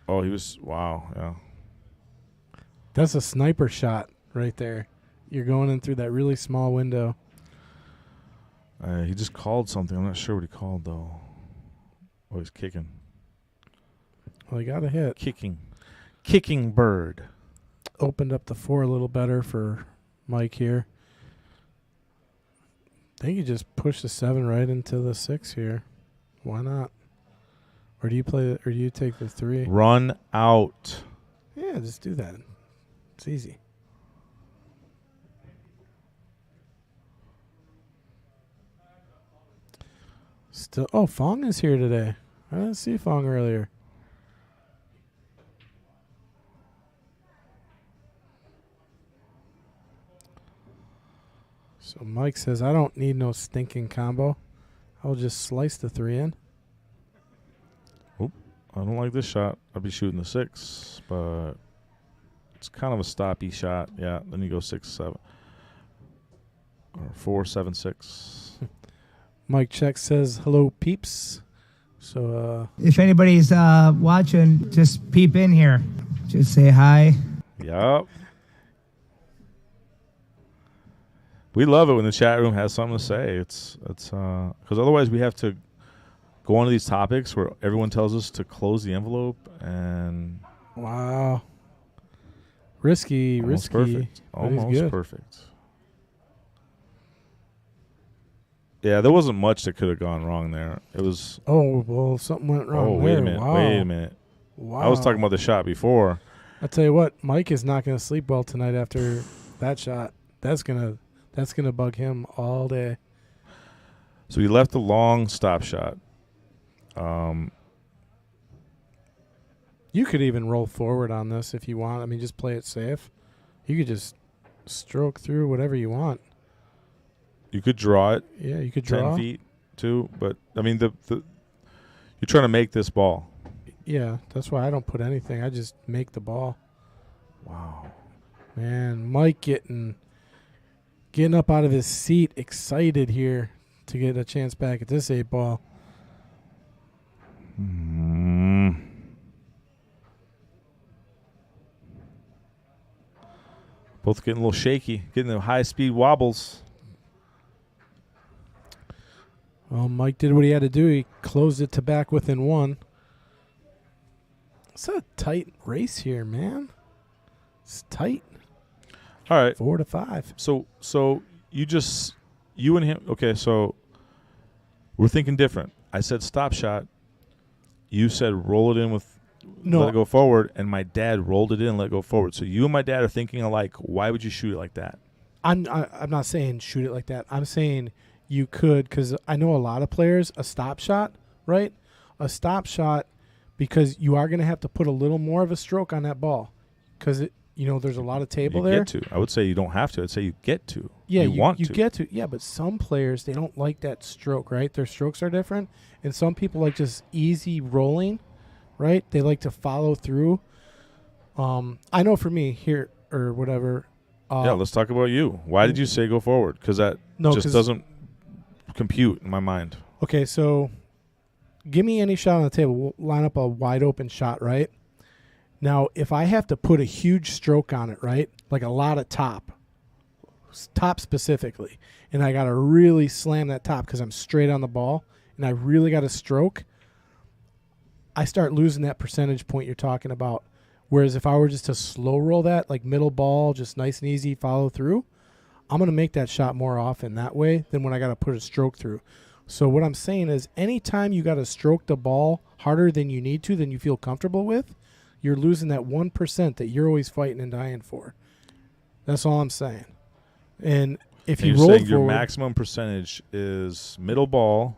Oh, wow, yeah. That's a sniper shot right there. You're going in through that really small window. He just called something. I'm not sure what he called, though. Oh, he's kicking. Well, he got a hit. Kicking bird. Opened up the 4 a little better for Mike here. I think you just push the 7 right into the 6 here. Why not? Or do you take the 3? Run out. Yeah, just do that. It's easy. Fong is here today. I didn't see Fong earlier. So Mike says, I don't need no stinking combo. I'll just slice the 3 in. Oop, I don't like this shot. I'll be shooting the 6, but it's kind of a stoppy shot. Yeah, then you go 6, 7. Or 4, 7, 6. Mike Check says, hello, peeps. So, if anybody's watching, just peep in here. Just say hi. Yup. We love it when the chat room has something to say. It's because otherwise we have to go on to these topics where everyone tells us to close the envelope and wow, risky. Perfect. But he's Almost good. perfect. Yeah, there wasn't much that could have gone wrong there. It was. Oh, well, something went wrong. Oh, wait there. a minute. Wow. Wait a minute. Wow. I was talking about the shot before. I tell you what, Mike is not going to sleep well tonight after that shot. That's gonna bug him all day. So he left a long stop shot. You could even roll forward on this if you want. I mean, just play it safe. You could just stroke through whatever you want. You could draw it. Yeah, you could 10 draw. feet too, but I mean the you're trying to make this ball. Yeah, that's why I don't put anything. I just make the ball. Wow. Man, Mike getting up out of his seat, excited here to get a chance back at this 8-ball. Both getting a little shaky, getting the high-speed wobbles. Well, Mike did what he had to do. He closed it to back within 1. It's a tight race here, man. It's tight. All right. 4-5. So you and him. Okay, so we're thinking different. I said stop shot. You said roll it in with let it go forward, and my dad rolled it in and let it go forward. So you and my dad are thinking alike. Why would you shoot it like that? I'm not saying shoot it like that. I'm saying you could, because I know a lot of players, a stop shot, right? A stop shot, because you are going to have to put a little more of a stroke on that ball, because there's a lot of table you there. Get to. I would say you don't have to. I'd say you get to. Yeah, you want you to. get to. Yeah, but some players, they don't like that stroke, right? Their strokes are different, and some people like just easy rolling, right? They like to follow through. I know for me here or whatever. Yeah, let's talk about you. Why did you say go forward? Because that just doesn't compute in my mind. Okay, so give me any shot on the table. We'll line up a wide open shot, right? Now, if I have to put a huge stroke on it, right, like a lot of top specifically, and I got to really slam that top because I'm straight on the ball, and I really got to stroke, I start losing that percentage point you're talking about. Whereas if I were just to slow roll that, like middle ball, just nice and easy, follow through, I'm going to make that shot more often that way than when I got to put a stroke through. So what I'm saying is anytime you got to stroke the ball harder than you need to, than you feel comfortable with, you're losing that 1% that you're always fighting and dying for. That's all I'm saying. And if you roll forward, your maximum percentage is middle ball,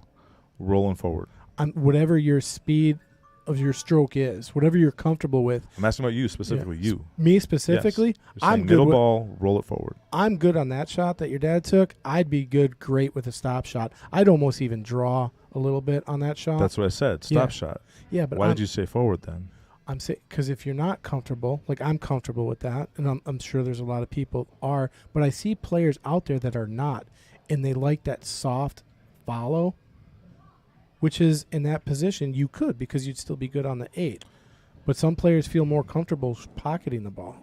rolling forward. Whatever your speed of your stroke is, whatever you're comfortable with. I'm asking about you specifically. Yeah. You. Me specifically, yes. I'm good. Middle ball, roll it forward. I'm good on that shot that your dad took. I'd be great with a stop shot. I'd almost even draw a little bit on that shot. That's what I said. Stop shot. Yeah, but why did you say forward then? I'm saying because if you're not comfortable, like I'm comfortable with that, and I'm sure there's a lot of people are, but I see players out there that are not, and they like that soft follow, which is in that position you could because you'd still be good on the 8. But some players feel more comfortable pocketing the ball,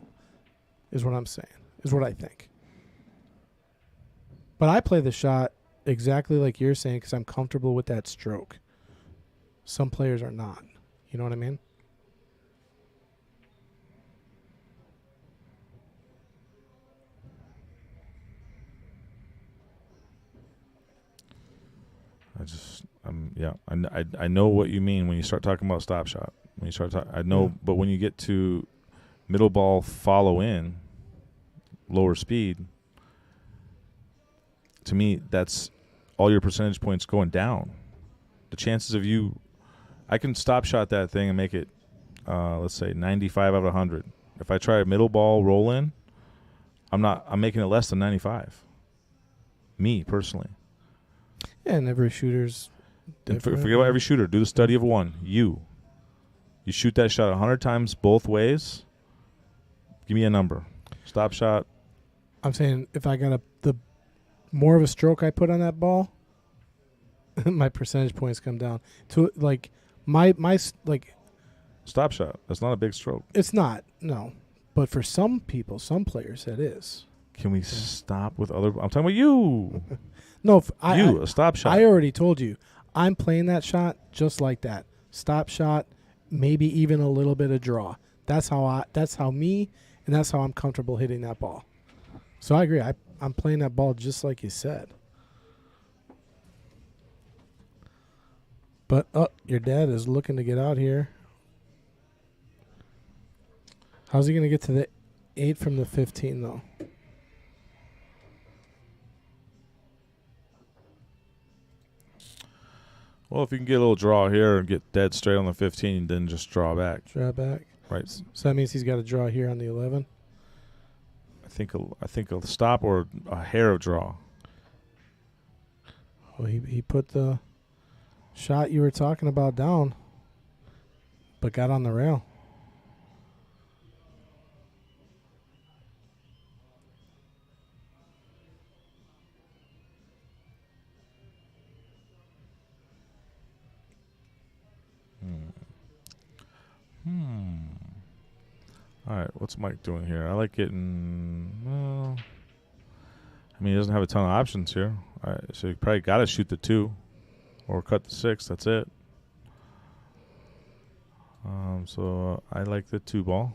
is what I'm saying, is what I think. But I play the shot exactly like you're saying because I'm comfortable with that stroke. Some players are not. You know what I mean? I know what you mean when you start talking about stop shot. When you start I know, but when you get to middle ball follow in, lower speed, to me that's all your percentage points going down. The chances of you, I can stop shot that thing and make it, let's say 95 out of 100. If I try a middle ball roll in, I'm making it less than 95. Me personally. Yeah, and every shooter's different. Forget about every shooter. Do the study of one. You shoot that shot 100 times both ways. Give me a number. Stop shot. I'm saying if I got the more of a stroke I put on that ball, my percentage points come down to like my like. Stop shot. That's not a big stroke. It's not, no, but for some people, some players, it is. Can we stop with other? I'm talking about you. No, a stop shot. I already told you. I'm playing that shot just like that. Stop shot, maybe even a little bit of draw. That's how I'm comfortable hitting that ball. So I agree. I'm playing that ball just like you said. But your dad is looking to get out here. How's he going to get to the 8 from the 15, though? Well, if you can get a little draw here and get dead straight on the 15, then just draw back. Draw back. Right. So that means he's got to draw here on the 11. I think a stop or a hair of draw. Well, he put the shot you were talking about down, but got on the rail. All right, what's Mike doing here? I like getting. Well, I mean, he doesn't have a ton of options here. So you probably got to shoot the 2 or cut the 6. That's it. So I like the 2 ball.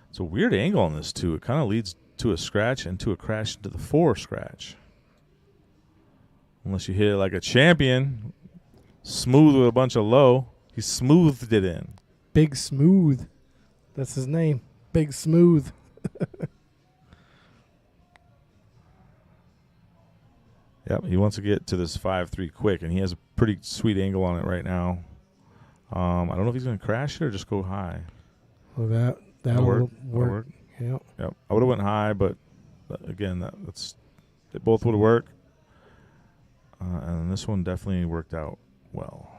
It's a weird angle on this 2. It kind of leads to a scratch and to a crash into the 4 scratch. Unless you hit it like a champion, smooth with a bunch of low. He smoothed it in. Big Smooth. That's his name. Big Smooth. Yep, he wants to get to this 5-3 quick, and he has a pretty sweet angle on it right now. I don't know if he's going to crash it or just go high. Well, that'll work. Yep. I would have went high, but again, they both would work. And this one definitely worked out well.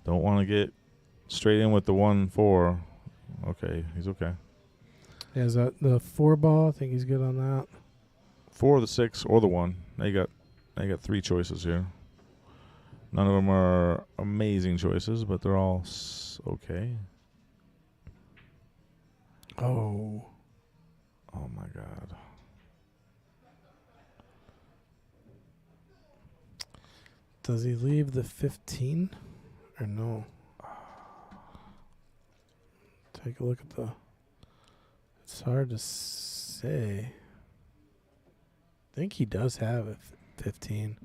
Don't want to get straight in with the 1-4. Okay, he's okay. Yeah, is that the 4 ball? I think he's good on that. 4, the 6, or the 1. Now you got 3 choices here. None of them are amazing choices, but they're all okay. Oh my God. Does he leave the 15 or no? Take a look at the. It's hard to say. I think he does have a 15.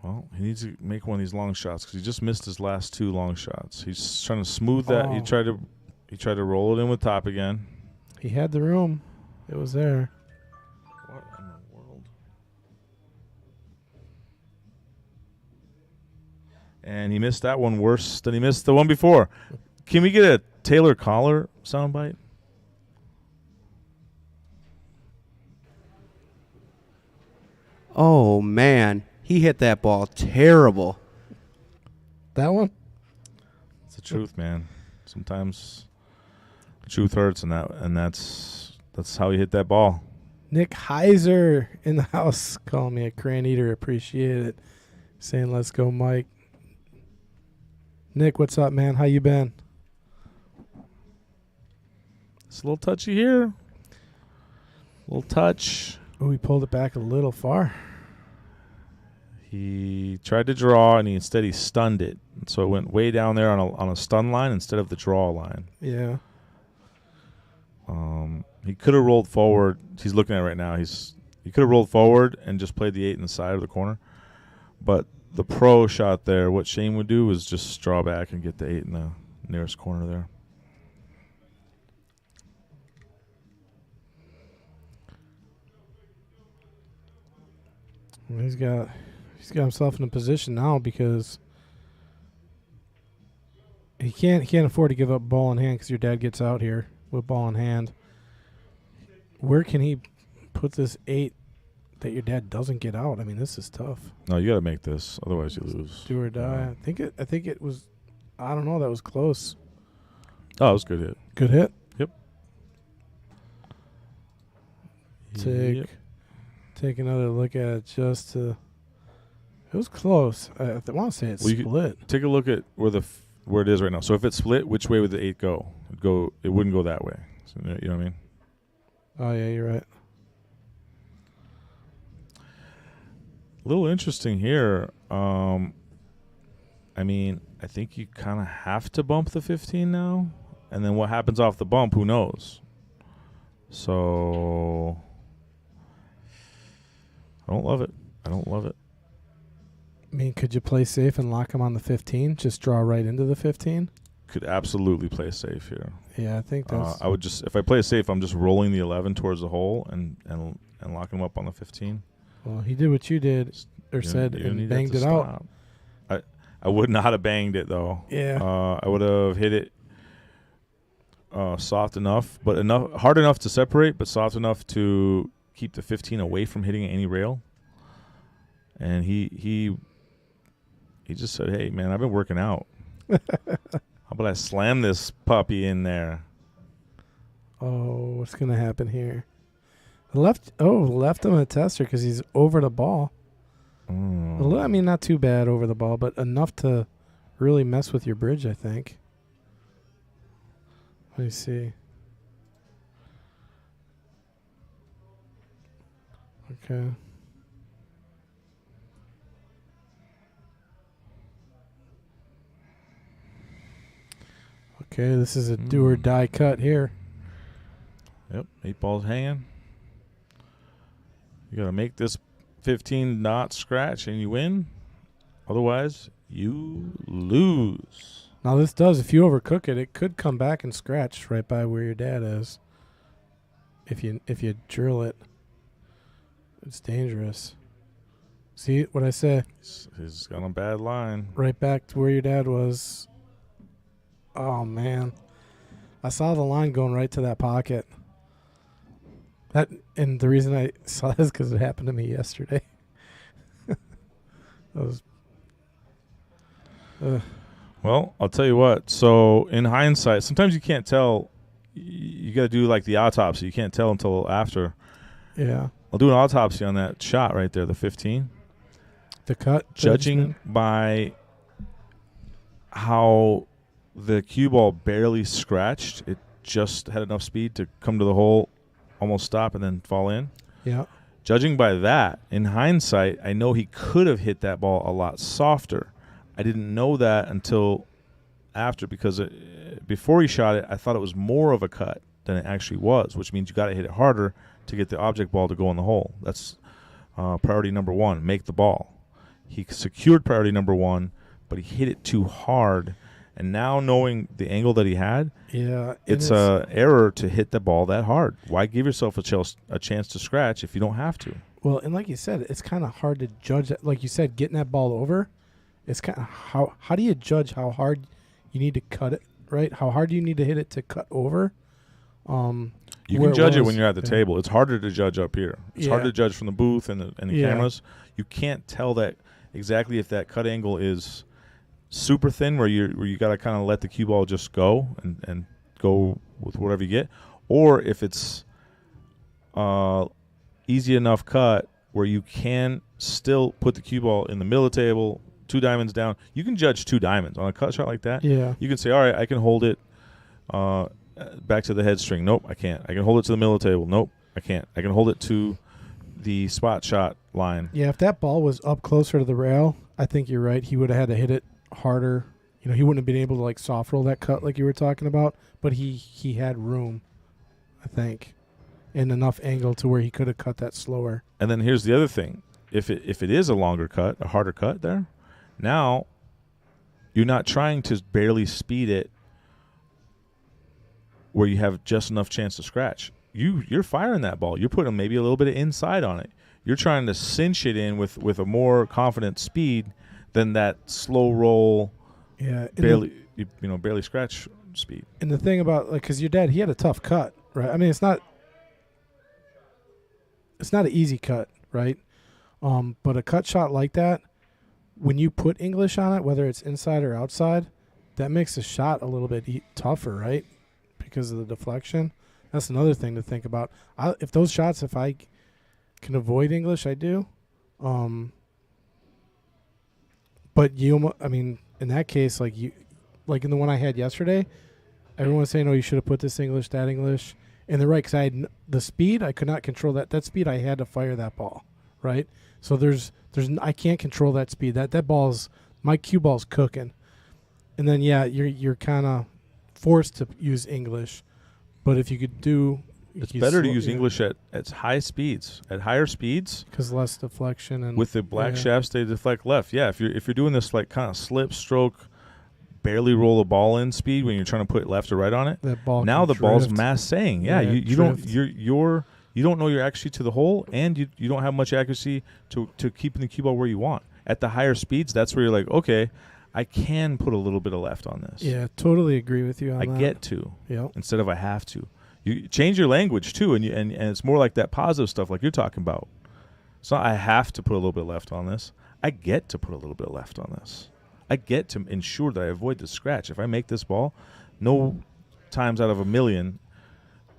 Well, he needs to make one of these long shots because he just missed his last 2 long shots. He's trying to smooth that. Oh. He tried to roll it in with top again. He had the room. It was there. What in the world? And he missed that one worse than he missed the one before. Can we get a Taylor Collar soundbite? Oh, man. He hit that ball terrible. That one? It's the truth, man. Sometimes the truth hurts, and that's how he hit that ball. Nick Heiser in the house calling me a cran eater. Appreciate it. Saying let's go, Mike. Nick, what's up, man? How you been? It's a little touchy here. Little touch. Oh, he pulled it back a little far. He tried to draw, and he stunned it. And so it went way down there on a stun line instead of the draw line. Yeah. He could have rolled forward. He's looking at it right now. He could have rolled forward and just played the 8 in the side of the corner. But the pro shot there, what Shane would do is just draw back and get the 8 in the nearest corner there. Well, he's got himself in a position now because he can't afford to give up ball in hand because your dad gets out here with ball in hand. Where can he put this 8 that your dad doesn't get out? I mean, this is tough. No, you got to make this, otherwise you lose. Do or die. I think it was. I don't know. That was close. Oh, it was a good hit. Good hit. Yep. Take another look at it just to. It was close. I want to say it split. Take a look at where it is right now. So if it split, which way would the 8 go? It wouldn't go that way. So, you know what I mean? Oh yeah, you're right. A little interesting here. I mean, I think you kind of have to bump the 15 now, and then what happens off the bump? Who knows? So I don't love it. I don't love it. I mean, could you play safe and lock him on the 15? Just draw right into the 15? Could absolutely play safe here. Yeah, I think that's... I would just, if I play safe, I'm just rolling the 11 towards the hole and locking him up on the 15. Well, he did what you did or said and banged it out. I would not have banged it, though. Yeah. I would have hit it soft enough, but hard enough to separate, but soft enough to keep the 15 away from hitting any rail. And he just said, "Hey, man, I've been working out. How about I slam this puppy in there?" Oh, what's going to happen here? Left him a tester because he's over the ball. I mean, not too bad over the ball, but enough to really mess with your bridge, I think. Let me see. Okay. Okay, this is a do or die cut here. Yep, 8 balls hanging. You got to make this 15 not scratch and you win. Otherwise, you lose. Now this does, if you overcook it, it could come back and scratch right by where your dad is. If you drill it, it's dangerous. See what I say? He's got a bad line. Right back to where your dad was. Oh man, I saw the line going right to that pocket. And the reason I saw this because it happened to me yesterday. Well, I'll tell you what. So in hindsight, sometimes you can't tell. You got to do like the autopsy. You can't tell until after. Yeah. I'll do an autopsy on that shot right there, the 15. The cut. Judging by how the cue ball barely scratched, it just had enough speed to come to the hole, almost stop, and then fall in. Yeah. Judging by that, in hindsight, I know he could have hit that ball a lot softer. I didn't know that until after because before he shot it, I thought it was more of a cut than it actually was, which means you got to hit it harder to get the object ball to go in the hole. That's priority number one, make the ball. He secured priority number one, but he hit it too hard. And now knowing the angle that he had, it's an error to hit the ball that hard. Why give yourself a chance to scratch if you don't have to? Well, and like you said, it's kind of hard to judge that. Like you said, getting that ball over, it's kind of how do you judge how hard you need to cut it, right? How hard do you need to hit it to cut over? You can judge it when you're at the table. It's harder to judge up here. It's harder to judge from the booth and the cameras. You can't tell that exactly if that cut angle is super thin where you got to kind of let the cue ball just go and go with whatever you get, or if it's easy enough cut where you can still put the cue ball in the middle of the table, 2 diamonds down. You can judge 2 diamonds on a cut shot like that. Yeah, you can say, all right, I can hold it back to the head string. Nope, I can't. I can hold it to the middle of the table. Nope, I can't. I can hold it to the spot shot line. Yeah, if that ball was up closer to the rail, I think you're right. He would have had to hit it harder. You know, he wouldn't have been able to like soft roll that cut like you were talking about, but he had room, I think, and enough angle to where he could have cut that slower. And then here's the other thing. If it is a longer cut, a harder cut there, now you're not trying to barely speed it where you have just enough chance to scratch. You're firing that ball. You're putting maybe a little bit of inside on it. You're trying to cinch it in with a more confident speed than that slow roll, barely scratch speed. And the thing about, like, because your dad, he had a tough cut, right? I mean, it's not an easy cut, right? But a cut shot like that, when you put English on it, whether it's inside or outside, that makes the shot a little bit tougher, right? Because of the deflection. That's another thing to think about. If I can avoid English, I do. But in that case, like in the one I had yesterday, everyone was saying, "Oh, you should have put this English, that English," and they're right because I had the speed. I could not control that. That speed, I had to fire that ball, right? So I can't control that speed. That ball's my cue ball's cooking, and then you're kind of forced to use English. But if you could do It's better to use English at high speeds. At higher speeds, because less deflection and with the black shafts, they deflect left. Yeah, if you're doing this like kind of slip stroke, barely roll a ball in speed when you're trying to put left or right on it. That ball now the drift. ball's mass saying, you don't drift. you don't know your accuracy to the hole, and you don't have much accuracy to keeping the cue ball where you want. At the higher speeds, that's where you're like, okay, I can put a little bit of left on this. Yeah, totally agree with you on that. I get to, Yep. instead of I have to. You change your language too, and it's more like that positive stuff, like you're talking about. It's not I have to put a little bit left on this. I get to put a little bit of left on this. I get to ensure that I avoid the scratch. If I make this ball, no times out of a million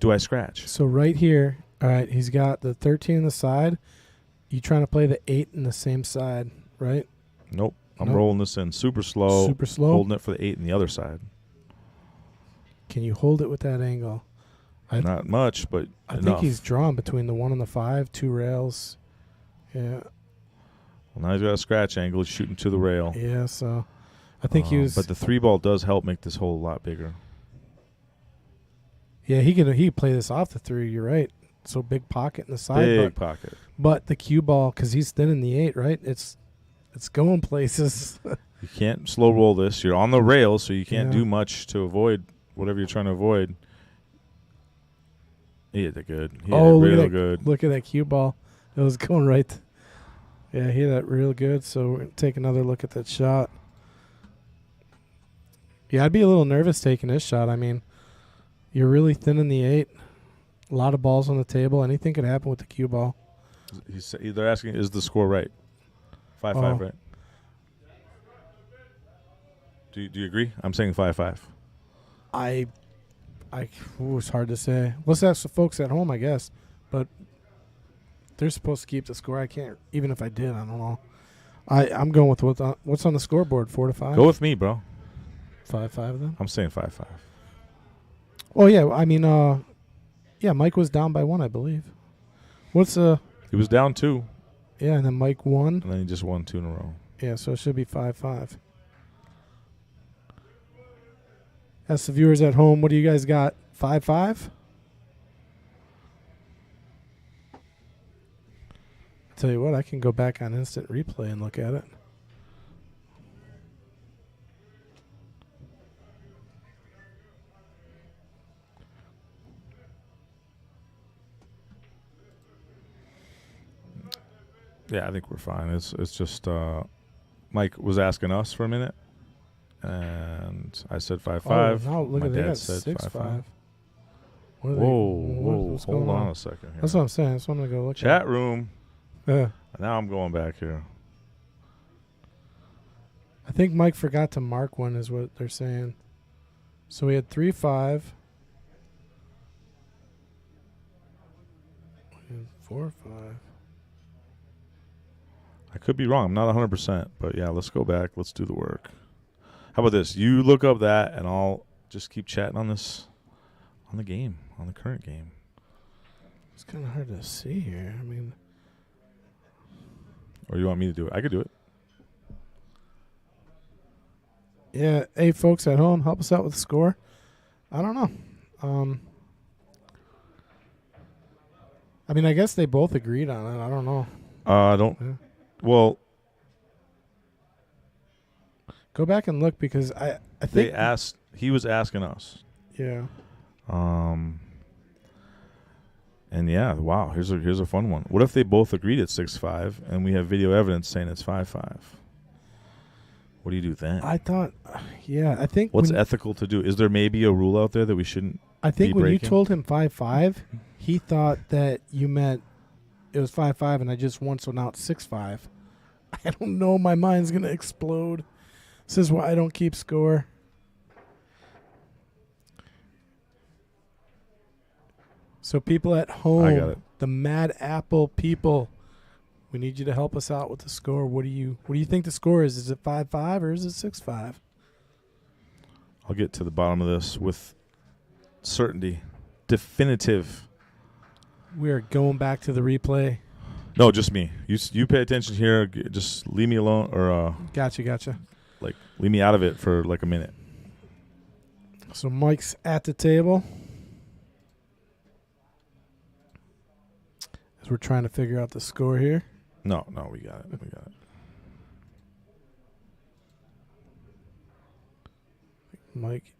do I scratch. So right here, all right, he's got the 13 on the side. You trying to play the 8 in the same side, right? Nope. I'm Nope. rolling this in super slow. Super slow. Holding it for the 8 on the other side. Can you hold it with that angle? Not much, but I enough. think he's drawn between the 1 and the 5, 2 rails. Yeah. Well, now he's got a scratch angle. He's shooting to the rail. Yeah, so I think he was. But the 3 ball does help make this hole a lot bigger. Yeah, he could play this off the 3. You're right. So big pocket in the side. Big pocket. But the cue ball, because he's thin in the 8, right? It's going places. You can't slow roll this. You're on the rail, so you can't Yeah. do much to avoid whatever you're trying to avoid. He hit it good. He hit it look real at that, good. Look at that cue ball. It was going right. Yeah, he hit that real good. So we're going to take another look at that shot. Yeah, I'd be a little nervous taking this shot. I mean, you're really thin in the 8. A lot of balls on the table. Anything could happen with the cue ball. They're asking, is the score right? 5-5, right? Do you agree? I'm saying 5-5. It's hard to say. Let's ask the folks at home, I guess. But they're supposed to keep the score. I can't. Even if I did, I don't know. I'm going with what's on the scoreboard, 4-5. Go with me, bro. 5-5 then. I'm saying 5-5. Oh yeah, I mean, yeah, Mike was down by 1, I believe. He was down 2, Yeah, and then Mike won. and then he just won 2 in a row. Yeah, so it should be 5-5. Ask the viewers at home, what do you guys got? 5-5? Tell you what, I can go back on instant replay and look at it. Yeah, I think we're fine. It's just Mike was asking us for a minute, and I said 5-5. Oh, now look My at they dad got said 6-5. Whoa, what's hold going on a second here. That's what I'm saying. That's what I'm going to go look Chat room. at. Now I'm going back here. I think Mike forgot to mark one is what they're saying. So we had 3-5. 4-5. I could be wrong. I'm not 100%, but yeah, let's go back. Let's do the work. How about this? You look up that, and I'll just keep chatting on this, on the game, on the current game. It's kind of hard to see here. I mean, Or you want me to do it? I could do it. yeah. Hey, folks at home, help us out with the score. I don't know. I mean, I guess they both agreed on it. I don't know. I don't. Yeah. Well, Go back and look because I think they asked. He was asking us. Yeah. And yeah, wow. Here's a fun one. What if they both agreed at 6-5, and we have video evidence saying it's 5-5? What do you do then? I thought, yeah, I think What's ethical to do? Is there maybe a rule out there that we shouldn't? I think be when you breaking? told him 5-5, he thought that you meant it was 5-5 and I just won, so now it's 6-5. I don't know. My mind's going to explode. This is why I don't keep score. So people at home, I got it. the Mad Apple people, we need you to help us out with the score. What do you think the score is? Is it 5-5 or is it 6-5? I'll get to the bottom of this with certainty, definitive. We are going back to the replay. No, just me. You pay attention here. Just leave me alone, or Gotcha. like leave me out of it for like a minute. So Mike's at the table. As we're trying to figure out the score here. No, we got it. Mike.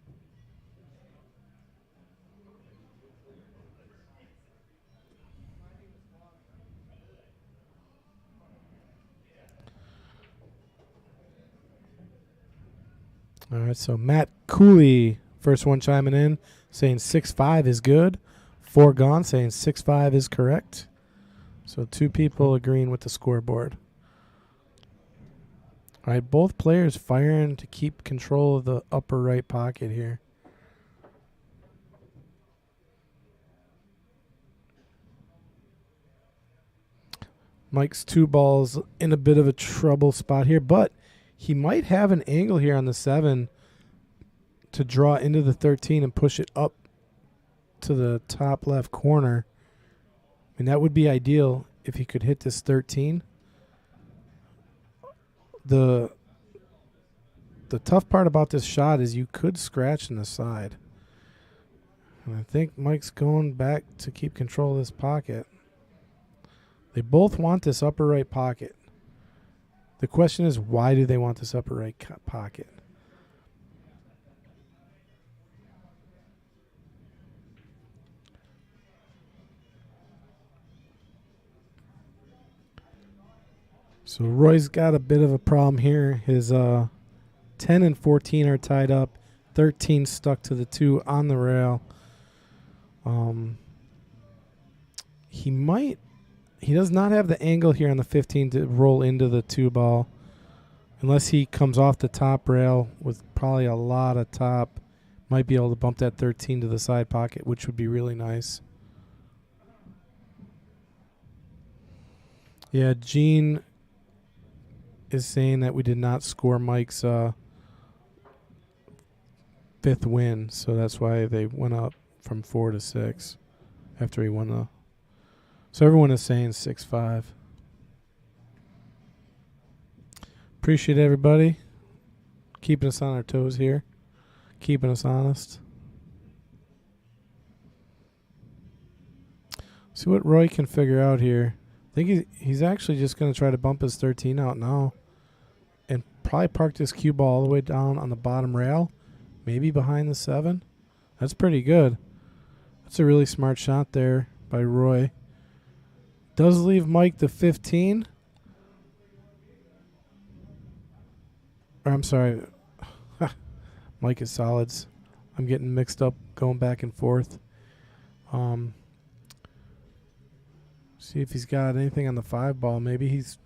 All right, so Matt Cooley, first one chiming in, saying 6-5 is good. 4 gone, saying 6-5 is correct. So 2 people agreeing with the scoreboard. All right, both players firing to keep control of the upper right pocket here. Mike's 2 balls in a bit of a trouble spot here, but he might have an angle here on the 7 to draw into the 13 and push it up to the top left corner. And that would be ideal if he could hit this 13. The tough part about this shot is you could scratch in the side. And I think Mike's going back to keep control of this pocket. They both want this upper right pocket. The question is, why do they want this upper right pocket? So Roy's got a bit of a problem here. His 10 and 14 are tied up. 13 stuck to the 2 on the rail. He does not have the angle here on the 15 to roll into the 2 ball. Unless he comes off the top rail with probably a lot of top. Might be able to bump that 13 to the side pocket, which would be really nice. Yeah, Gene is saying that we did not score Mike's 5th win, so that's why they went up from 4 to 6 after he won the. So everyone is saying 6-5. Appreciate everybody keeping us on our toes here, keeping us honest. See what Roy can figure out here. I think he's actually just going to try to bump his 13 out now and probably park this cue ball all the way down on the bottom rail, maybe behind the 7. That's pretty good. That's a really smart shot there by Roy. Does leave Mike the 15. Or I'm sorry. Mike is solids. I'm getting mixed up going back and forth. See if he's got anything on the 5 ball. Maybe he's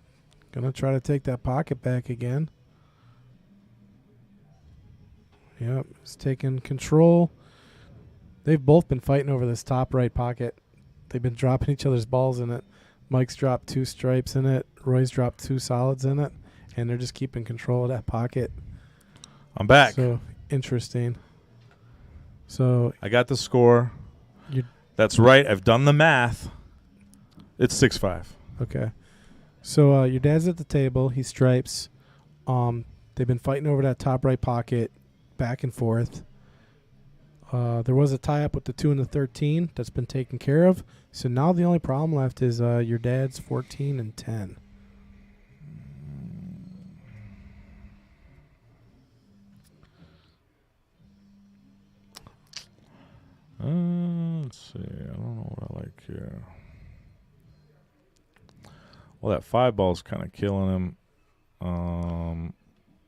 going to try to take that pocket back again. Yep, he's taking control. They've both been fighting over this top right pocket. They've been dropping each other's balls in it. Mike's dropped 2 stripes in it. Roy's dropped 2 solids in it. And they're just keeping control of that pocket. I'm back. So, interesting. So I got the score. That's right. I've done the math. It's 6-5. Okay. So your dad's at the table. He stripes. They've been fighting over that top right pocket back and forth. There was a tie-up with the 2 and the 13 that's been taken care of. So now the only problem left is your dad's 14 and 10. Let's see. I don't know what I like here. Well, that 5 ball's kind of killing him.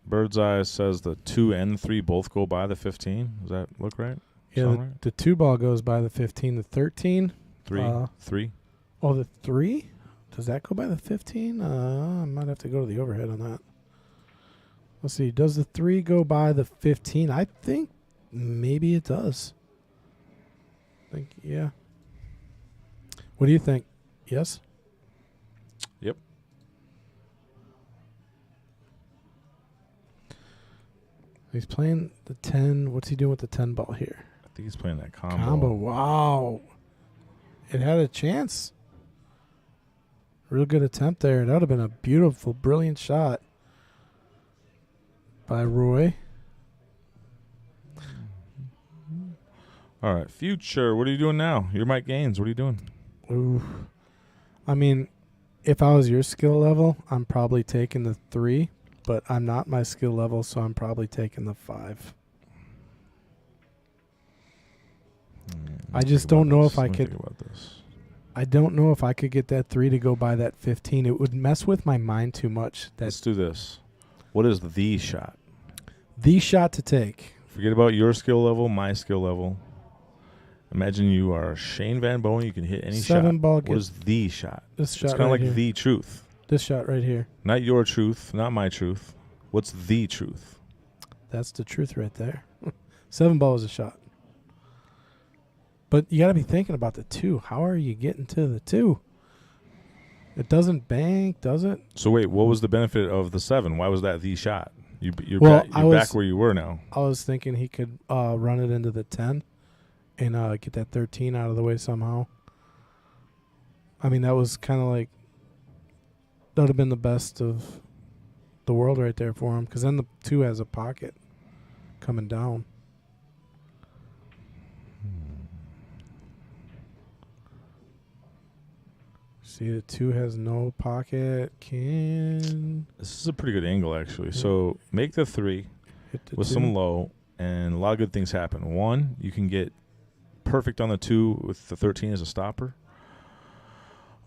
Bird's Eye says the 2 and 3 both go by the 15. Does that look right? Yeah, the 2 ball goes by the 15. The 13. 3. Oh, the 3? Does that go by the 15? I might have to go to the overhead on that. Let's see. Does the 3 go by the 15? I think maybe it does. Yeah. What do you think? Yes? Yep. He's playing the 10. What's he doing with the 10 ball here? I think he's playing that combo. Wow. It had a chance. Real good attempt there. That would have been a beautiful, brilliant shot by Roy. All right, future. What are you doing now? You're Mike Gaines. What are you doing? Ooh. I mean, if I was your skill level, I'm probably taking the 3, but I'm not my skill level, so I'm probably taking the 5. I just don't know if I could. Think about this. I don't know if I could get that 3 to go by that 15. It would mess with my mind too much. Let's do this. What is the shot? The shot to take. Forget about your skill level, my skill level. Imagine you are Shane Van Bowen. You can hit any 7 shot. ball. What is the shot? This It's shot kind of right like here. the truth. This shot right here. Not your truth, not my truth. What's the truth? That's the truth right there. 7 ball is a shot. But you got to be thinking about the 2. How are you getting to the 2? It doesn't bank, does it? So wait, what was the benefit of the 7? Why was that the shot? You're Well, you're back where you were now. I was thinking he could run it into the 10 and get that 13 out of the way somehow. I mean, that was kind of like, that would have been the best of the world right there for him, because then the 2 has a pocket coming down. See, the 2 has no pocket. This is a pretty good angle, actually. So make the 3 Hit the with 2. some low, and a lot of good things happen. 1, you can get perfect on the 2 with the 13 as a stopper.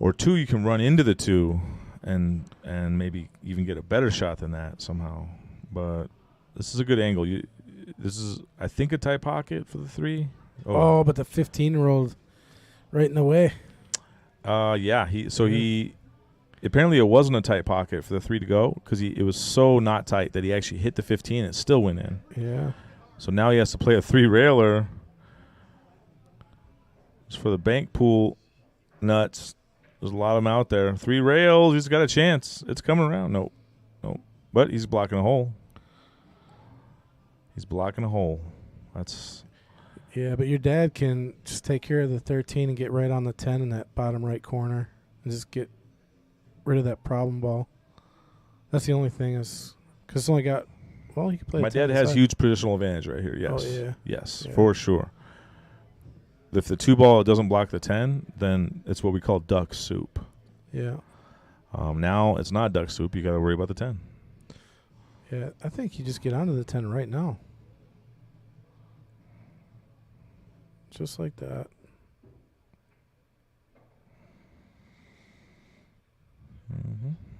Or 2, you can run into the 2 and maybe even get a better shot than that somehow. But this is a good angle. This is, I think, a tight pocket for the 3. Oh, but the 15-year-old right in the way. Yeah. He apparently it wasn't a tight pocket for the 3 to go, because it was so not tight that he actually hit the 15 and it still went in. Yeah. So now he has to play a 3 railer. It's for the bank pool nuts. There's a lot of them out there. 3 rails. He's got a chance. It's coming around. Nope. But he's blocking a hole. That's. Yeah, but your dad can just take care of the 13 and get right on the 10 in that bottom right corner and just get rid of that problem ball. That's the only thing is because it's only got, well, you can play. My dad has huge positional advantage right here. Yes. Oh, yeah. Yes, Yeah. for sure. If the 2 ball doesn't block the 10, then it's what we call duck soup. Yeah. Now it's not duck soup. You got to worry about the 10. Yeah, I think you just get onto the 10 right now. Just like that.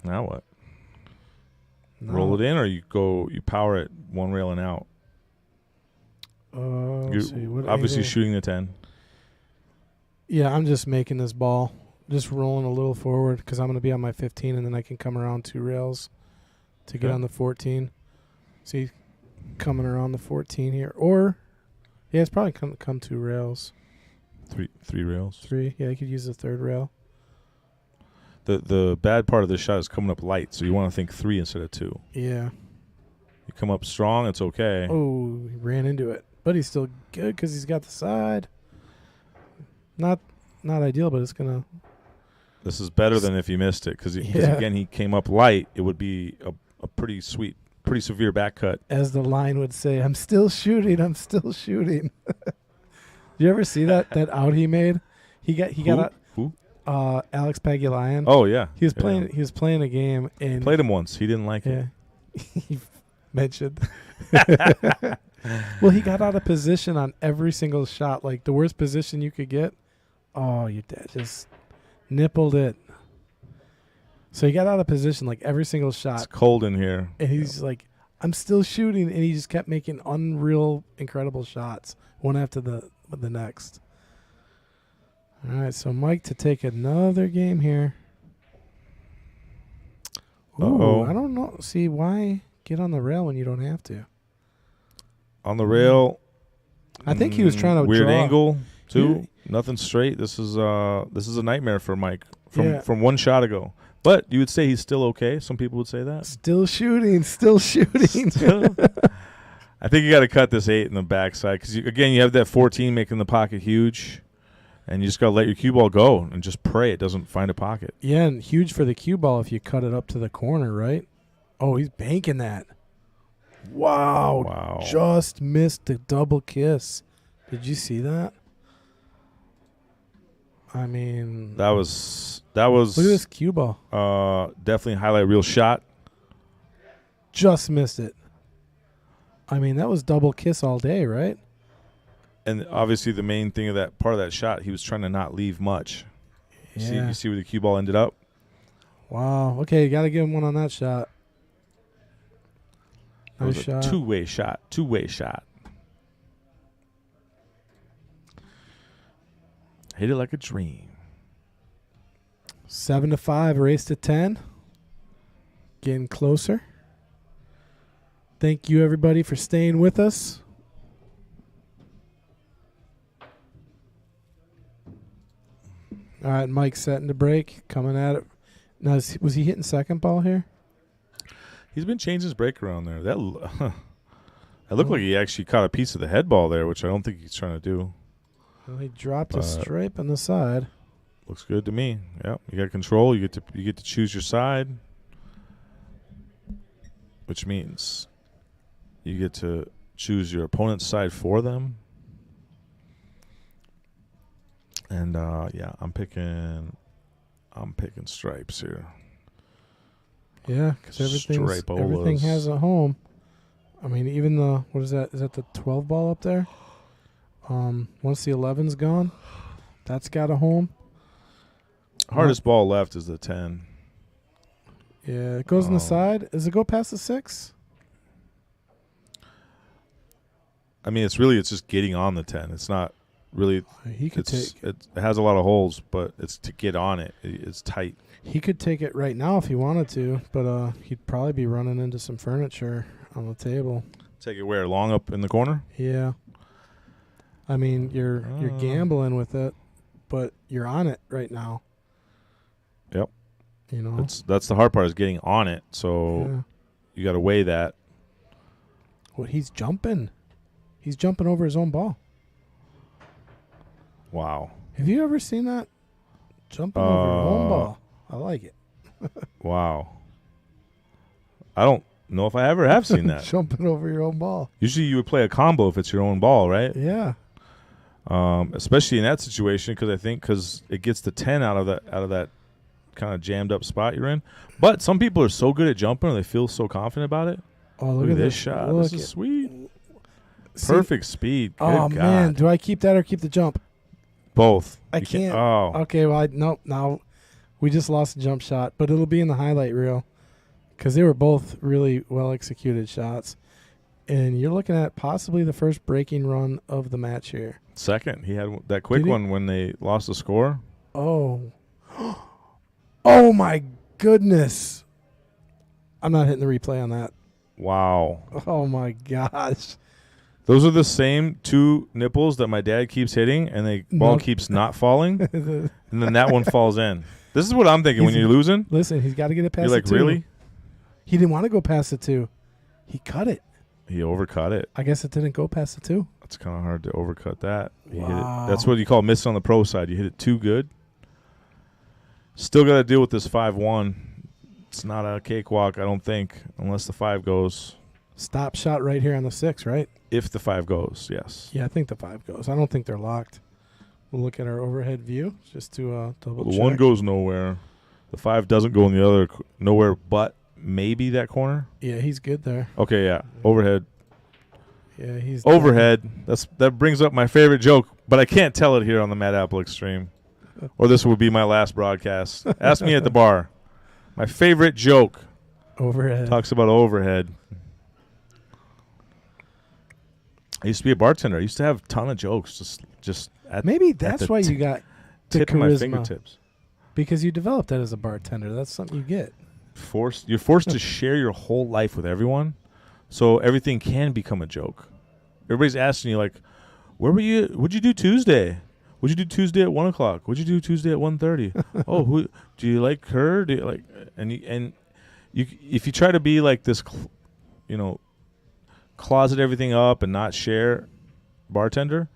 Now what? No. Roll it in, or you power it 1 rail and out. Let's You're see, what obviously angle? shooting the 10. Yeah, I'm just making this ball, just rolling a little forward because I'm going to be on my 15, and then I can come around 2 rails to get Okay. on the 14. See, coming around the 14 here, or yeah, it's probably come 2 rails. 3 rails. 3. Yeah, you could use the 3rd rail. The bad part of this shot is coming up light, so you want to think 3 instead of 2. Yeah. You come up strong, it's okay. Oh, he ran into it, but he's still good because he's got the side. Not ideal, but it's gonna. This is better than if you missed it, because Yeah. again, he came up light. It would be a pretty sweet, pretty severe back cut. As the line would say, I'm still shooting. Did you ever see that out he made? He got Who? Alex Pagulayan. Oh yeah, He was Yeah. playing. He was playing a game and Played him once. He didn't like it. Yeah, he mentioned. Well, he got out of position on every single shot. Like the worst position you could get. Oh, your dad just nippled it. So he got out of position like every single shot. It's cold in here. And he's like, I'm still shooting. And he just kept making unreal, incredible shots, one after the next. All right, so Mike to take another game here. Ooh, Uh-oh. I don't know. See, why get on the rail when you don't have to? On the rail. I think he was trying to weird draw. angle too. He- Nothing straight. This is a nightmare for Mike Yeah. from 1 shot ago. But you would say he's still okay. Some people would say that. Still shooting. Still. I think you got to cut this 8 in the backside because again you have that 14 making the pocket huge, and you just got to let your cue ball go and just pray it doesn't find a pocket. Yeah, and huge for the cue ball if you cut it up to the corner, right? Oh, he's banking that. Wow. Just missed the double kiss. Did you see that? I mean, That was look at this cue ball. definitely a highlight reel shot. Just missed it. I mean, that was double kiss all day, right? And obviously the main thing of that part of that shot, he was trying to not leave much. Yeah. You see where the cue ball ended up? Wow. Okay, you got to give him one on that shot. It was Nice a shot. two-way shot. Two-way shot. Hit it like a dream. 7-5, race to 10. Getting closer. Thank you, everybody, for staying with us. All right, Mike setting to break, coming at it. Now, was he hitting second ball here? He's been changing his break around there. That looked like he actually caught a piece of the head ball there, which I don't think he's trying to do. Well, he dropped a stripe on the side. Looks good to me. Yeah, you got control. You get to choose your side, which means you get to choose your opponent's side for them. And yeah, I'm picking stripes here. Yeah, because everything has a home. I mean, even the, what is that? Is that the 12 ball up there? Once the 11's gone, that's got a home. Hardest ball left is the 10. Yeah, it goes on the side. Does it go past the 6? I mean, it's just getting on the 10. It's not really. He could take. It has a lot of holes, but it's to get on it. It's tight. He could take it right now if he wanted to, but he'd probably be running into some furniture on the table. Take it where? Long up in the corner? Yeah. I mean, you're gambling with it, but you're on it right now. Yep. You know, that's the hard part, is getting on it. So you got to weigh that. Well, he's jumping. He's jumping over his own ball. Wow. Have you ever seen that? Jumping over your own ball. I like it. Wow. I don't know if I ever have seen that. Jumping over your own ball. Usually you would play a combo if it's your own ball, right? Yeah. Especially in that situation, because it gets the 10 out of that kind of jammed up spot you're in. But some people are so good at jumping, or they feel so confident about it. Oh, look at this shot. This is sweet. See, perfect speed. Good oh, God. man. Do I keep that or keep the jump? Both. I You can't. Oh. Okay, well, nope. Now we just lost a jump shot, but it'll be in the highlight reel because they were both really well-executed shots. And you're looking at possibly the first breaking run of the match here. Second. He had that quick one when they lost the score. Oh. Oh, my goodness. I'm not hitting the replay on that. Wow. Oh, my gosh. Those are the same two nipples that my dad keeps hitting, and the ball keeps not falling, and then that one falls in. This is what I'm thinking when you're losing. Listen, he's got to get it past you're like, the 2. really? He didn't want to go past the 2. He cut it. He overcut it. I guess it didn't go past the 2. It's kind of hard to overcut that. He hit Wow. it. That's what you call missing on the pro side. You hit it too good. Still got to deal with this 5-1. It's not a cakewalk, I don't think, unless the 5 goes. Stop shot right here on the 6, right? If the 5 goes, yes. Yeah, I think the 5 goes. I don't think they're locked. We'll look at our overhead view just to double check. The 1 goes nowhere. The 5 doesn't go in the other nowhere but maybe that corner. Yeah, he's good there. Okay, yeah. Overhead. Yeah, he's Overhead. That brings up my favorite joke, but I can't tell it here on the Mad Apple Extreme. Or this would be my last broadcast. Ask me at the bar. My favorite joke. Overhead. Talks about overhead. I used to be a bartender. I used to have a ton of jokes just at Maybe that's why you got the tip of my charisma. fingertips. Because you developed that as a bartender. That's something you get. You're forced to share your whole life with everyone, so everything can become a joke. Everybody's asking you, like, where were you? What'd you do Tuesday? What'd you do Tuesday at 1 o'clock? What'd you do Tuesday at 1:30? Oh, who do you like her? Do you like? And you if you try to be like this, closet everything up and not share bartender,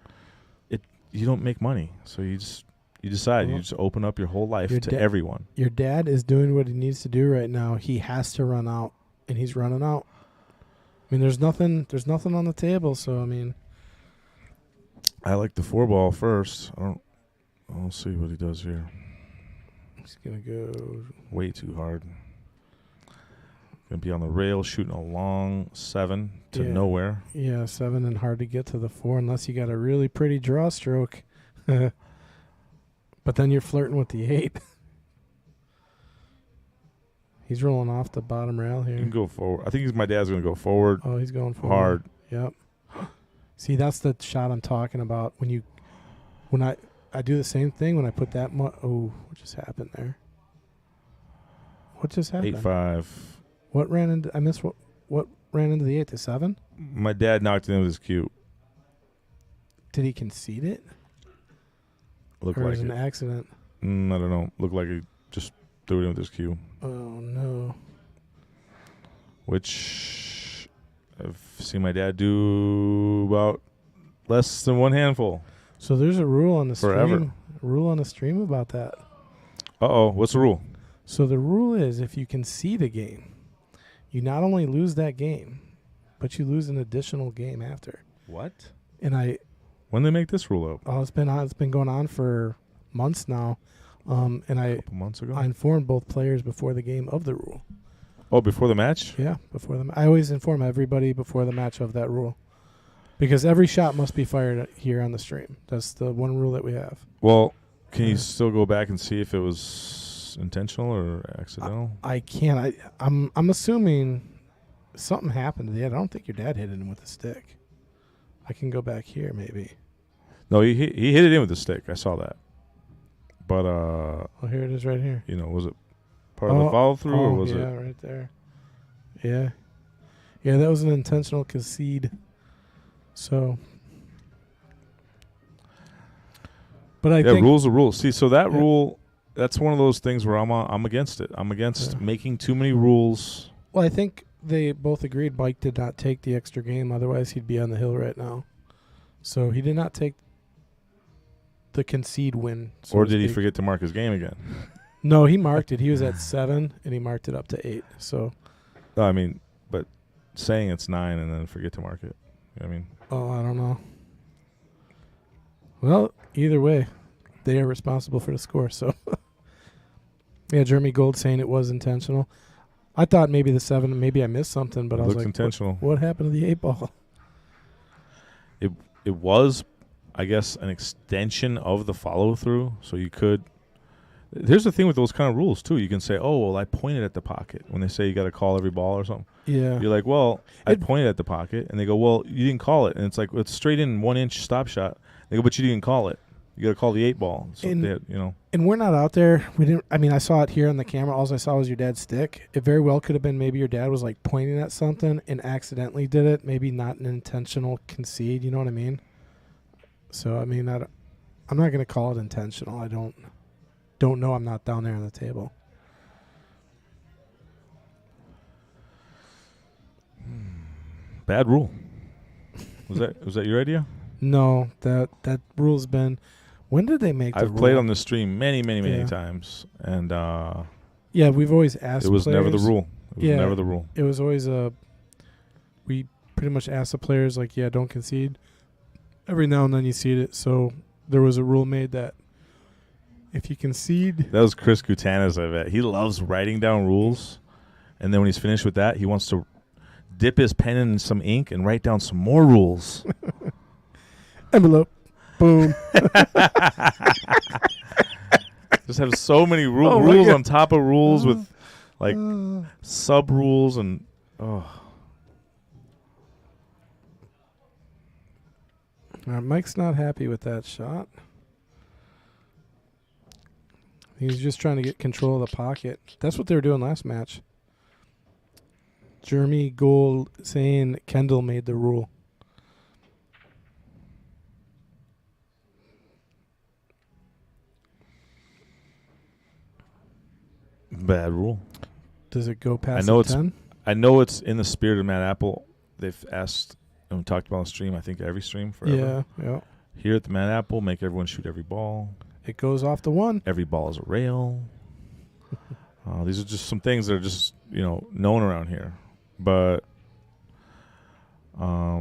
you don't make money. So you decide you just open up your whole life to everyone. Your dad is doing what he needs to do right now. He has to run out, and he's running out. I mean, there's nothing on the table. So I mean, I like the 4 ball first. We'll see what he does here. He's going to go. Way too hard. Going to be on the rail, shooting a long 7 to nowhere. Yeah, 7 and hard to get to the 4 unless you got a really pretty draw stroke. But then you're flirting with the 8. He's rolling off the bottom rail here. He can go forward. I think my dad's going to go forward. Oh, he's going forward. Hard. Yep. See, that's the shot I'm talking about. When I do the same thing when I put that what just happened there? What just happened? 8-5. What ran into? I missed what ran into the 8 to 7. My dad knocked it in with his cue. Did he concede it? Looked or like was it it. an accident? I don't know. Looked like he just threw it in with his cue. Oh no! Which I've seen my dad do about less than one handful. So there's a rule on the Forever. stream. A rule on the stream about that. What's the rule? So the rule is if you concede a game, you not only lose that game, but you lose an additional game after. What? And When they make this rule up? Oh, it's been going on for months now. And A couple months ago? I informed both players before the game of the rule. Oh, before the match? Yeah, before I always inform everybody before the match of that rule. Because every shot must be fired here on the stream. That's the one rule that we have. Well, can you still go back and see if it was intentional or accidental? I can't. I'm assuming something happened to the head. I don't think your dad hit him with a stick. I can go back here maybe. No, he hit it in with the stick. I saw that. But Oh, here it is right here. was it part of the follow through or was it? Yeah, right there. Yeah. Yeah, that was an intentional concede. So, but I think rules are rules. See, so that rule, that's one of those things where I'm against it. I'm against making too many rules. Well, I think they both agreed Mike did not take the extra game. Otherwise, he'd be on the hill right now. So he did not take the concede win. So Or to did he speak. forget to mark his game again? No, he marked it. He was at 7, and he marked it up to 8. So, No, I mean, but saying it's 9 and then forget to mark it. I mean, I don't know. Well, either way, they are responsible for the score. So, yeah, Jeremy Gold saying it was intentional. I thought maybe the 7, maybe I missed something, but it I was looks like, intentional. What happened to the 8 ball? It was, I guess, an extension of the follow through. So you could. Here's the thing with those kind of rules too. You can say, "Oh, well, I pointed at the pocket." When they say you got to call every ball or something, Yeah. you're like, "Well, I pointed at the pocket," and they go, "Well, you didn't call it," and it's like it's straight in 1 inch stop shot. They go, "But you didn't call it. You got to call the 8 ball." So And- they had, And we're not out there. We didn't. I mean, I saw it here on the camera. All I saw was your dad's stick. It very well could have been maybe your dad was like pointing at something and accidentally did it. Maybe not an intentional concede. You know what I mean? So I mean, I'm not going to call it intentional. I don't know. I'm not down there on the table. bad rule. Was that your idea? No, that rule's been. When did they make the I've rule? played on the stream many Yeah. times, and Yeah, we've always asked. it was never the players. rule. It was Yeah. never the rule. It was always we pretty much asked the players like, yeah, don't concede. Every now and then you see it. So there was a rule made that if you concede, That was Chris Gutana's, I bet. He loves writing down rules, and then when he's finished with that, he wants to dip his pen in some ink and write down some more rules. envelope, boom. Just have so many Oh my rules God. on top of rules with like sub rules and Mike's not happy with that shot. He's just trying to get control of the pocket. That's what they were doing last match. Jeremy Gold saying Kendall made the rule. bad rule. Does it go past I know the it's 10? I know it's in the spirit of Matt Apple. They've asked and we talked about on the stream, I think every stream forever. Yeah. Here at the Matt Apple, make everyone shoot every ball. It goes off the 1. Every ball is a rail. These are just some things that are just, known around here. But I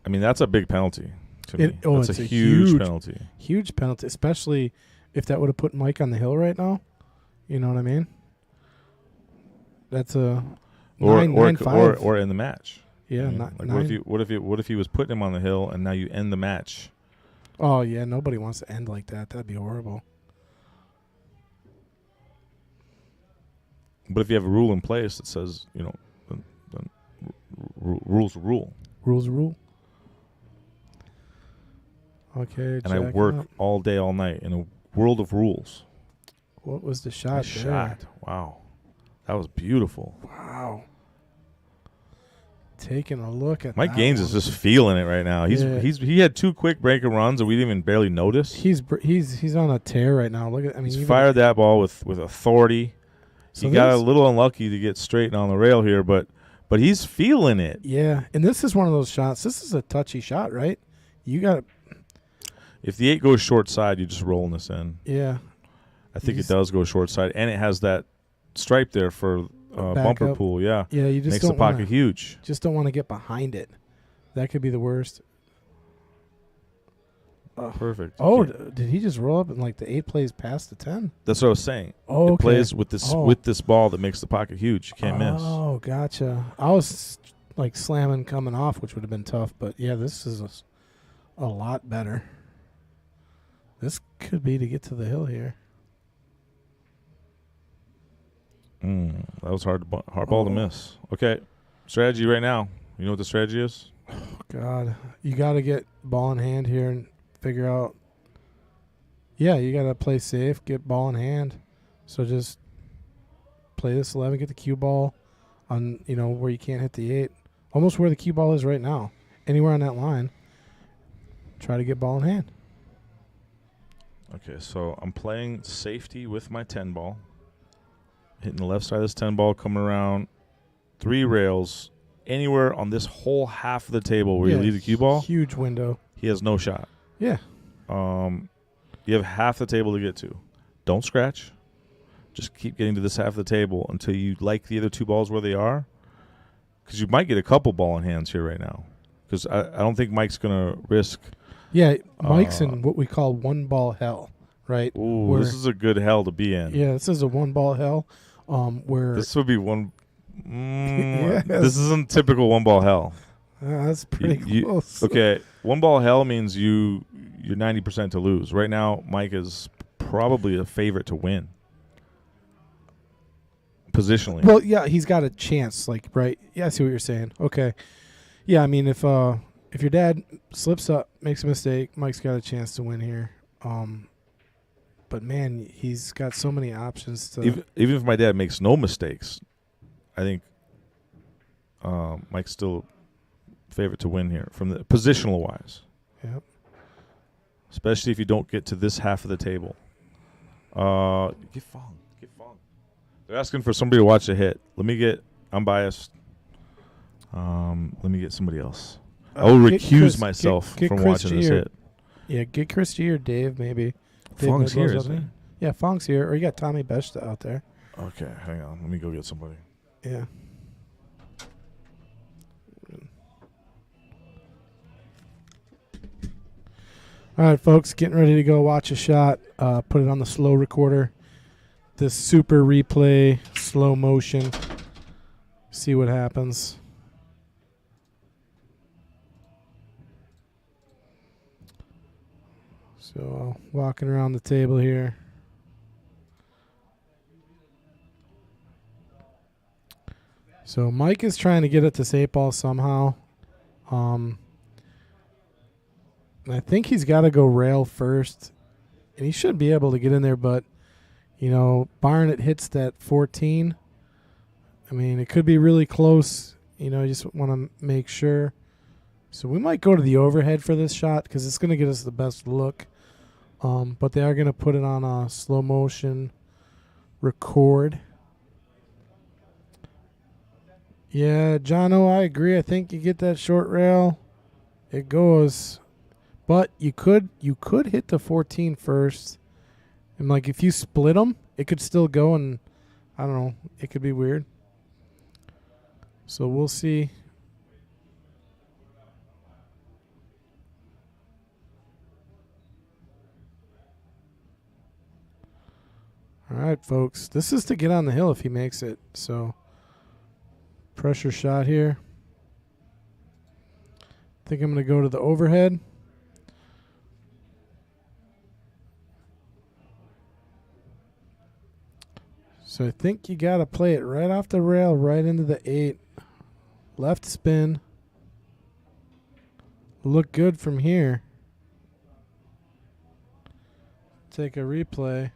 mean, that's a big penalty. to me. That's it's a huge penalty. Huge penalty, especially if that would have put Mike on the hill right now. You know what I mean? That's a Or nine, 9-5. or in the match. Yeah, I mean, not like nine. what if he was putting him on the hill and now you end the match? Oh yeah, nobody wants to end like that. That'd be horrible. But if you have a rule in place that says, then rules are rule. Rules are rule. Okay, And I work all day, all night in a world of rules. What was the shot? Nice shot. Wow. That was beautiful. Wow. Taking a look at Mike that Gaines one. is just feeling it right now. He had 2 quick breaker runs and we didn't even barely notice. He's on a tear right now. Look at He's fired that ball with authority. So he got a little unlucky to get straight and on the rail here, but he's feeling it. Yeah, and this is one of those shots. This is a touchy shot, right? You got If the 8 goes short side, you're just rolling this in. Yeah. I think it does go short side, and it has that stripe there for bumper pool. Yeah, yeah. You just makes the pocket huge. Just don't want to get behind it. That could be the worst. Perfect. Oh, did he just roll up and like the 8 plays past the 10? That's what I was saying. Oh, it okay. plays with this ball that makes the pocket huge. You can't miss. Oh, gotcha. I was like slamming coming off, which would have been tough, but yeah, this is a lot better. This could be to get to the hill here. That was hard ball to miss. Okay, strategy right now. You know what the strategy is? Oh, God. You got to get ball in hand here and figure out. Yeah, you got to play safe, get ball in hand. So just play this 11, get the cue ball on, where you can't hit the 8. Almost where the cue ball is right now. Anywhere on that line. Try to get ball in hand. Okay, so I'm playing safety with my 10 ball. Hitting the left side of this 10 ball, coming around 3 rails. Anywhere on this whole half of the table where you leave the cue ball. Huge window. He has no shot. Yeah. You have half the table to get to. Don't scratch. Just keep getting to this half of the table until you like the other 2 balls where they are. Because you might get a couple ball in hands here right now. Because I don't think Mike's going to risk. Yeah, Mike's in what we call 1 ball hell, right? Ooh, this is a good hell to be in. Yeah, this is a 1 ball hell. Where this would be one. Yes. This isn't typical 1 ball hell. That's pretty close. Okay, 1 ball hell means you're 90% to lose. Right now, Mike is probably a favorite to win. Positionally. Well, yeah, he's got a chance. Right? Yeah, I see what you're saying. Okay. Yeah, I mean, if your dad slips up, makes a mistake, Mike's got a chance to win here. But man, he's got so many options to. Even if my dad makes no mistakes, I think Mike's still favorite to win here from the positional wise. Yep. Especially if you don't get to this half of the table. Get fong. They're asking for somebody to watch a hit. I'm biased. Let me get somebody else. I will recuse myself from watching this hit. Yeah, get Chris G or Dave maybe. Fong's here, isn't he? Yeah, Fong's here. Or you got Tommy Beshta out there. Okay, hang on. Let me go get somebody. Yeah. All right, folks, getting ready to go watch a shot. Put it on the slow recorder. This super replay, slow motion. See what happens. So, walking around the table here. So, Mike is trying to get it to this 8 ball somehow. And I think he's got to go rail first. And he should be able to get in there, but, barring it hits that 14. I mean, it could be really close. You just want to make sure. So we might go to the overhead for this shot because it's going to get us the best look. But they are going to put it on a slow motion record. Yeah, Jono, I agree. I think you get that short rail. It goes. But you could hit the 14 first. And, if you split them, it could still go, and I don't know. It could be weird. So we'll see. right, folks. This is to get on the hill if he makes it. So, pressure shot here. I think I'm going to go to the overhead. So I think you got to play it right off the rail, right into the 8. Left spin. Look good from here. Take a replay.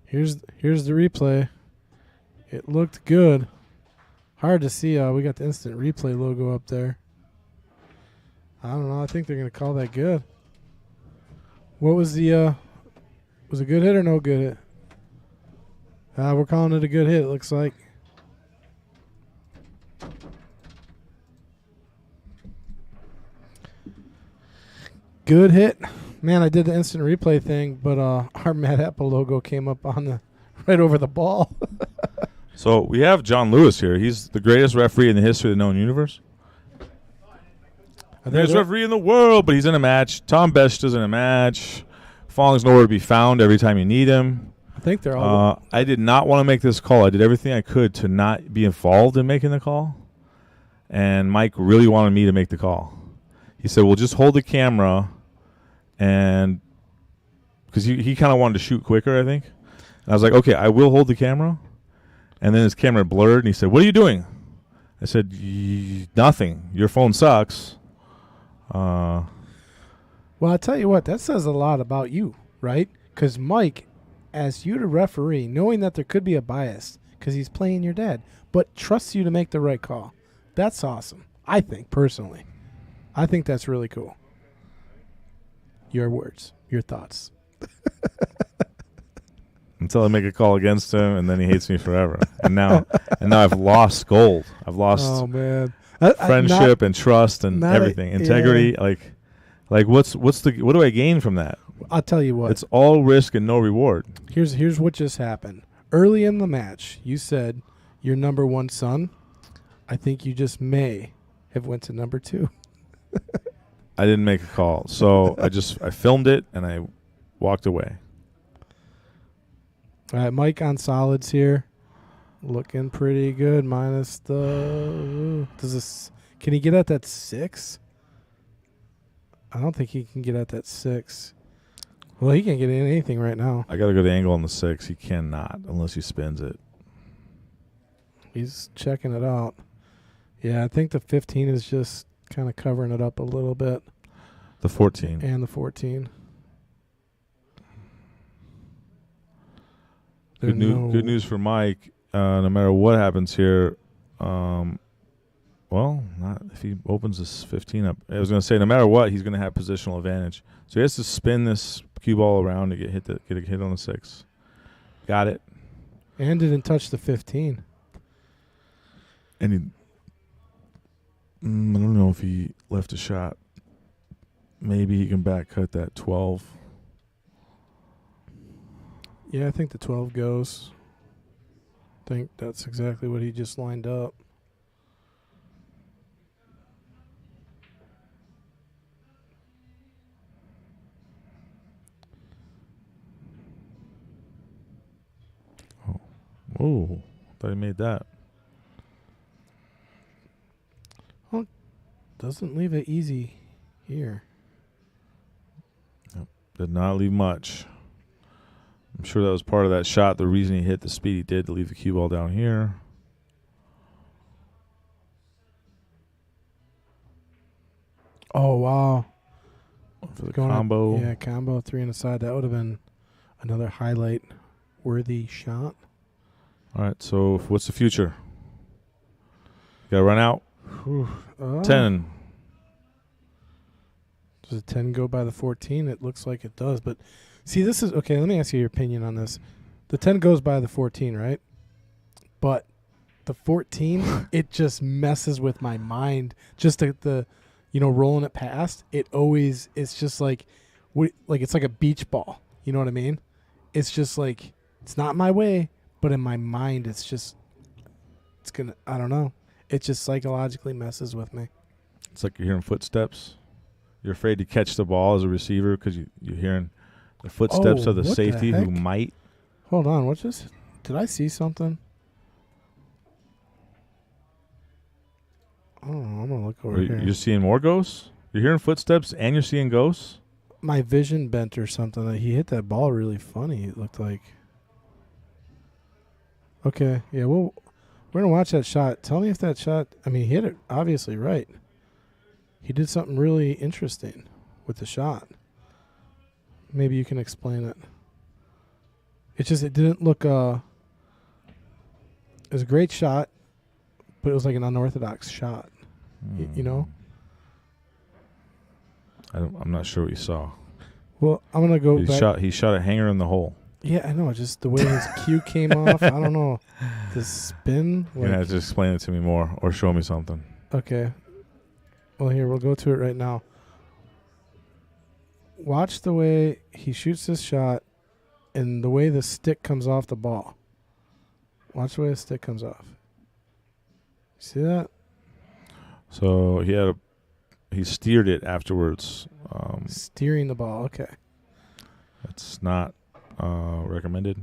Here's the replay. It looked good. Hard to see. We got the instant replay logo up there. I don't know. I think they're going to call that good. What was the was it a good hit or no good hit? We're calling it a good hit, it looks like. Good hit. Man, I did the instant replay thing, but our Matt Apple logo came up on the right over the ball. So we have John Lewis here. He's the greatest referee in the history of the known universe. Greatest referee in the world, but he's in a match. Tom Beshta's in a match. Falling's nowhere to be found every time you need him. I think they're all. I did not want to make this call. I did everything I could to not be involved in making the call. And Mike really wanted me to make the call. He said, well, just hold the camera. And because he kind of wanted to shoot quicker, I think. And I was like, okay, I will hold the camera. And then his camera blurred, and he said, what are you doing? I said, nothing. Your phone sucks. Well, I'll tell you what, that says a lot about you, right? Because Mike asked you to referee, knowing that there could be a bias because he's playing your dad, but trusts you to make the right call. That's awesome, I think, personally. I think that's really cool. Your words, your thoughts. Until I make a call against him, and then he hates me forever. And now I've lost gold. I've lost friendship and trust and everything, integrity. Yeah. Like what do I gain from that? I'll tell you what. It's all risk and no reward. Here's what just happened. Early in the match, you said your number 1 son. I think you just may have went to number 2. I didn't make a call, so I filmed it and I walked away. All right, Mike on solids here, looking pretty good. Minus the can he get at that 6? I don't think he can get at that 6. Well, he can't get anything right now. I got to go to angle on the 6. He cannot unless he spins it. He's checking it out. Yeah, I think the 15 is just kind of covering it up a little bit. The 14. And the 14. Good news for Mike. No matter what happens here, well, not if he opens this 15 up. I was going to say, no matter what, he's going to have positional advantage. So he has to spin this cue ball around to get a hit on the 6. Got it. And didn't touch the 15. And he, I don't know if he left a shot. Maybe he can back cut that 12. Yeah, I think the 12 goes. I think that's exactly what he just lined up. Oh, thought he made that. Well, doesn't leave it easy here. Yep. Did not leave much. I'm sure that was part of that shot. The reason he hit the speed he did to leave the cue ball down here. Oh, wow. For the combo. Yeah, combo 3 on the side. That would have been another highlight-worthy shot. All right, so what's the future? Got to run out. 10. Does a 10 go by the 14? It looks like it does. But, see, this is... Okay, let me ask you your opinion on this. The 10 goes by the 14, right? But the 14, it just messes with my mind. Just the rolling it past. It always... It's just like it's like a beach ball. You know what I mean? It's just like... It's not my way. But in my mind, it's going to, I don't know. It just psychologically messes with me. It's like you're hearing footsteps. You're afraid to catch the ball as a receiver because you're hearing The footsteps of the what the safety who heck? might. Hold on, what's this? Did I see something? Oh, I'm gonna look over here. You're seeing more ghosts? You're hearing footsteps and you're seeing ghosts? My vision bent or something. He hit that ball really funny, it looked like. Okay, yeah, well, we're going to watch that shot. Tell me if that shot, I mean, he hit it obviously right. He did something really interesting with the shot. Maybe you can explain it. It's just, it didn't look, it was a great shot, but it was like an unorthodox shot, you know? I'm not sure what you saw. Well, I'm going to go back. He shot a hanger in the hole. Yeah, I know. Just the way his cue came off. I don't know. The spin. You're going to have to explain it to me more or show me something. Okay. Well, here, we'll go to it right now. Watch the way he shoots this shot and the way the stick comes off the ball. Watch the way the stick comes off. See that? So he steered it afterwards. Steering the ball. Okay. That's not recommended.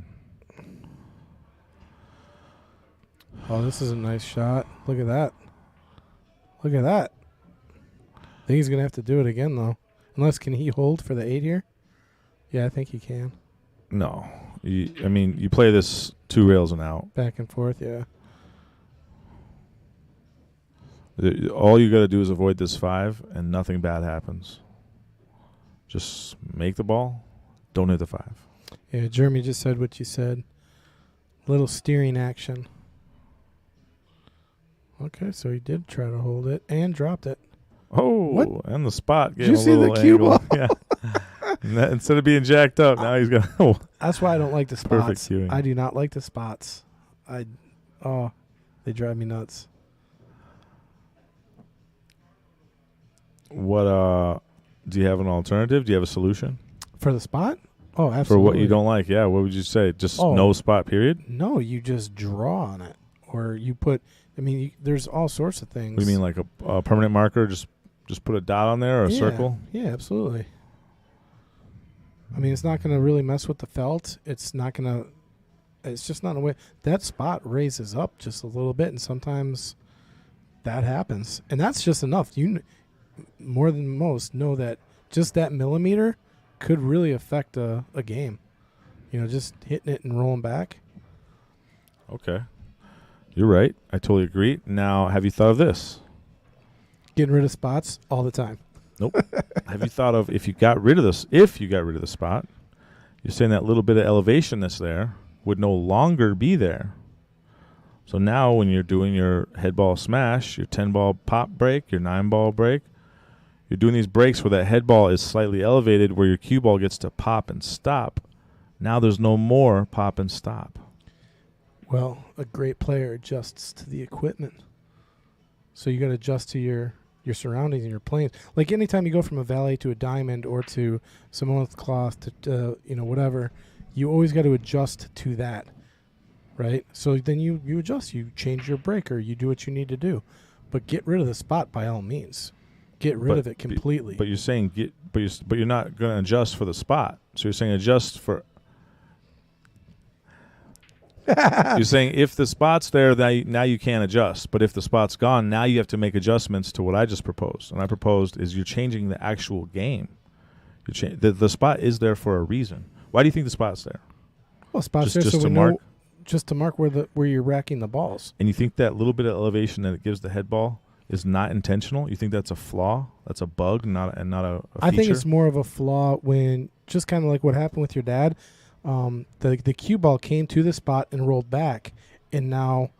Oh, this is a nice shot. Look at that. Look at that. I think he's going to have to do it again, though. Unless, can he hold for the 8 here? Yeah, I think he can. No. You play this 2 rails and out. Back and forth, yeah. All you got to do is avoid this 5, and nothing bad happens. Just make the ball. Don't hit the 5. Yeah, Jeremy just said what you said. Little steering action. Okay, so he did try to hold it and dropped it. Oh, What? and the spot gave Did you him see a the little cue angle. ball? Yeah. Instead of being jacked up, now he's got. Oh, That's why I don't like the Perfect spots. cueing. I do not like the spots. They drive me nuts. what? Do you have an alternative? Do you have a solution For the spot? Oh, absolutely. for what you don't like? Yeah. What would you say? Just no spot. Period. No, you just draw on it. Or you put, there's all sorts of things. What do you mean, like a permanent marker? Just put a dot on there or a circle? Yeah, absolutely. It's not going to really mess with the felt. It's just not a way. That spot raises up just a little bit, and sometimes that happens. And that's just enough. You, more than most, know that just that millimeter could really affect a game. Just hitting it and rolling back. Okay. You're right. I totally agree. Now, have you thought of this? Getting rid of spots all the time. Nope. Have you thought of if you got rid of the spot, you're saying that little bit of elevation that's there would no longer be there. So now when you're doing your head ball smash, your 10-ball pop break, your 9-ball break, you're doing these breaks where that head ball is slightly elevated where your cue ball gets to pop and stop. Now there's no more pop and stop. Well, a great player adjusts to the equipment. So you got to adjust to your surroundings and your planes. Like anytime you go from a valet to a diamond or to some monolith cloth to whatever, you always got to adjust to that, right? So then you adjust, you change your breaker, you do what you need to do, but get rid of the spot by all means. Get rid of it completely. But you're saying but you're not going to adjust for the spot. So you're saying adjust for. You're saying if the spot's there, now you can't adjust. But if the spot's gone, now you have to make adjustments to what I just proposed. And I proposed is you're changing the actual game. The spot is there for a reason. Why do you think the spot's there? Well, spots Just there so to we mark? know, just to mark where you're racking the balls. And you think that little bit of elevation that it gives the head ball is not intentional? You think that's a flaw? That's a bug, not a feature? I think it's more of a flaw when, just kind of like what happened with your dad, the cue ball came to the spot and rolled back, and now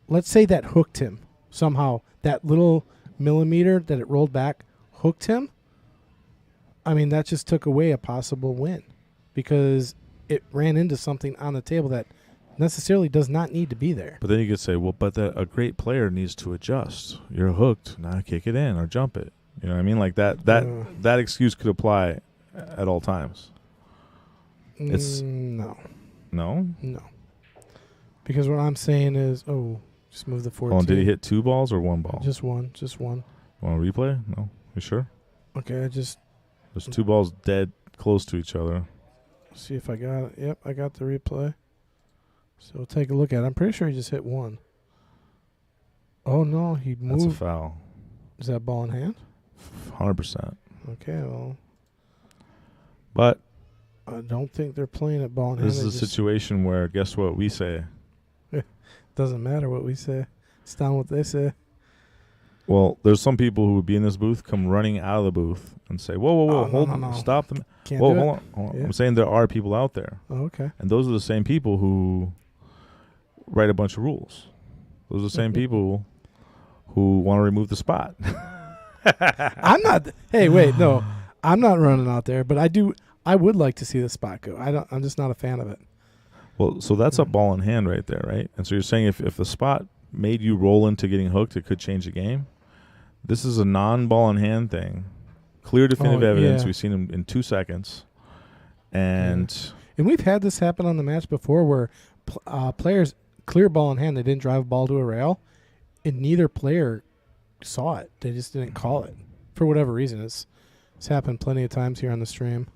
let's say that hooked him somehow. That little millimeter that it rolled back hooked him. That just took away a possible win because it ran into something on the table that necessarily does not need to be there. But then you could say, well, but a great player needs to adjust. You're hooked. Now kick it in or jump it. You know what I mean? Like that excuse could apply at all times. It's no. No? No. Because what I'm saying is, just move the 14. Oh, did he hit 2 balls or 1 ball? Just one. Want to replay? No. You sure? Okay, There's 2 balls dead close to each other. See if I got it. Yep, I got the replay. So we'll take a look at it. I'm pretty sure he just hit one. Oh, no, he That's a moved. foul. Is that ball in hand? 100%. Okay, well, But I don't think they're playing it ball in hand. this is a situation where, guess what we say? Doesn't matter what we say. It's not what they say. Well, there's some people who would be in this booth, come running out of the booth and say, whoa, Oh, no, hold no, on, no. stop them. Can't Whoa, do hold it. on. Yeah. I'm saying there are people out there. Oh, okay. And those are the same people who write a bunch of rules. Those are the same people who want to remove the spot. I'm not. Hey, wait, no, I'm not running out there, but I would like to see the spot go. I'm just not a fan of it. Well, so that's a ball in hand right there, right? And so you're saying if the spot made you roll into getting hooked, it could change the game? This is a non-ball in hand thing. Clear definitive evidence. Yeah. We've seen them in 2 seconds. And And we've had this happen on the match before where players clear ball in hand. They didn't drive a ball to a rail, and neither player saw it. They just didn't call it for whatever reason. It's happened plenty of times here on the stream.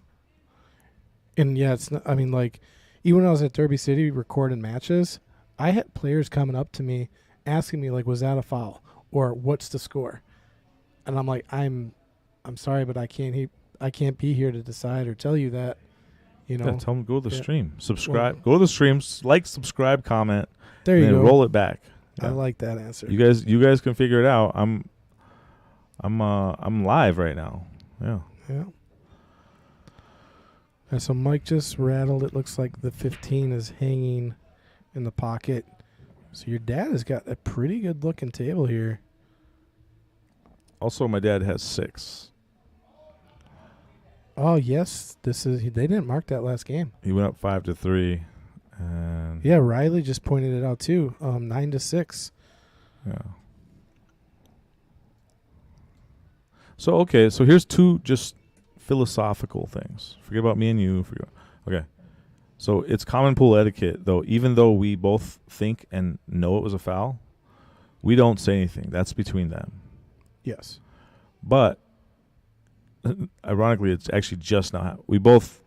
And yeah, it's not, I mean, like, even when I was at Derby City recording matches, I had players coming up to me asking me, like, was that a foul? Or what's the score? And I'm like, I'm sorry, but I can't be here to decide or tell you that. You know, yeah, tell them go to the Yeah. stream. Subscribe. Go to the stream. Like, subscribe, comment, there and you then go. roll it back. I Yeah. like that answer. You guys can figure it out. I'm live right now. Yeah. Yeah. And so Mike just rattled. It looks like the 15 is hanging in the pocket. So your dad has got a pretty good looking table here. Also, my dad has 6. Oh yes, they didn't mark that last game. He went up 5-3, and Yeah, Riley just pointed it out too. 9-6. yeah. So okay, so here's 2 just philosophical things. Forget about me and you. Okay. So it's common pool etiquette, though. Even though we both think and know it was a foul, we don't say anything. That's between them. Yes. But ironically, it's actually just not. We both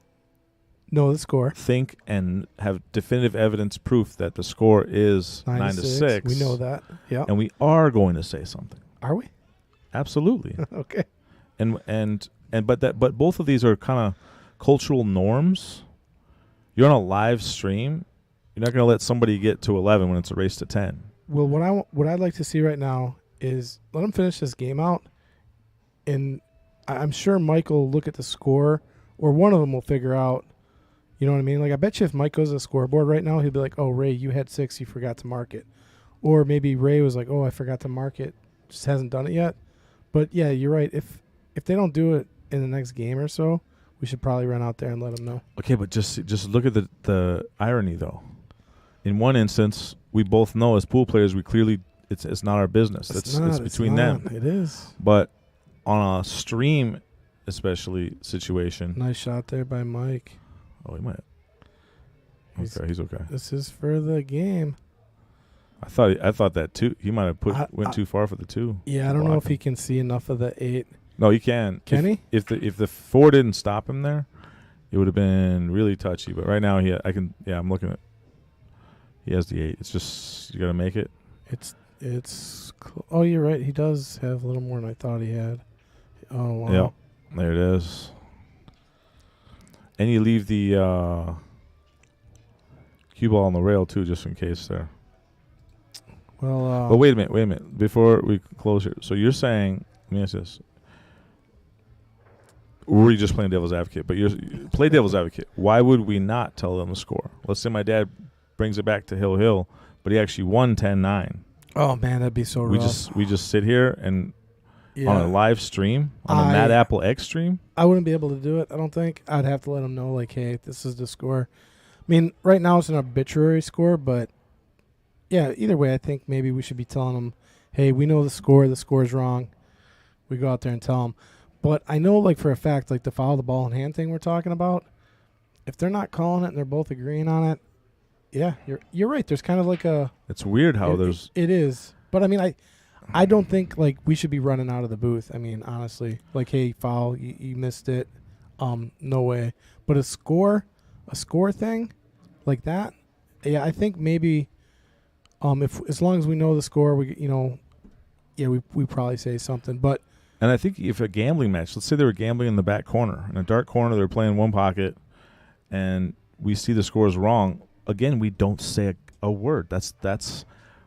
No, the score. think and have definitive evidence, proof that the score is 9-6. We know that. Yeah. And we are going to say something. Are we? Absolutely. Okay. But both of these are kind of cultural norms. You're on a live stream. You're not going to let somebody get to 11 when it's a race to 10. Well, what I'd like to see right now is let them finish this game out, and I'm sure Mike will look at the score, or one of them will figure out. You know what I mean? Like, I bet you if Mike goes to the scoreboard right now, he'll be like, "Oh, Ray, you had 6, you forgot to mark it," or maybe Ray was like, "Oh, I forgot to mark it, just hasn't done it yet." But yeah, you're right. If they don't do it in the next game or so, we should probably run out there and let them know. Okay, but just look at the irony, though. In one instance, we both know as pool players, we clearly it's not our business. It's between them. It is. But on a stream, especially situation. Nice shot there by Mike. Oh, he might. He's- Okay, he's okay. This is for the game. I thought that too. He might have went too far for the 2. Yeah, I don't know if he can see enough of the 8. No, he can. Can he? If the 4 didn't stop him there, it would have been really touchy. But right now, I'm looking at. He has the 8. It's just you got to make it. Oh, you're right. He does have a little more than I thought he had. Oh, wow. Yep, there it is. And you leave the cue ball on the rail too, just in case there. Well, But wait a minute. Before we close here, so you're saying, let me ask this. Or were you just playing devil's advocate? But play devil's advocate. Why would we not tell them the score? Let's say my dad brings it back to Hill, but he actually won 10-9. oh man, that'd be so rough. We just sit here and on a live stream, on a Mad Apple X stream. I wouldn't be able to do it. I don't think. I'd have to let them know, like, hey, this is the score. I mean, right now it's an arbitrary score, but yeah, either way, I think maybe we should be telling them, hey, we know the score. The score's wrong. We go out there and tell them. But I know, like, for a fact, like the follow the ball in hand thing we're talking about, if they're not calling it and they're both agreeing on it, yeah, you're right. There's kind of like a... It's weird how there's... It is. But, I mean, I don't think, like, we should be running out of the booth. I mean, honestly. Like, hey, foul, you missed it. No way. But a a score thing like that, yeah, I think maybe if as long as we know the score, we probably say something. But And I think if a gambling match, let's say they were gambling in the back corner, in a dark corner, they were playing one pocket, and we see the score is wrong. Again, we don't say a word. That's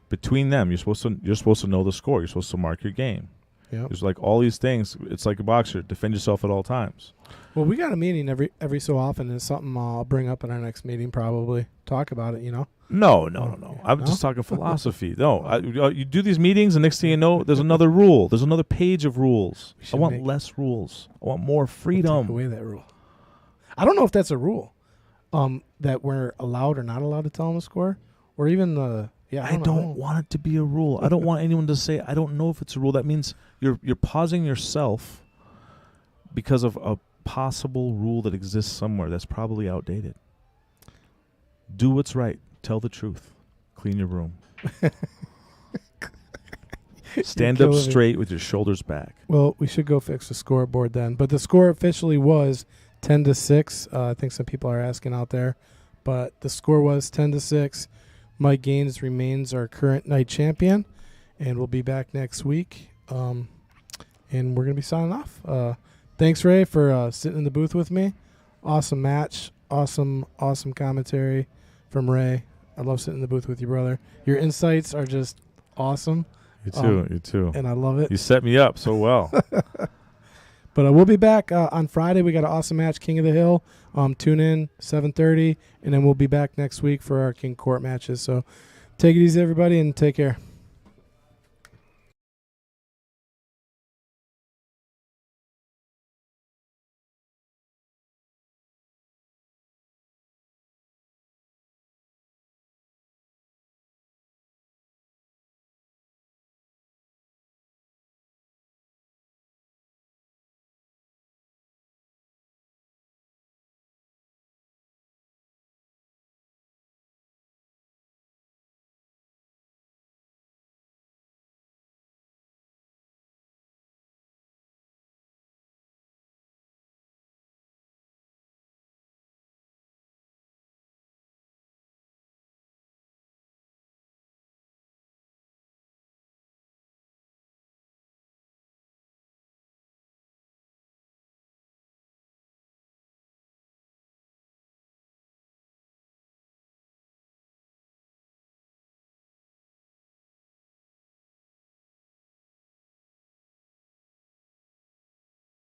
between them. You're supposed to know the score. You're supposed to mark your game. yeah. There's like all these things. It's like a boxer. Defend yourself at all times. Well, we got a meeting every so often, and it's something I'll bring up in our next meeting. Probably talk about it. No. I'm No? just talking philosophy. No, you do these meetings, and next thing you know, there's another rule. There's another page of rules. We I should want make- less rules. I want more We'll freedom. take away that rule. I don't know if that's a rule, that we're allowed or not allowed to tell them the score, or even the. Yeah, I don't want it to be a rule. I don't want anyone to say, I don't know if it's a rule. That means you're pausing yourself because of a possible rule that exists somewhere that's probably outdated. Do what's right. Tell the truth. Clean your room. Stand up killing me. straight with your shoulders back. Well, we should go fix the scoreboard then. But the score officially was 10-6. I think some people are asking out there, but the score was 10-6. Mike Gaines remains our current night champion, and we'll be back next week. And we're gonna be signing off. Thanks, Ray, for sitting in the booth with me. Awesome match. Awesome commentary from Ray. I love sitting in the booth with you, brother. Your insights are just awesome. You too. And I love it. You set me up so well. But we'll be back on Friday. We got an awesome match, King of the Hill. Tune in 7:30, and then we'll be back next week for our King Court matches. So take it easy, everybody, and take care.